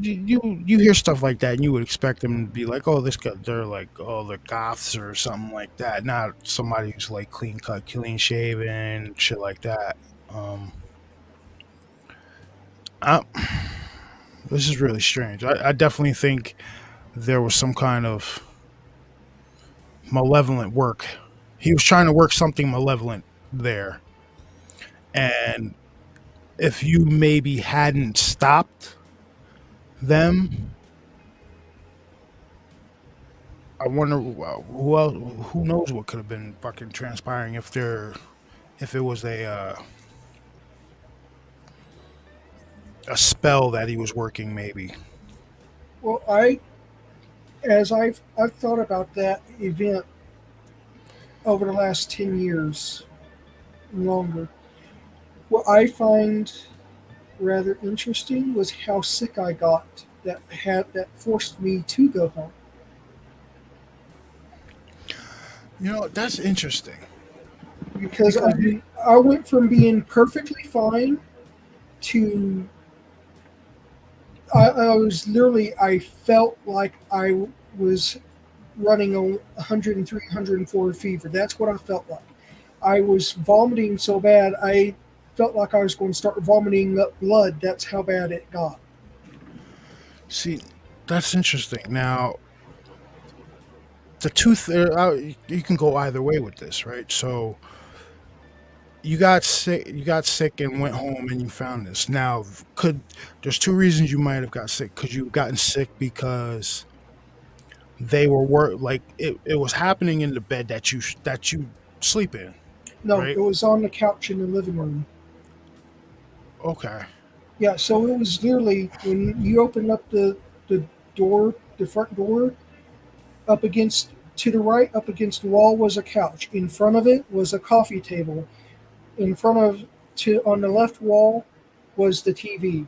you hear stuff like that, and you would expect them to be like, oh, this guy, they're like, oh, they're goths or something like that. Not somebody who's like clean cut, clean shaven, shit like that. Um, I, this is really strange. I definitely think there was some kind of malevolent work. He was trying to work something malevolent there. And if you maybe hadn't stopped them, I wonder who else, who knows what could have been fucking transpiring if it was a spell that he was working maybe. Well, as I've thought about that event over the last 10 years, longer. What I find rather interesting was how sick I got that forced me to go home. You know, that's interesting Because because I went from being perfectly fine to I was literally I felt like I was running a 103, 104 fever. That's what I felt like. I was vomiting so bad I felt like I was going to start vomiting up blood. That's how bad it got. see, that's interesting. Now, the tooth, you can go either way with this, right? So you got sick and went home and you found this. Now, could there's two reasons you might have got sick. Could you have gotten sick because they were like it was happening in the bed that you sleep in, No, it right? was on the couch in the living room. Okay. Yeah, so it was literally when you opened up the door, the front door, up against to the right, up against the wall was a couch. In front of it was a coffee table. In front of to on the left wall was the TV.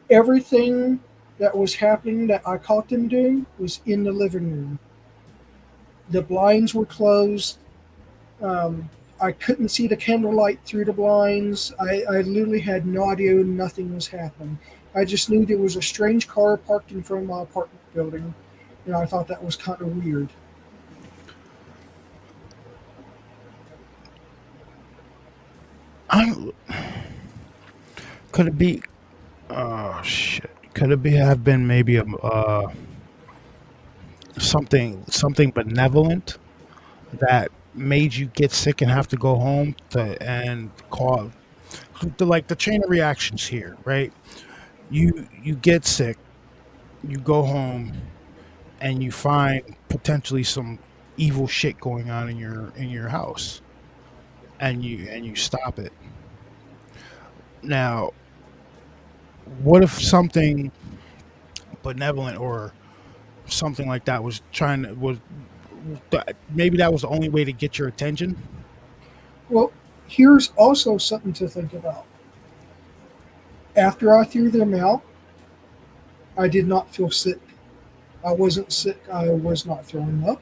Everything that was happening that I caught them doing was in the living room. The blinds were closed. I couldn't see the candlelight through the blinds. I literally had no idea nothing was happening. I just knew there was a strange car parked in front of my apartment building, and I thought that was kind of weird. I'm could it be oh shit. Could it be have been maybe something benevolent that made you get sick and have to go home and call the chain of reactions here, right? You get sick, you go home, and you find potentially some evil shit going on in your house, and you stop it. Now, what if something benevolent or something like that was trying to was maybe that was the only way to get your attention? Well, here's also something to think about. After I threw them out, I did not feel sick. I wasn't sick. I was not throwing up.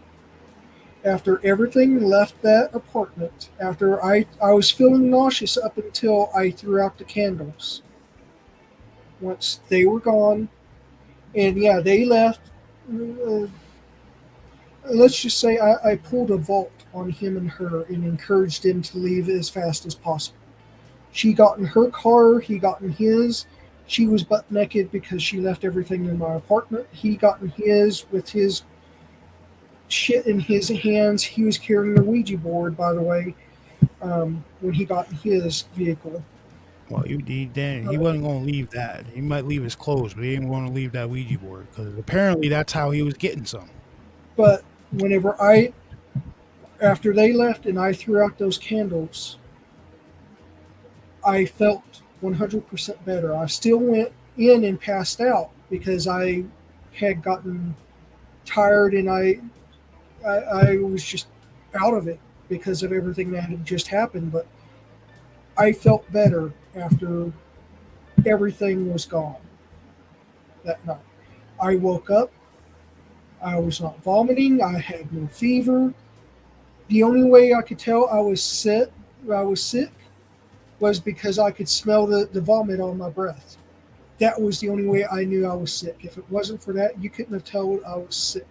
After everything left that apartment, after I was feeling nauseous up until I threw out the candles. Once they were gone, and yeah, they left. Uh, let's just say I pulled a vault on him and her and encouraged him to leave as fast as possible. She got in her car, he got in his. She was butt naked because she left everything in my apartment. He got in his with his shit in his hands. He was carrying a Ouija board, by the way, when he got in his vehicle. Well, he wasn't going to leave that. He might leave his clothes, but he didn't want to leave that Ouija board because apparently that's how he was getting some. But after they left and I threw out those candles, I felt 100% better. I still went in and passed out because I had gotten tired and I was just out of it because of everything that had just happened. But I felt better after everything was gone that night. I woke up. I was not vomiting. I had no fever. The only way I could tell I was sick was because I could smell the vomit on my breath. That was the only way I knew I was sick. If it wasn't for that, you couldn't have told I was sick.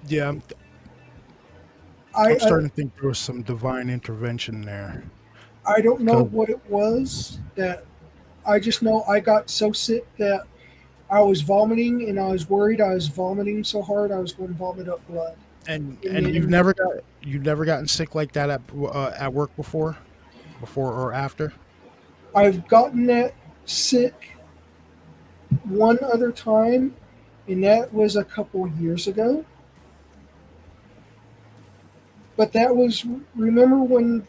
Yeah, I'm starting to think there was some divine intervention there. I don't know 'Cause- what it was that I just know I got so sick that I was vomiting and I was worried I was vomiting so hard I was going to vomit up blood. and you've never gotten sick like that at work before or after. I've gotten that sick one other time, and that was a couple years ago. But that was, remember when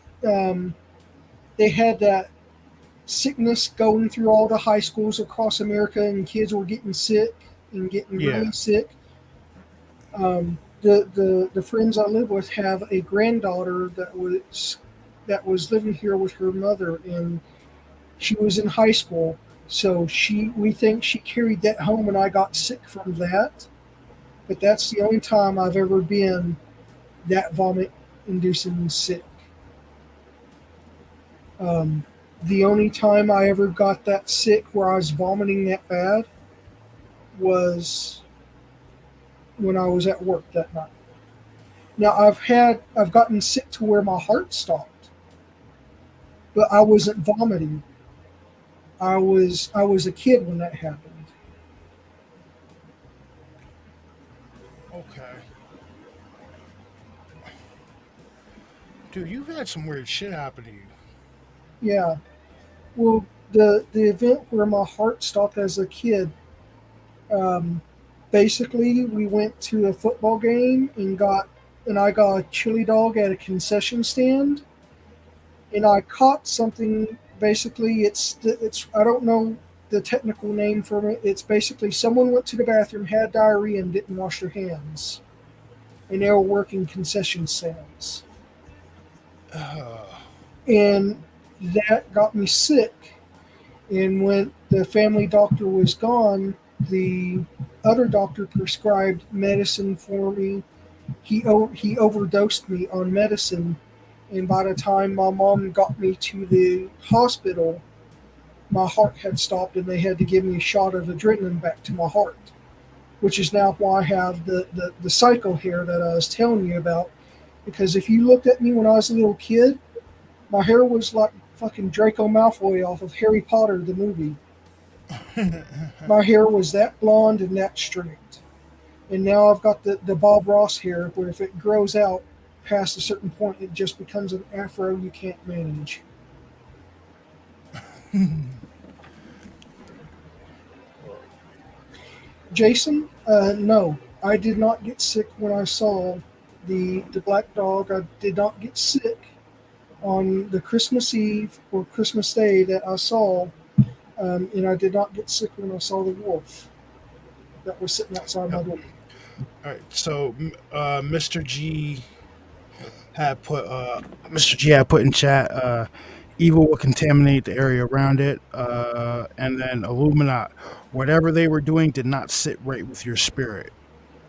they had that sickness going through all the high schools across America and kids were getting sick and getting Yeah. really sick? The friends I live with have a granddaughter that was living here with her mother, and she was in high school. So we think she carried that home, and I got sick from that. But that's the only time I've ever been that vomit-inducing sick. The only time I ever got that sick where I was vomiting that bad was when I was at work that night. Now I've gotten sick to where my heart stopped, but I wasn't vomiting. I was a kid when that happened. Okay. Dude, you've had some weird shit happen to you. Yeah. Well, the event where my heart stopped as a kid, basically we went to a football game and I got a chili dog at a concession stand, and I caught something. Basically, it's I don't know the technical name for it. It's basically someone went to the bathroom, had diarrhea, and didn't wash their hands, and they were working concession stands, and that got me sick. And when the family doctor was gone, the other doctor prescribed medicine for me. He overdosed me on medicine, and by the time my mom got me to the hospital, my heart had stopped, and they had to give me a shot of adrenaline back to my heart, which is now why I have the cycle hair that I was telling you about. Because if you looked at me when I was a little kid, my hair was like fucking Draco Malfoy off of Harry Potter, the movie. My hair was that blonde and that straight. And now I've got the Bob Ross hair, where if it grows out past a certain point, it just becomes an afro you can't manage. Jason, no, I did not get sick when I saw the black dog. I did not get sick on the Christmas Eve or Christmas Day that I saw, and I did not get sick when I saw the wolf that was sitting outside my door. All right, so Mr. G had put in chat. Evil will contaminate the area around it, and then illuminat. Whatever they were doing did not sit right with your spirit,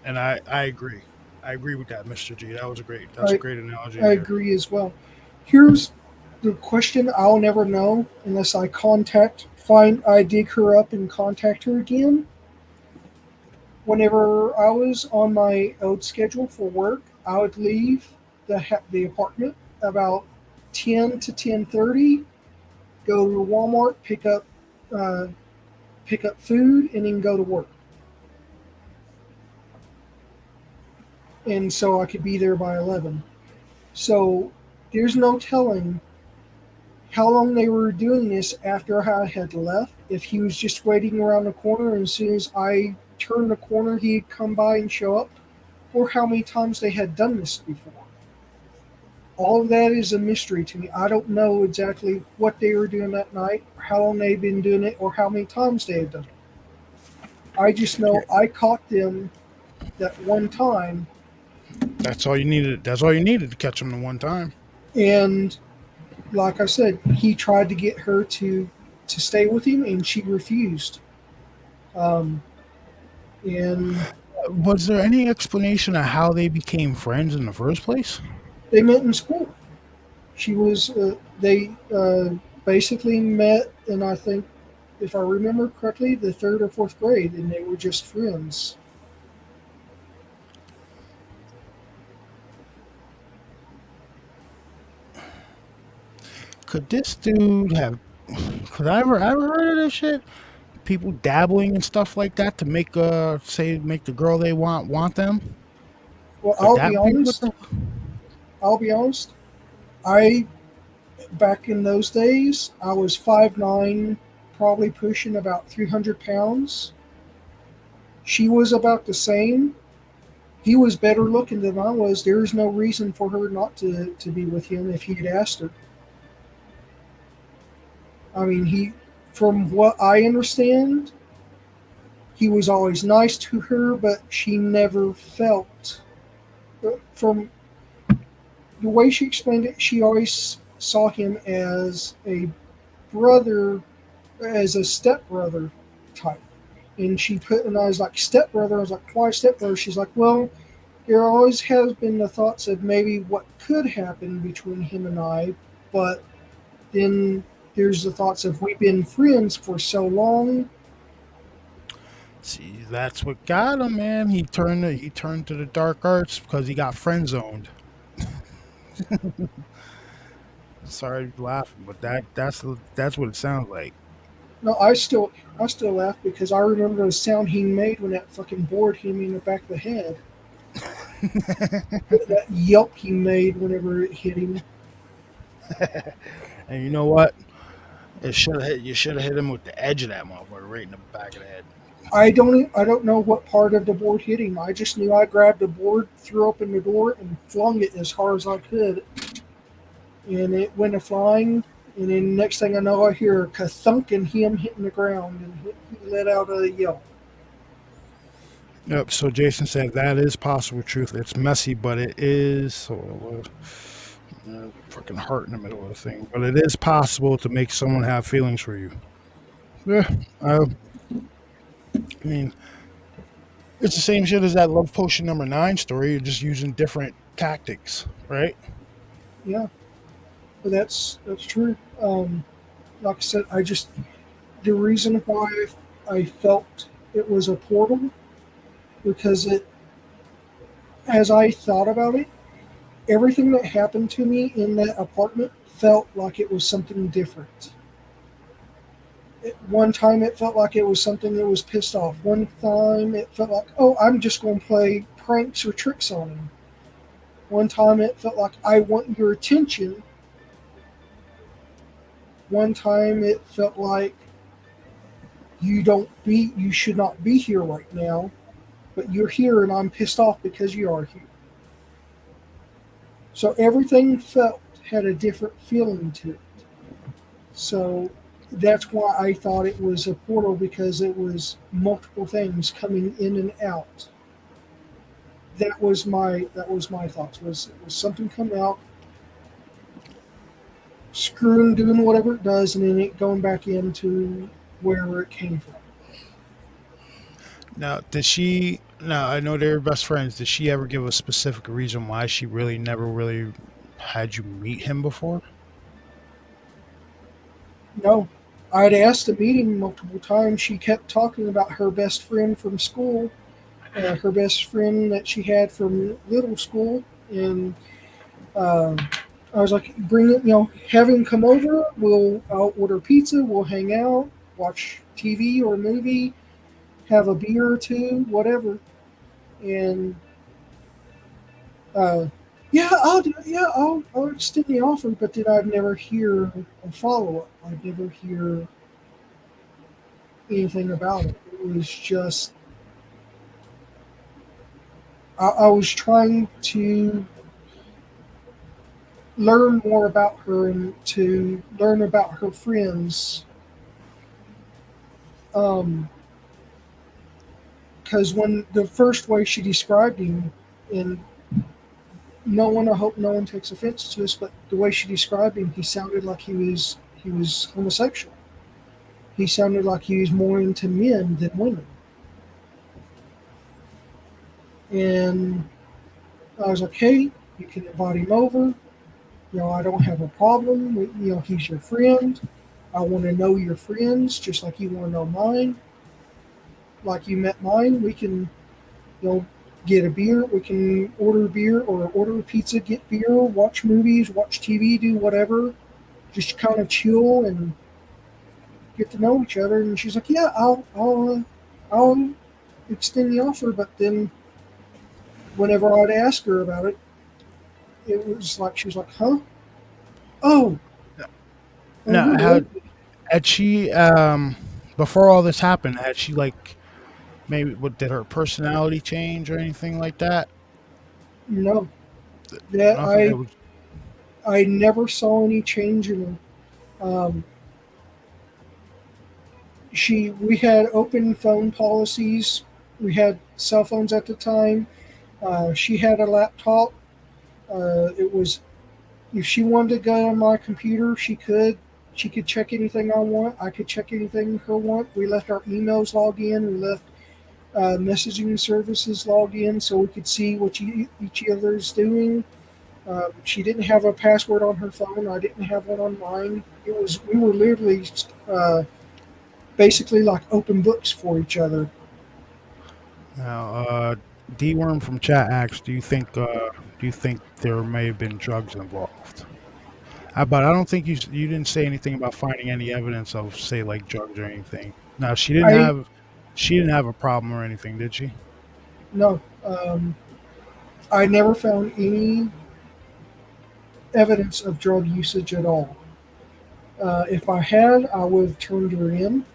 and I agree. I agree with that, Mr. G. That's a great analogy. I agree as well. Here's the question I'll never know unless I dig her up and contact her again. Whenever I was on my old schedule for work, I would leave the apartment about 10 to 10:30, go to Walmart, pick up food, and then go to work. And so I could be there by 11. So there's no telling how long they were doing this after I had left. If he was just waiting around the corner, and as soon as I turned the corner, he'd come by and show up, or how many times they had done this before. All of that is a mystery to me. I don't know exactly what they were doing that night, or how long they've been doing it, or how many times they have done it. I just know I caught them that one time. That's all you needed. That's all you needed to catch them the one time. And like I said, he tried to get her to stay with him, and she refused. And was there any explanation of how they became friends in the first place? They met in school. They basically met in, I think, if I remember correctly, the 3rd or 4th grade, and they were just friends. Could this dude have? Could I ever heard of this shit? People dabbling and stuff like that to make make the girl they want them. Well, Could that be I'll be honest. Back in those days, I was 5'9", probably pushing about 300 pounds. She was about the same. He was better looking than I was. There's no reason for her not to be with him if he had asked her. I mean, from what I understand, he was always nice to her, but she never felt. From the way she explained it, she always saw him as a brother, as a stepbrother type. And I was like, stepbrother? I was like, why stepbrother? She's like, well, there always has been the thoughts of maybe what could happen between him and I, but then there's the thoughts of we've been friends for so long. See, that's what got him, man. He turned to the dark arts because he got friend zoned. Sorry for laughing, but that's what it sounds like. No, I still laugh because I remember the sound he made when that fucking board hit me in the back of the head. That yelp he made whenever it hit him. And you know what? You should have hit him with the edge of that motherfucker right in the back of the head. I don't know what part of the board hit him. I just knew I grabbed the board, threw open the door, and flung it as hard as I could. And it went flying. And then next thing I know, I hear a ka-thunk and him hitting the ground, and he let out a yell. Yep. So Jason said that is possible truth. It's messy, but it is fucking heart in the middle of the thing. But it is possible to make someone have feelings for you. Yeah. I mean, it's the same shit as that Love Potion number 9 story. You're just using different tactics, right? Yeah. But that's true. Like I said, the reason why I felt it was a portal, because as I thought about it, everything that happened to me in that apartment felt like it was something different. One time it felt like it was something that was pissed off. One time it felt like, oh, I'm just going to play pranks or tricks on him. One time it felt like, I want your attention. One time it felt like, you should not be here right now, but you're here and I'm pissed off because you are here. So everything had a different feeling to it. So that's why I thought it was a portal, because it was multiple things coming in and out. That was my thoughts. Was something coming out, screwing, doing whatever it does, and then it going back into wherever it came from. Now, did she? Now, I know they were best friends. Did she ever give a specific reason why she really never really had you meet him before? No, I'd asked to meet him multiple times. She kept talking about her best friend from school, her best friend that she had from little school, and I was like, bring it, have him come over. I'll order pizza. We'll hang out, watch TV or a movie, have a beer or two, whatever. And yeah, I'll do it. Yeah, I'll extend the offer. But then I'd never hear a follow up. I'd never hear anything about it. It was just I was trying to learn more about her and to learn about her friends. Because when the first way she described him, and I hope no one takes offense to this, but the way she described him, he sounded like he was homosexual. He sounded like he was more into men than women. And I was like, hey, you can invite him over. I don't have a problem. He's your friend. I want to know your friends just like you want to know mine. Like you met mine, we can, get a beer. We can order beer or order a pizza, get beer, watch movies, watch TV, do whatever. Just kind of chill and get to know each other. And she's like, yeah, I'll extend the offer. But then whenever I'd ask her about it, it was like, she was like, huh? Oh. Now, had she, before all this happened, had she maybe did her personality change or anything like that? No. That Nothing. I never saw any change in her. We had open phone policies. We had cell phones at the time. She had a laptop. It was, if she wanted to go on my computer, she could. She could check anything I want. I could check anything her want. We left our emails logged in. We left messaging services logged in so we could see what each other's doing. She didn't have a password on her phone. I didn't have one on mine. We were literally basically like open books for each other. Now, D Worm from chat asks, do you think there may have been drugs involved? But I don't think you didn't say anything about finding any evidence of, say, like drugs or anything. Now, she didn't have a problem or anything, did she? No, I never found any evidence of drug usage at all. If I had, I would have turned her in.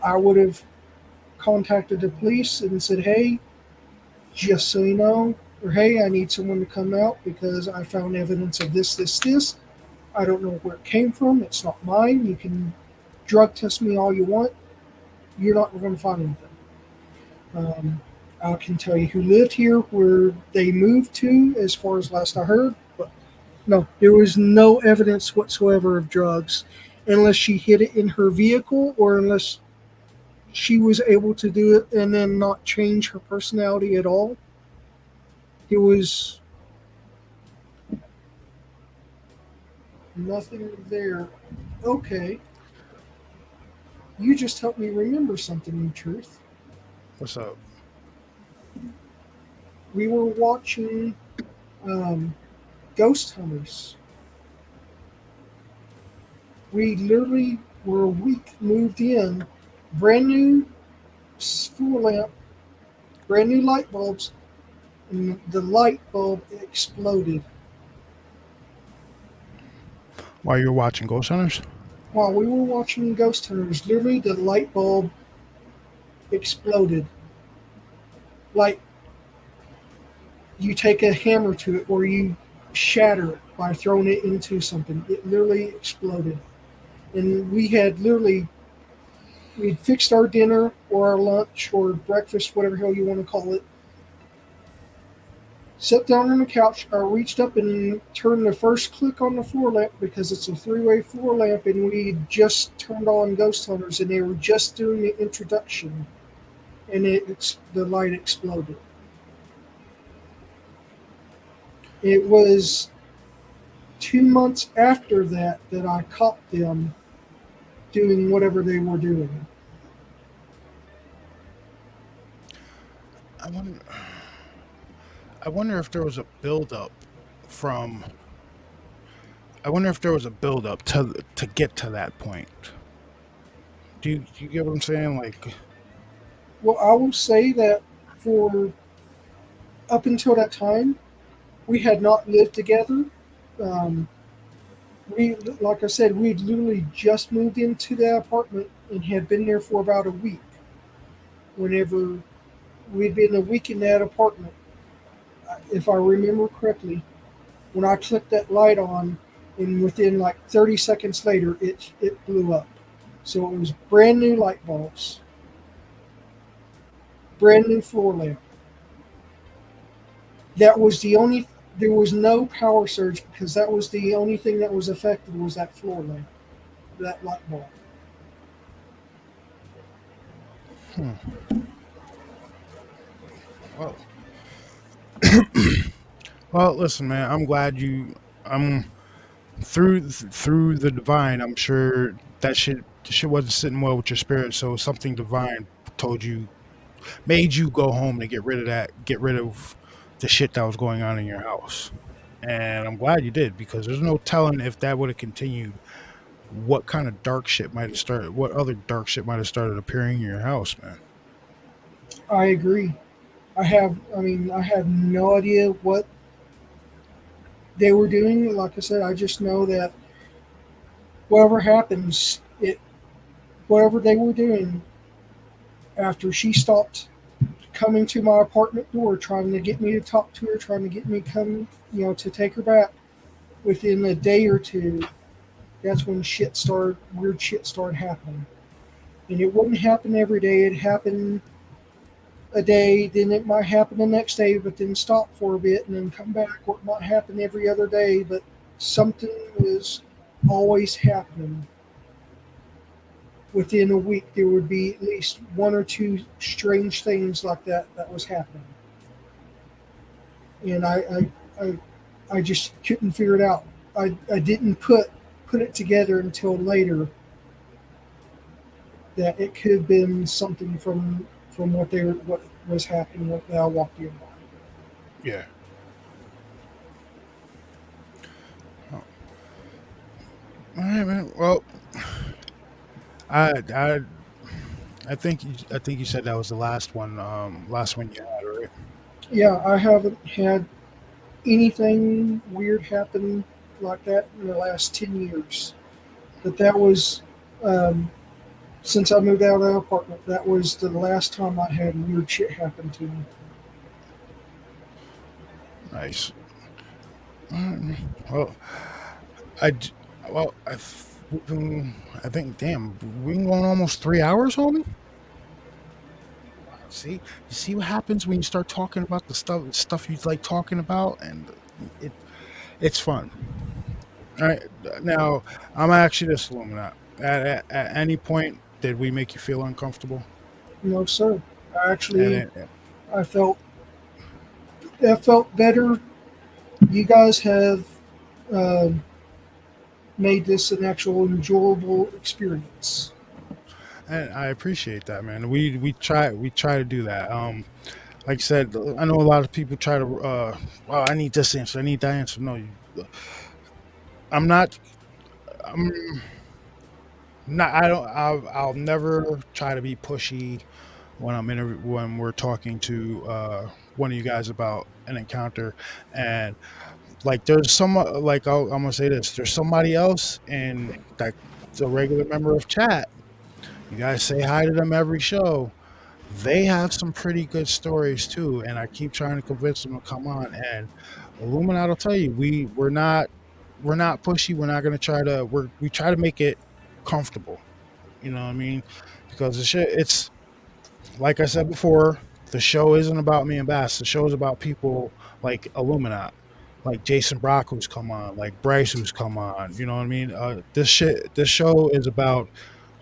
I would have contacted the police and said, hey, just so you know, or hey, I need someone to come out because I found evidence of this. I don't know where it came from. It's not mine. You can drug test me all you want. You're not going to find anything. I can tell you who lived here, where they moved to, as far as last I heard. But no, there was no evidence whatsoever of drugs, unless she hid it in her vehicle or unless she was able to do it and then not change her personality at all. It was nothing there. Okay. You just helped me remember something, in truth. What's up? We were watching Ghost Hunters. We literally we're a week moved in, brand new floor lamp, brand new light bulbs, and the light bulb exploded While you're watching Ghost Hunters? while we were watching Ghost Hunters. Literally, the light bulb exploded. Like you take a hammer to it, or you shatter it by throwing it into something. It literally exploded, and we had literally we'd fixed our dinner or our lunch or breakfast, whatever hell you want to call it. Sat down on the couch. I reached up and turned the first click on the floor lamp because it's a three-way floor lamp, and we just turned on Ghost Hunters, and they were just doing the introduction, and the light exploded. It was 2 months after that that I caught them doing whatever they were doing. I wonder if there was a buildup from. I wonder if there was a buildup to get to that point. Do you get what I'm saying? Like, Well, I will say that for up until that time, we had not lived together. Um, like I said, we'd literally just moved into that apartment and had been there for about a week. Whenever we'd been a week in that apartment, if I remember correctly, when I clicked that light on, and within like 30 seconds later, it blew up. So it was brand new light bulbs, brand new floor lamp. That was the only. There was no power surge because that was the only thing that was affected was that floor lamp, that light bulb. well, well, listen, man. I'm glad you. I'm through the divine. I'm sure that shit wasn't sitting well with your spirit. So something divine told you, made you go home to get rid of the shit that was going on in your house. And I'm glad you did because there's no telling if that would have continued, what kind of dark shit might have started, what other dark shit might have started appearing in your house, man. I agree. I have no idea what they were doing. Like I said, I just know that whatever happens, whatever they were doing after she stopped coming to my apartment door, trying to get me to talk to her, trying to get me come, to take her back. Within a day or two, that's when weird shit started happening. And it wouldn't happen every day. It happened a day, then it might happen the next day, but then stop for a bit and then come back. Or it might happen every other day, but something was always happening. Within a week, there would be at least one or two strange things like that was happening. And I just couldn't figure it out. I didn't put it together until later that it could have been something from what was happening when I walked in. Yeah. Oh. All right, man. Well, I think you said that was the last one you had, right? Yeah, I haven't had anything weird happen like that in the last 10 years. But that was, since I moved out of that apartment, that was the last time I had weird shit happen to me. Nice. Well, I j- well I think damn, we've been going almost 3 hours, homie. See, you see what happens when you start talking about the stuff you like talking about, and it it's fun. All right, now I'm actually this illuminat. At any point, did we make you feel uncomfortable? No, sir. I And actually, I felt better. You guys have uh, made this an actual enjoyable experience. and I appreciate that, man. We try to do that. Like I said, I know a lot of people try to. Well, I need this answer. I need that answer. No, I'm not. I'm not I don't I'll never try to be pushy when when we're talking to one of you guys about an encounter. And like there's some like I'm gonna say this, there's somebody else and that's a regular member of chat. You guys say hi to them every show. They have some pretty good stories too, and I keep trying to convince them to come on. And illuminat will tell you we're not pushy. We're not going to try to we try to make it comfortable. You know what I mean? Because the shit, it's like I said before, the show isn't about me and Bass. The show is about people like illuminat, like Jason Brock who's come on, like Bryce who's come on. You know what I mean? This show is about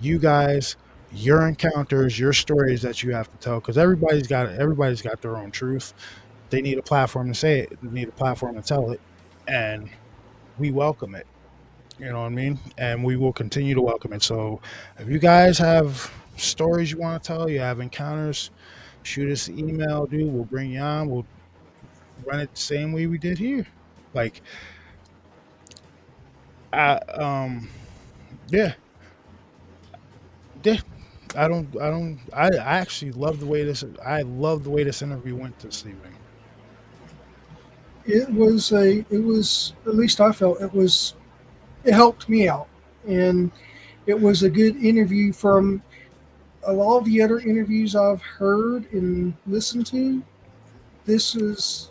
you guys, your encounters, your stories that you have to tell. Because everybody's got their own truth. They need a platform to say it. They need a platform to tell it, and we welcome it. You know what I mean? And we will continue to welcome it. So if you guys have stories you want to tell, you have encounters, shoot us an email, dude. We'll bring you on. We'll run it the same way we did here. Like, I yeah, yeah. I actually love the way this interview went this evening. It was, at least I felt it helped me out. And it was a good interview from a lot of the other interviews I've heard and listened to. This is,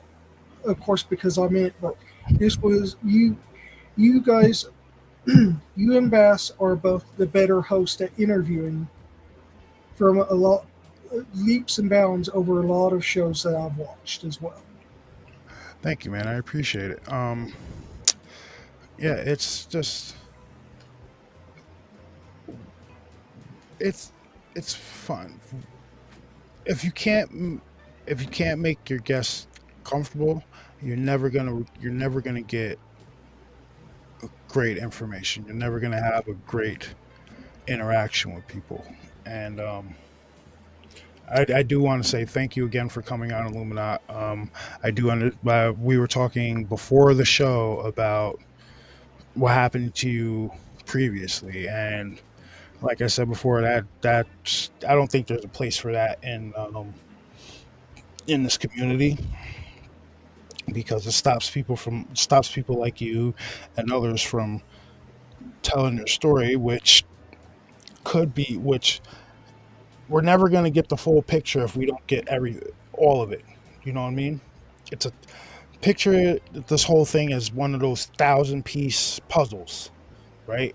of course, because I'm in it, but this was you guys, you and Bass are both the better host at interviewing from a lot, leaps and bounds over a lot of shows that I've watched as well. Thank you, man. I appreciate it. Yeah, it's just it's it's fun. If you can't make your guests comfortable, you're never gonna get great information. You're never gonna have a great interaction with people. And I do want to say thank you again for coming on illuminat. I do we were talking before the show about what happened to you previously, and like I said before, that I don't think there's a place for that in this community, because it stops people like you and others from telling their story, which we're never going to get the full picture if we don't get all of it. You know what I mean? It's a picture this whole thing as one of those 1,000-piece puzzles, right?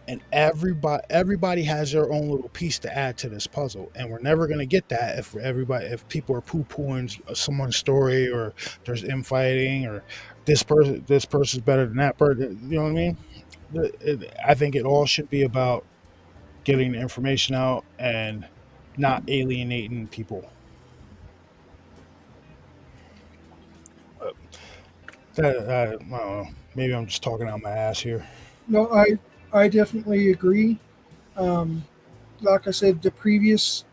And everybody has their own little piece to add to this puzzle, and we're never going to get that if people are poo-pooing someone's story, or there's infighting, or this person's better than that person. You know what I mean? I think it all should be about getting the information out and not alienating people. I don't know. Maybe I'm just talking out my ass here. No, I definitely agree. Like I said, the previous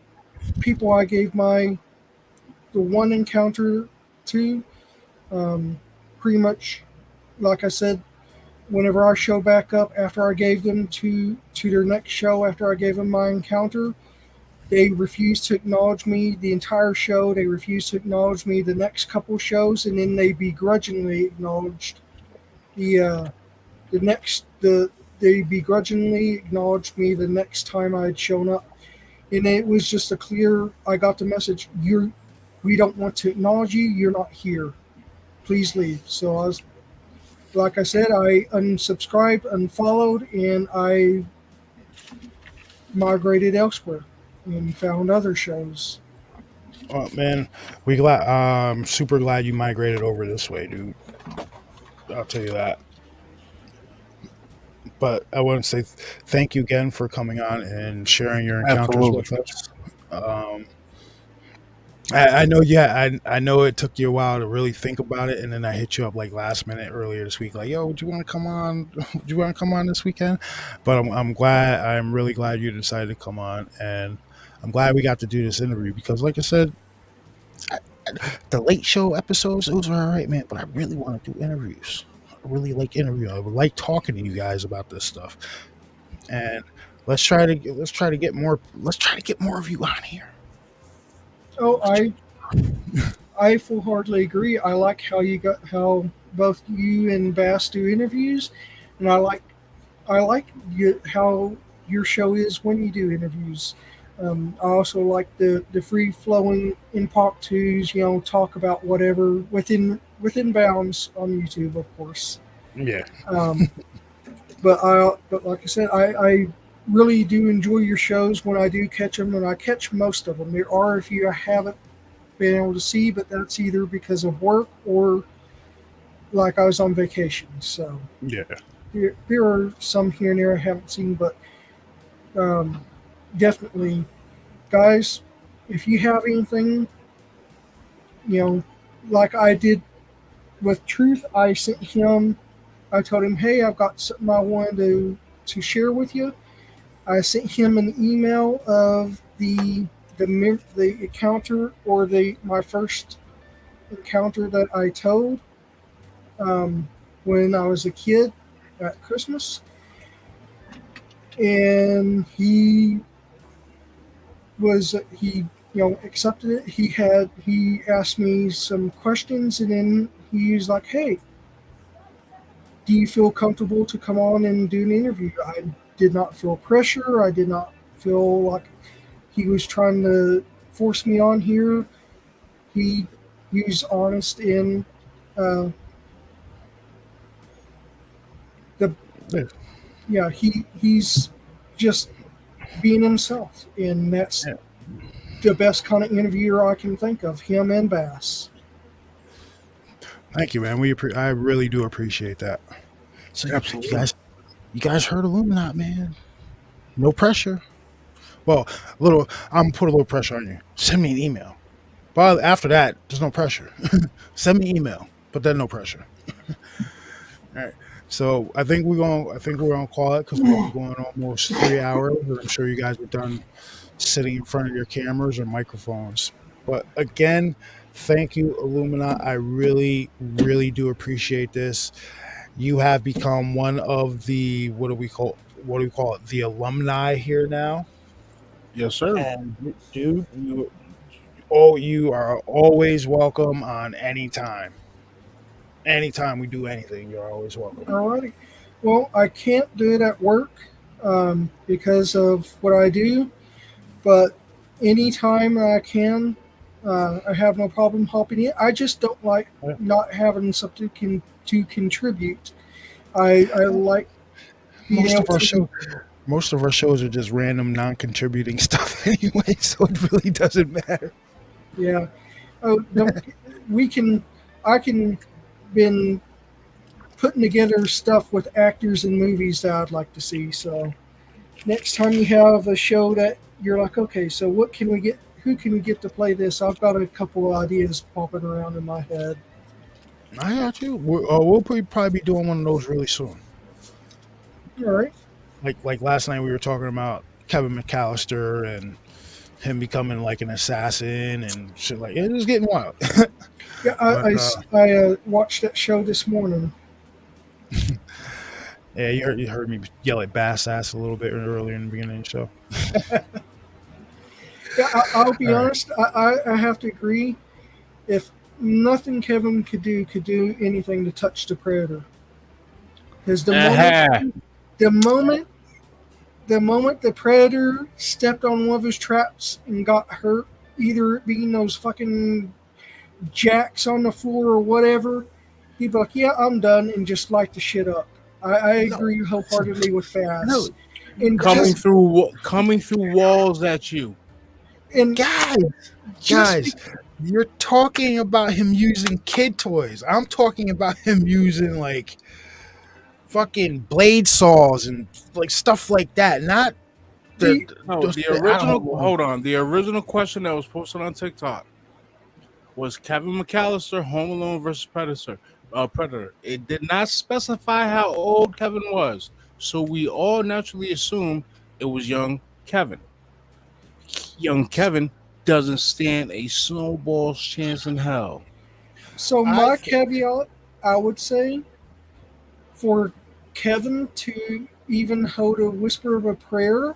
people I gave the one encounter to, pretty much, like I said, whenever I show back up after I gave them to their next show, after I gave them my encounter, they refused to acknowledge me the entire show. They refused to acknowledge me the next couple shows, and then they begrudgingly acknowledged they begrudgingly acknowledged me the next time I had shown up. And it was just I got the message, we don't want to acknowledge you, you're not here. Please leave. So like I said, I unsubscribed, unfollowed, and I migrated elsewhere and found other shows. Oh man, I'm super glad you migrated over this way, dude. I'll tell you that. But I want to say thank you again for coming on and sharing your encounters with us. I know, I know it took you a while to really think about it, and then I hit you up like last minute earlier this week, like, "Yo, would you want to come on? Would you want to come on this weekend?" But I'm really glad you decided to come on, and I'm glad we got to do this interview, because, like I said, the late show episodes, those are all right, man. But I really want to do interviews. I really like interviewing. I would like talking to you guys about this stuff, and let's try to get more of you on here. Oh, I full-heartedly agree. I like how both you and Bass do interviews, and I like how your show is when you do interviews. I also like the free flowing impromptus. Talk about whatever within bounds on YouTube, of course. Yeah. But like I said, I really do enjoy your shows when I do catch them, and I catch most of them. There are a few I haven't been able to see, but that's either because of work or like I was on vacation. So Yeah. there are some here and there I haven't seen, but definitely, guys, if you have anything, like I did with Truth, I told him, hey, I've got something I wanted to share with you. I sent him an email of the encounter, or my first encounter that I told when I was a kid at Christmas, and he accepted it. He asked me some questions, and then he was like, hey, do you feel comfortable to come on and do an interview? I did not feel pressure. I did not feel like he was trying to force me on here. He was honest in the he's just being himself, and that's the best kind of interviewer I can think of, him and Bass. Thank you, man. I really do appreciate that. So Absolutely. you guys heard illuminat, man. No pressure. Well, I'm put a little pressure on you. Send me an email. But after that, there's no pressure. Send me email, but then no pressure. All right. So I think we're gonna call it, because we're going almost 3 hours. And I'm sure you guys are done sitting in front of your cameras or microphones. But again, thank you, illuminat. I really, really do appreciate this. You have become one of the what do we call it? The alumni here now. Yes, sir. And dude, you are always welcome on any time. Anytime we do anything, you're always welcome. Alrighty. Well, I can't do it at work because of what I do, but anytime I can, I have no problem hopping in. I just don't like not having something to contribute. I like most of our shows are just random, non-contributing stuff anyway, so it really doesn't matter. Yeah. Oh, I can been putting together stuff with actors in movies that I'd like to see. So next time you have a show that you're like, okay, so what can we get? Who can we get to play this? I've got a couple of ideas popping around in my head. I got you. We'll probably be doing one of those really soon. All right. Like last night we were talking about Kevin McAllister and him becoming like an assassin and shit. Like, it was getting wild. Yeah, I watched that show this morning. Yeah, you heard me yell at Bass ass a little bit earlier in the beginning of the show. Yeah, I'll be honest. I have to agree. If nothing Kevin could do anything to touch the Predator, because the moment the Predator stepped on one of his traps and got hurt, either it being those fucking jacks on the floor or whatever, he'd be like, yeah, I'm done, and just light the shit up. I agree wholeheartedly with Bass. No. And Coming through walls at you. And Guys, you're talking about him using kid toys. I'm talking about him using like fucking blade saws and like stuff like that. Not the original. Hold on. The original question that was posted on TikTok was Kevin McAllister, Home Alone versus Predator. It did not specify how old Kevin was, so we all naturally assumed it was young Kevin. Young Kevin doesn't stand a snowball's chance in hell. So my caveat, I would say, for Kevin to even hold a whisper of a prayer,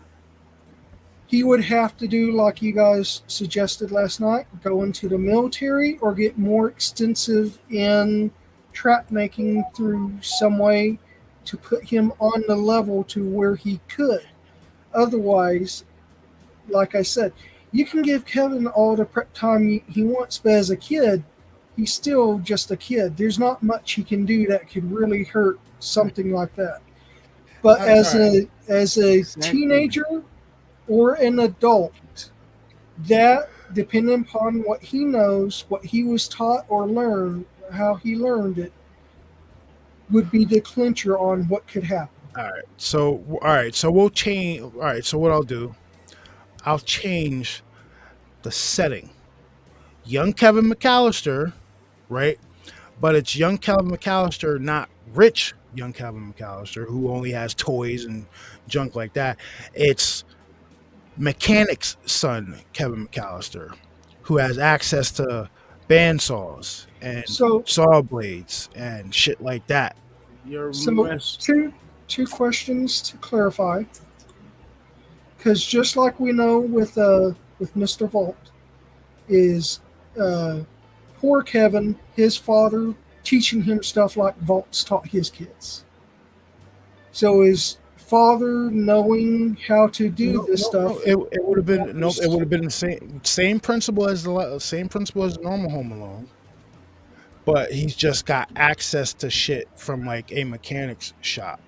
he would have to do like you guys suggested last night, go into the military or get more extensive in trap making through some way to put him on the level to where he could. Otherwise, like I said, you can give Kevin all the prep time he wants, but as a kid, he's still just a kid. There's not much he can do that could really hurt something like that. But as a teenager or an adult, that, depending upon what he knows, what he was taught or learned, how he learned it, would be the clincher on what could happen. All right. So we'll change. All right. So what I'll do, I'll change the setting. Young Kevin McAllister, right? But it's young Kevin McAllister, not rich young Kevin McAllister, who only has toys and junk like that. It's mechanic's son, Kevin McAllister, who has access to bandsaws and saw blades and shit like that. Two questions to clarify, because just like we know with Mr. Vault, is poor Kevin, his father teaching him stuff like Vault's taught his kids. So is father knowing how to do this stuff? It would have been It would have been the same principle as normal Home Alone, but he's just got access to shit from like a mechanic's shop.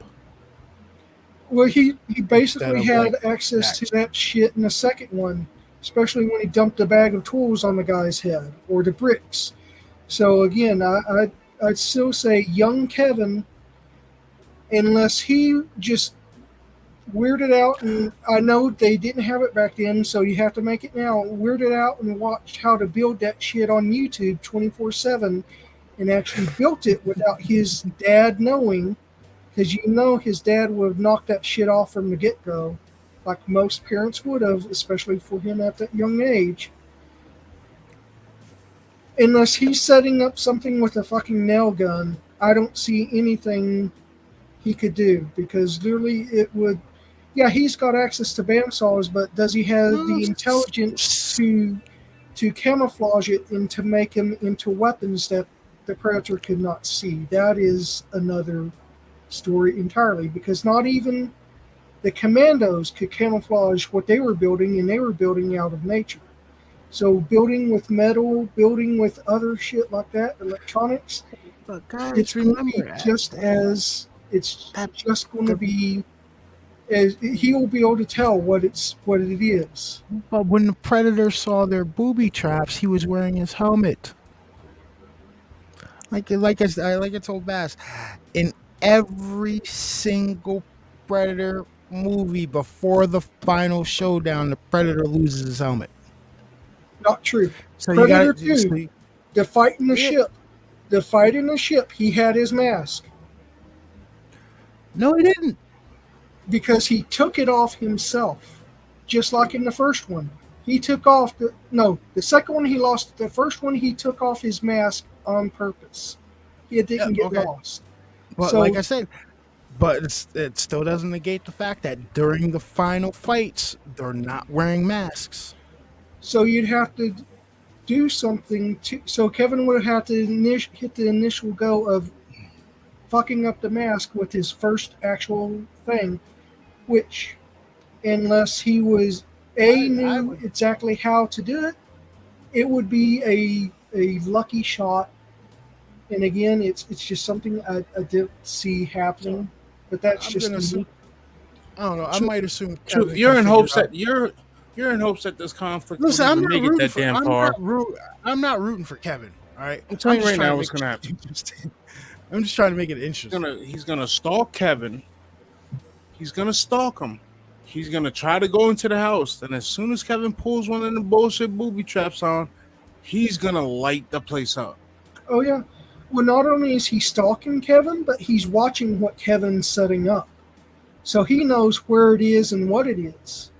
Well, he basically had access to that shit in the second one, especially when he dumped a bag of tools on the guy's head or the bricks. So again, I'd still say young Kevin, unless he just weirded out, and I know they didn't have it back then, so you have to make it now, weirded out and watched how to build that shit on YouTube 24/7 and actually built it without his dad knowing, because you know his dad would have knocked that shit off from the get-go, like most parents would have, especially for him at that young age. Unless he's setting up something with a fucking nail gun, I don't see anything he could do, because literally it would... Yeah, he's got access to bandsaws, but does he have the intelligence to camouflage it and to make them into weapons that the Predator could not see? That is another story entirely, because not even the Commandos could camouflage what they were building, and they were building out of nature. So building with metal, building with other shit like that, electronics, But guys, it's going to be just as... It's just going to be... As he will be able to tell what it is. But when the Predator saw their booby traps, he was wearing his helmet. Like I told Bass, in every single Predator movie before the final showdown, the Predator loses his helmet. Not true. So Predator you got 2, the fight in the ship. The fight in the ship, he had his mask. No, he didn't. Because he took it off himself, just like in the first one. He took off the second one he lost. The first one he took off his mask on purpose. He didn't get lost. But so, like I said, but it still doesn't negate the fact that during the final fights, they're not wearing masks. So you'd have to do something so Kevin would have to hit the initial go of fucking up the mask with his first actual thing, which, unless he was knew exactly how to do it, it would be a lucky shot. And again, it's just something I didn't see happening, but that's just me. I don't know. I might assume you're in hopes that you're in hopes that this conflict. Listen, I'm not make it that damn far. I'm not rooting for Kevin. All right, I'm telling you right now what's gonna happen. I'm just trying to make it interesting. He's gonna stalk Kevin. He's gonna stalk him. He's gonna try to go into the house, and as soon as Kevin pulls one of the bullshit booby traps on, he's gonna light the place up. Oh yeah. Well, not only is he stalking Kevin, but he's watching what Kevin's setting up, so he knows where it is and what it is.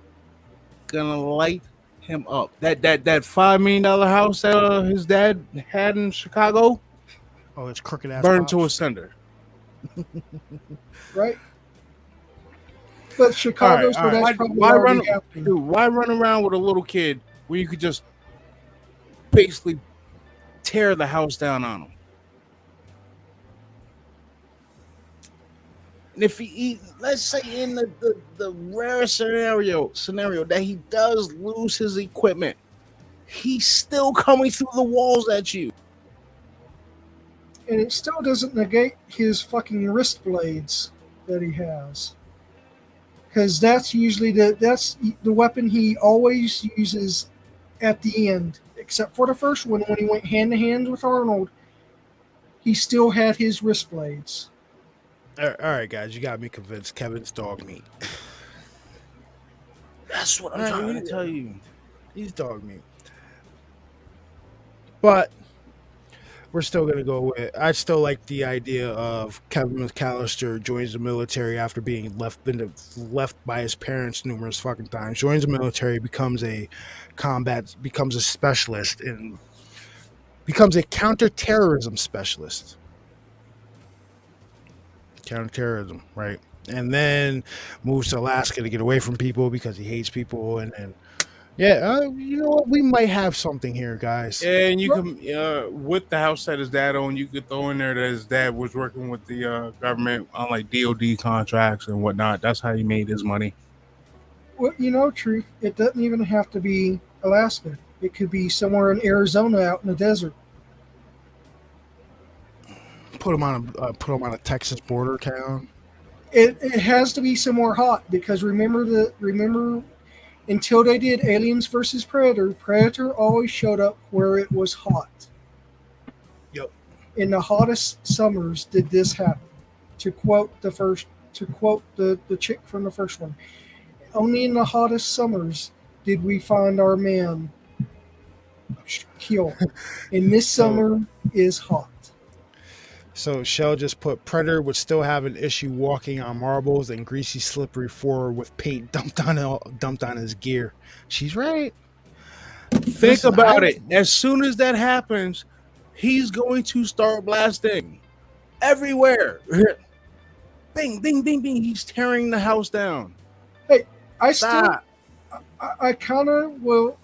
Gonna light him up. That $5 million house that his dad had in Chicago. Oh, it's crooked ass. Burned to a cinder. right? But Chicago, so all right. that's probably already happening. Dude, why run around with a little kid where you could just basically tear the house down on him? And if let's say in the rare scenario that he does lose his equipment, he's still coming through the walls at you. And it still doesn't negate his fucking wrist blades that he has. Because that's usually the weapon he always uses at the end. Except for the first one, when he went hand to hand with Arnold, he still had his wrist blades. All right, guys, you got me convinced. Kevin's dog meat. That's what I'm trying to tell you. He's dog meat. But we're still gonna go with. I still like the idea of Kevin McAllister joins the military after being left by his parents numerous fucking times. Joins the military, becomes a specialist, and becomes a counterterrorism specialist. Counterterrorism, right? And then moves to Alaska to get away from people because he hates people. And then, you know what? We might have something here, guys. And you can, with the house that his dad owned, you could throw in there that his dad was working with the government on like DOD contracts and whatnot. That's how he made his money. Well, you know, truth, it doesn't even have to be Alaska. It could be somewhere in Arizona out in the desert. Put him on a Texas border town. It has to be somewhere hot because remember until they did Aliens versus Predator always showed up where it was hot. Yep. In the hottest summers did this happen. To quote the chick from the first one. Only in the hottest summers did we find our man killed. And this summer is hot. So Shell just put Predator would still have an issue walking on marbles and greasy, slippery floor with paint dumped on his gear. She's right. Think about it. As soon as that happens, he's going to start blasting everywhere. Bing, bing, bing, bing. He's tearing the house down. Hey, I kind of will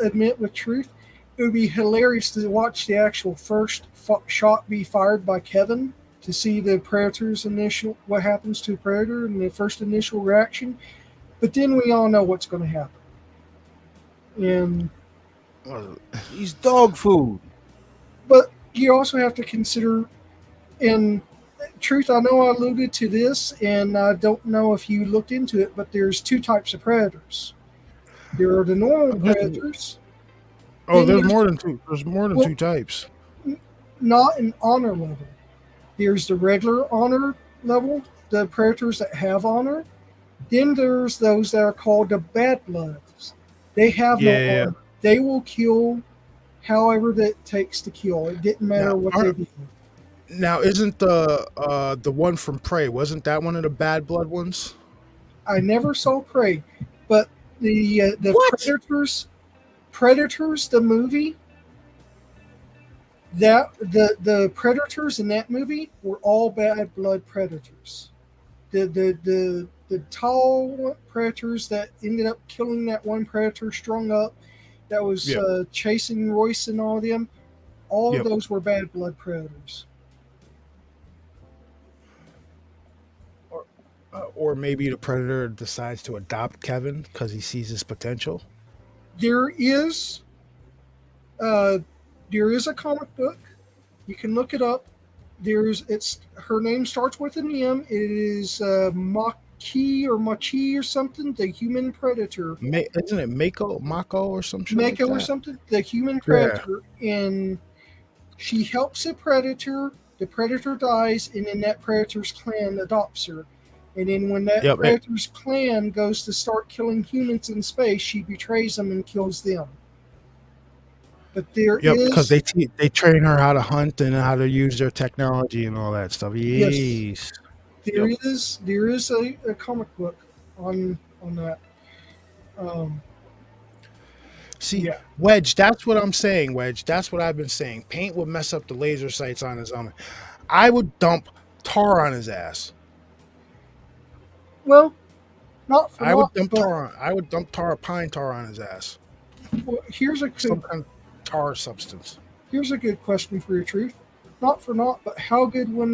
admit with truth, it would be hilarious to watch the actual first shot be fired by Kevin to see the Predator's what happens to the Predator and the first initial reaction. But then we all know what's going to happen. And he's dog food. But you also have to consider, in truth, I know I alluded to this, and I don't know if you looked into it, but there's two types of predators. There are the normal predators. Oh, there's more than two. There's more than two types. Not an honor level. There's the regular honor level, the predators that have honor. Then there's those that are called the bad bloods. They have no honor. They will kill however that takes to kill. It didn't matter what they did. Now, isn't the one from Prey, wasn't that one of the bad blood ones? I never saw Prey, but the Predators, the movie, that the predators in that movie were all bad blood predators. The tall predators that ended up killing that one predator strung up, that was chasing Royce and all of them. All of those were bad blood predators. Or maybe the predator decides to adopt Kevin because he sees his potential. There is a comic book. You can look it up. Her name starts with an M. It is Machi or something. The human predator. Isn't it Mako or something? Mako or something. The human predator, and she helps a predator. The predator dies, and then that predator's clan adopts her. And then when that predator's clan goes to start killing humans in space, she betrays them and kills them. But because they train her how to hunt and how to use their technology and all that stuff. Yes. There is a comic book on that. Wedge, that's what I'm saying, Wedge. That's what I've been saying. Paint would mess up the laser sights on his helmet. I would dump tar on his ass. Well, not for I would naught, dump but tar. I would dump pine tar on his ass. well, here's a Some good, kind of tar substance. here's a good question for your truth. Not for naught, but how good would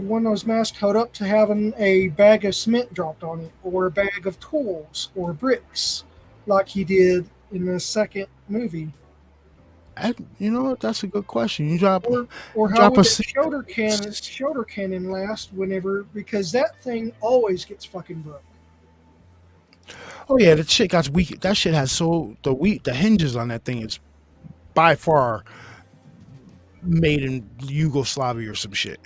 one of those masks hold up to having a bag of cement dropped on it, or a bag of tools, or bricks, like he did in the second movie? You know what? That's a good question. You drop Or how drop would a that shoulder cannon last whenever, because that thing always gets fucking broke. Oh yeah, that shit got weak. That shit has the hinges on that thing is by far made in Yugoslavia or some shit.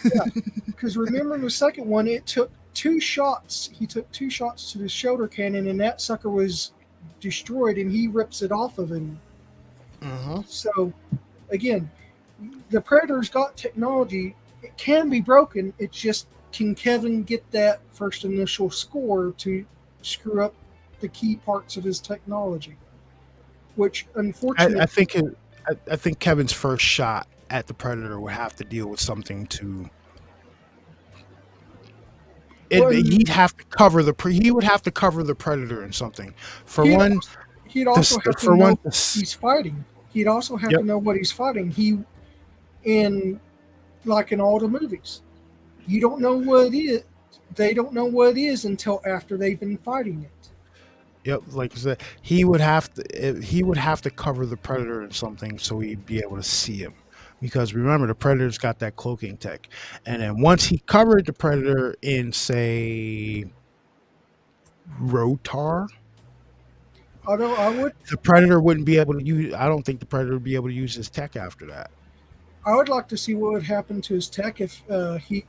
Yeah, because remember in the second one, it took 2 shots. He took 2 shots to the shoulder cannon, and that sucker was destroyed, and he rips it off of him. So, again, the Predator's got technology. It can be broken. It's just, can Kevin get that first initial score to screw up the key parts of his technology? Which, unfortunately, I think Kevin's first shot at the Predator would have to deal with something to. He'd have to cover he would have to cover the Predator in something. For he'd one, he'd also have to for know one, he's fighting. He'd also have Yep. to know what he's fighting. Like in all the movies, you don't know what it is. They don't know what it is until after they've been fighting it. Yep, like I said, he would have to cover the Predator in something so he'd be able to see him. Because remember, the Predator's got that cloaking tech, and then once he covered the Predator in, say, road tar, Although the Predator wouldn't be able to use. I don't think the Predator would be able to use his tech after that. I would like to see what would happen to his tech if he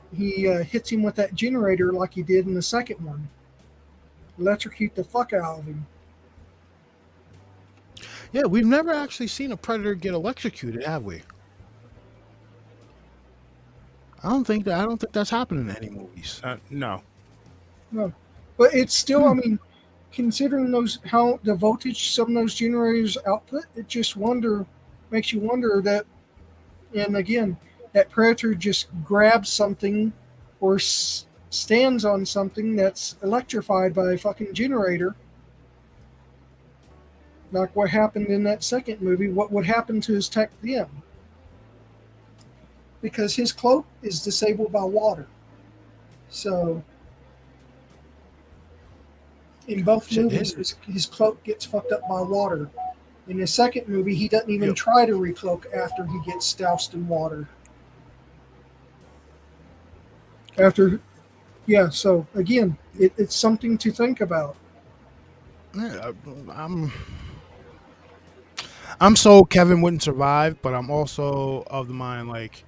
hits him with that generator like he did in the second one. Electrocute the fuck out of him. Yeah, we've never actually seen a Predator get electrocuted, have we? I don't think that's happening in any movies. No. No, but it's still. I mean, considering how the voltage some of those generators output, it just makes you wonder that. And again, that Predator just grabs something or stands on something that's electrified by a fucking generator. Like what happened in that second movie, what would happen to his tech then? Because his cloak is disabled by water. So, in both movies, his cloak gets fucked up by water. In the second movie, he doesn't even try to recloak after he gets doused in water. So again, it's something to think about. Yeah, I'm so Kevin wouldn't survive, but I'm also of the mind like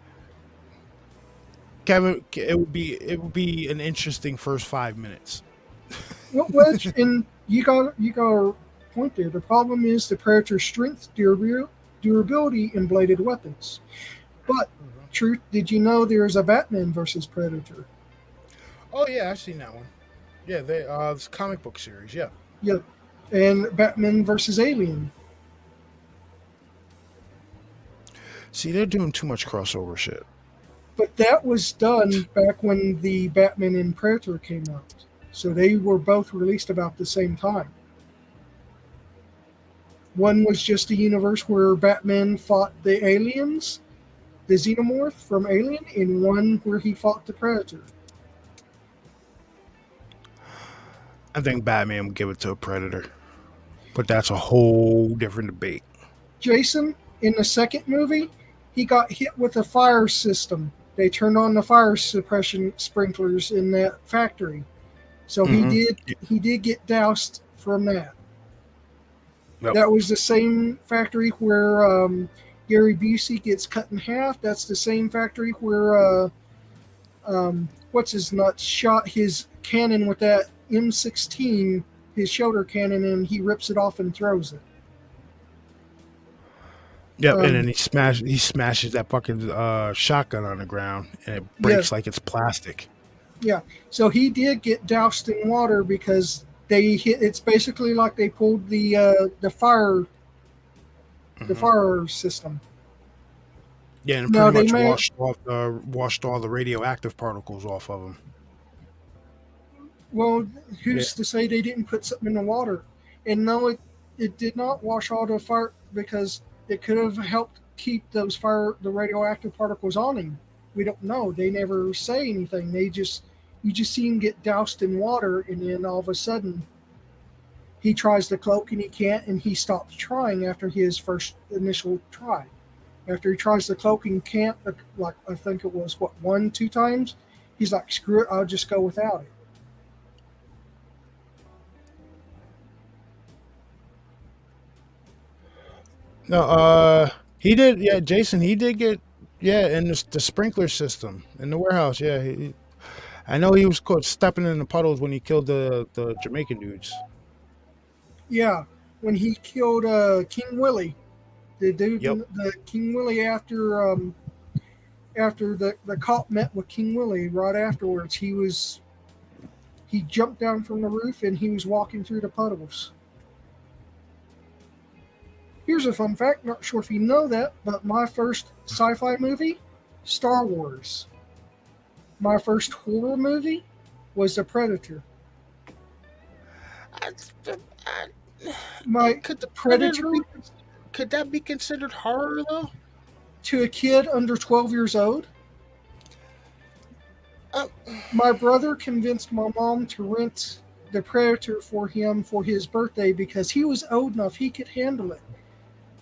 Kevin. It would be an interesting first 5 minutes. Wedge, and you got a point there. The problem is the Predator's strength, durability, and bladed weapons. But truth, did you know there's a Batman versus Predator? Oh yeah, I've seen that one. Yeah, this comic book series. Yeah. Yep, and Batman versus Alien. See, they're doing too much crossover shit. But that was done back when the Batman and Predator came out. So they were both released about the same time. One was just a universe where Batman fought the aliens, the xenomorph from Alien, and one where he fought the Predator. I think Batman would give it to a Predator. But that's a whole different debate. Jason, in the second movie, he got hit with a fire system. They turned on the fire suppression sprinklers in that factory. So he did get doused from that. Yep. That was the same factory where Gary Busey gets cut in half. That's the same factory where what's his nuts shot his cannon with that M16, his shoulder cannon, and he rips it off and throws it. Yep, and then he smashes that fucking shotgun on the ground, and it breaks like it's plastic. Yeah, so he did get doused in water because they hit. It's basically like they pulled the fire system. Yeah, and No, pretty they much may. washed all the radioactive particles off of them. Well, Yeah. who's to say they didn't put something in the water? And no, it did not wash all the fire because it could have helped keep the radioactive particles on him. We don't know. They never say anything. You just see him get doused in water, and then all of a sudden he tries to cloak and he can't, and he stops trying after his first initial try. After he tries to cloak and can't, like I think it was what 1, 2 times, he's like, screw it, I'll just go without it. No, he did. Yeah, Jason, he did get. Yeah, in the sprinkler system in the warehouse. Yeah, I know he was caught stepping in the puddles when he killed the Jamaican dudes. Yeah, when he killed King Willie, the dude, Yep. the King Willie after the cop met with King Willie right afterwards, he jumped down from the roof and he was walking through the puddles. Here's a fun fact, not sure if you know that, but my first sci-fi movie, Star Wars. My first horror movie was The Predator. My Could the Predator could that be considered horror though? to a kid under 12 years old. Uh, My brother convinced my mom to rent The Predator for him for his birthday because he was old enough he could handle it.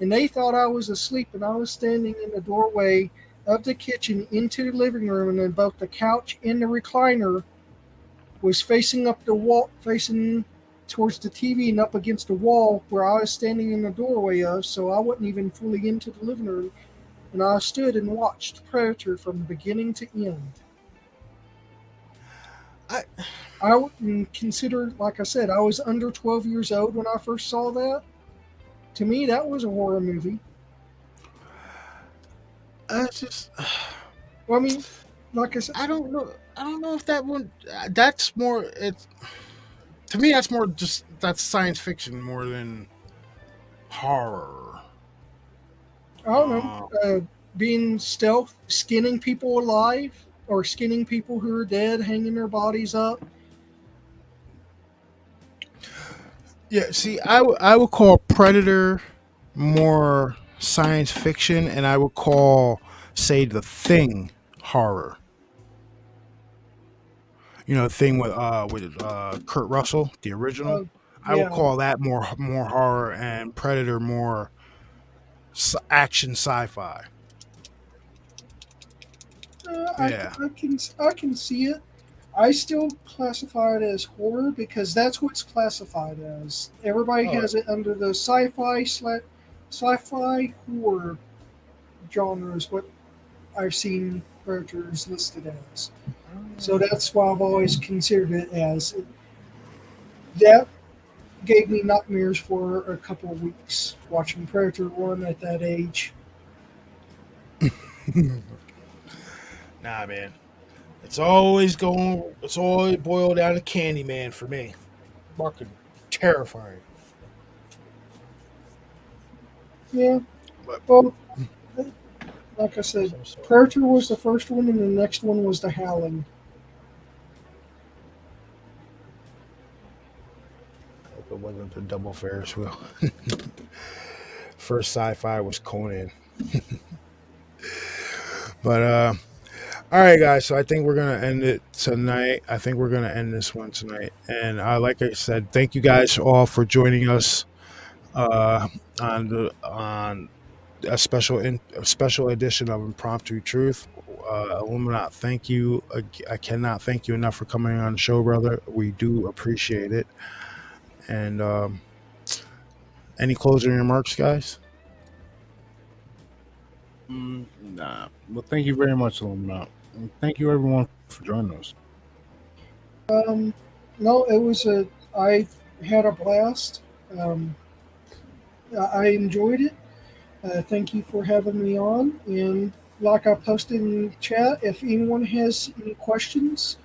And they thought I was asleep, and I was standing in the doorway of the kitchen into the living room, and then both the couch and the recliner was facing up the wall, facing towards the TV and up against the wall where I was standing in the doorway of, so I wasn't even fully into the living room. And I stood and watched Predator from beginning to end. I wouldn't consider, like I said, I was under 12 years old when I first saw that. To me, that was a horror movie. Just Well, I mean, like I said, I don't know. I don't know if that one. That's more. It's to me. That's more just that's science fiction more than horror. I don't know, being stealth, skinning people alive, or skinning people who are dead, hanging their bodies up. Yeah. See, I would call Predator more science fiction, and I would call, say, The Thing horror. You know, the thing with Kurt Russell, the original. Uh, I would yeah, call that more horror, and Predator more action sci-fi. Yeah. I can see it. I still classify it as horror because that's what's classified as. Everybody Oh, has it under the sci-fi horror genre is what I've seen Predators listed as. So that's why I've always considered it as. That gave me nightmares for a couple of weeks watching Predator 1 at that age. nah, man. It's always going. It's always boiled down to Candyman for me. Fucking terrifying. Yeah, But well, like I said, Predator was the first one, and the next one was The Howling. hope it wasn't the double Ferris wheel. First sci-fi was Conan. But all right, guys. So I think we're gonna end it tonight. I think we're gonna end this one tonight. And like I said, thank you guys all for joining us uh, on a special edition of Impromptu Truth. Illuminat, thank you. I cannot thank you enough for coming on the show, brother. We do appreciate it. And any closing remarks, guys? Nah. Well, thank you very much, Illuminat. And thank you, everyone, for joining us. No, I had a blast. I enjoyed it. Thank you for having me on. And like I posted in chat, if anyone has any questions,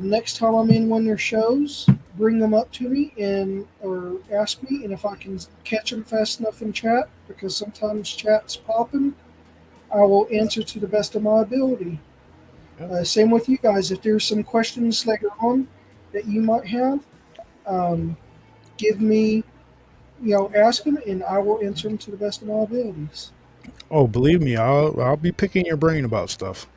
next time I'm in one of their shows, bring them up to me or ask me. And if I can catch them fast enough in chat, because sometimes chat's popping, I will answer to the best of my ability. Same with you guys. If there's some questions later on that you might have, give me, ask them, and I will answer them to the best of my abilities. Oh, believe me, I'll be picking your brain about stuff.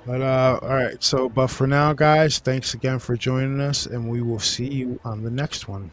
But all right. So, but for now, guys, thanks again for joining us, and we will see you on the next one.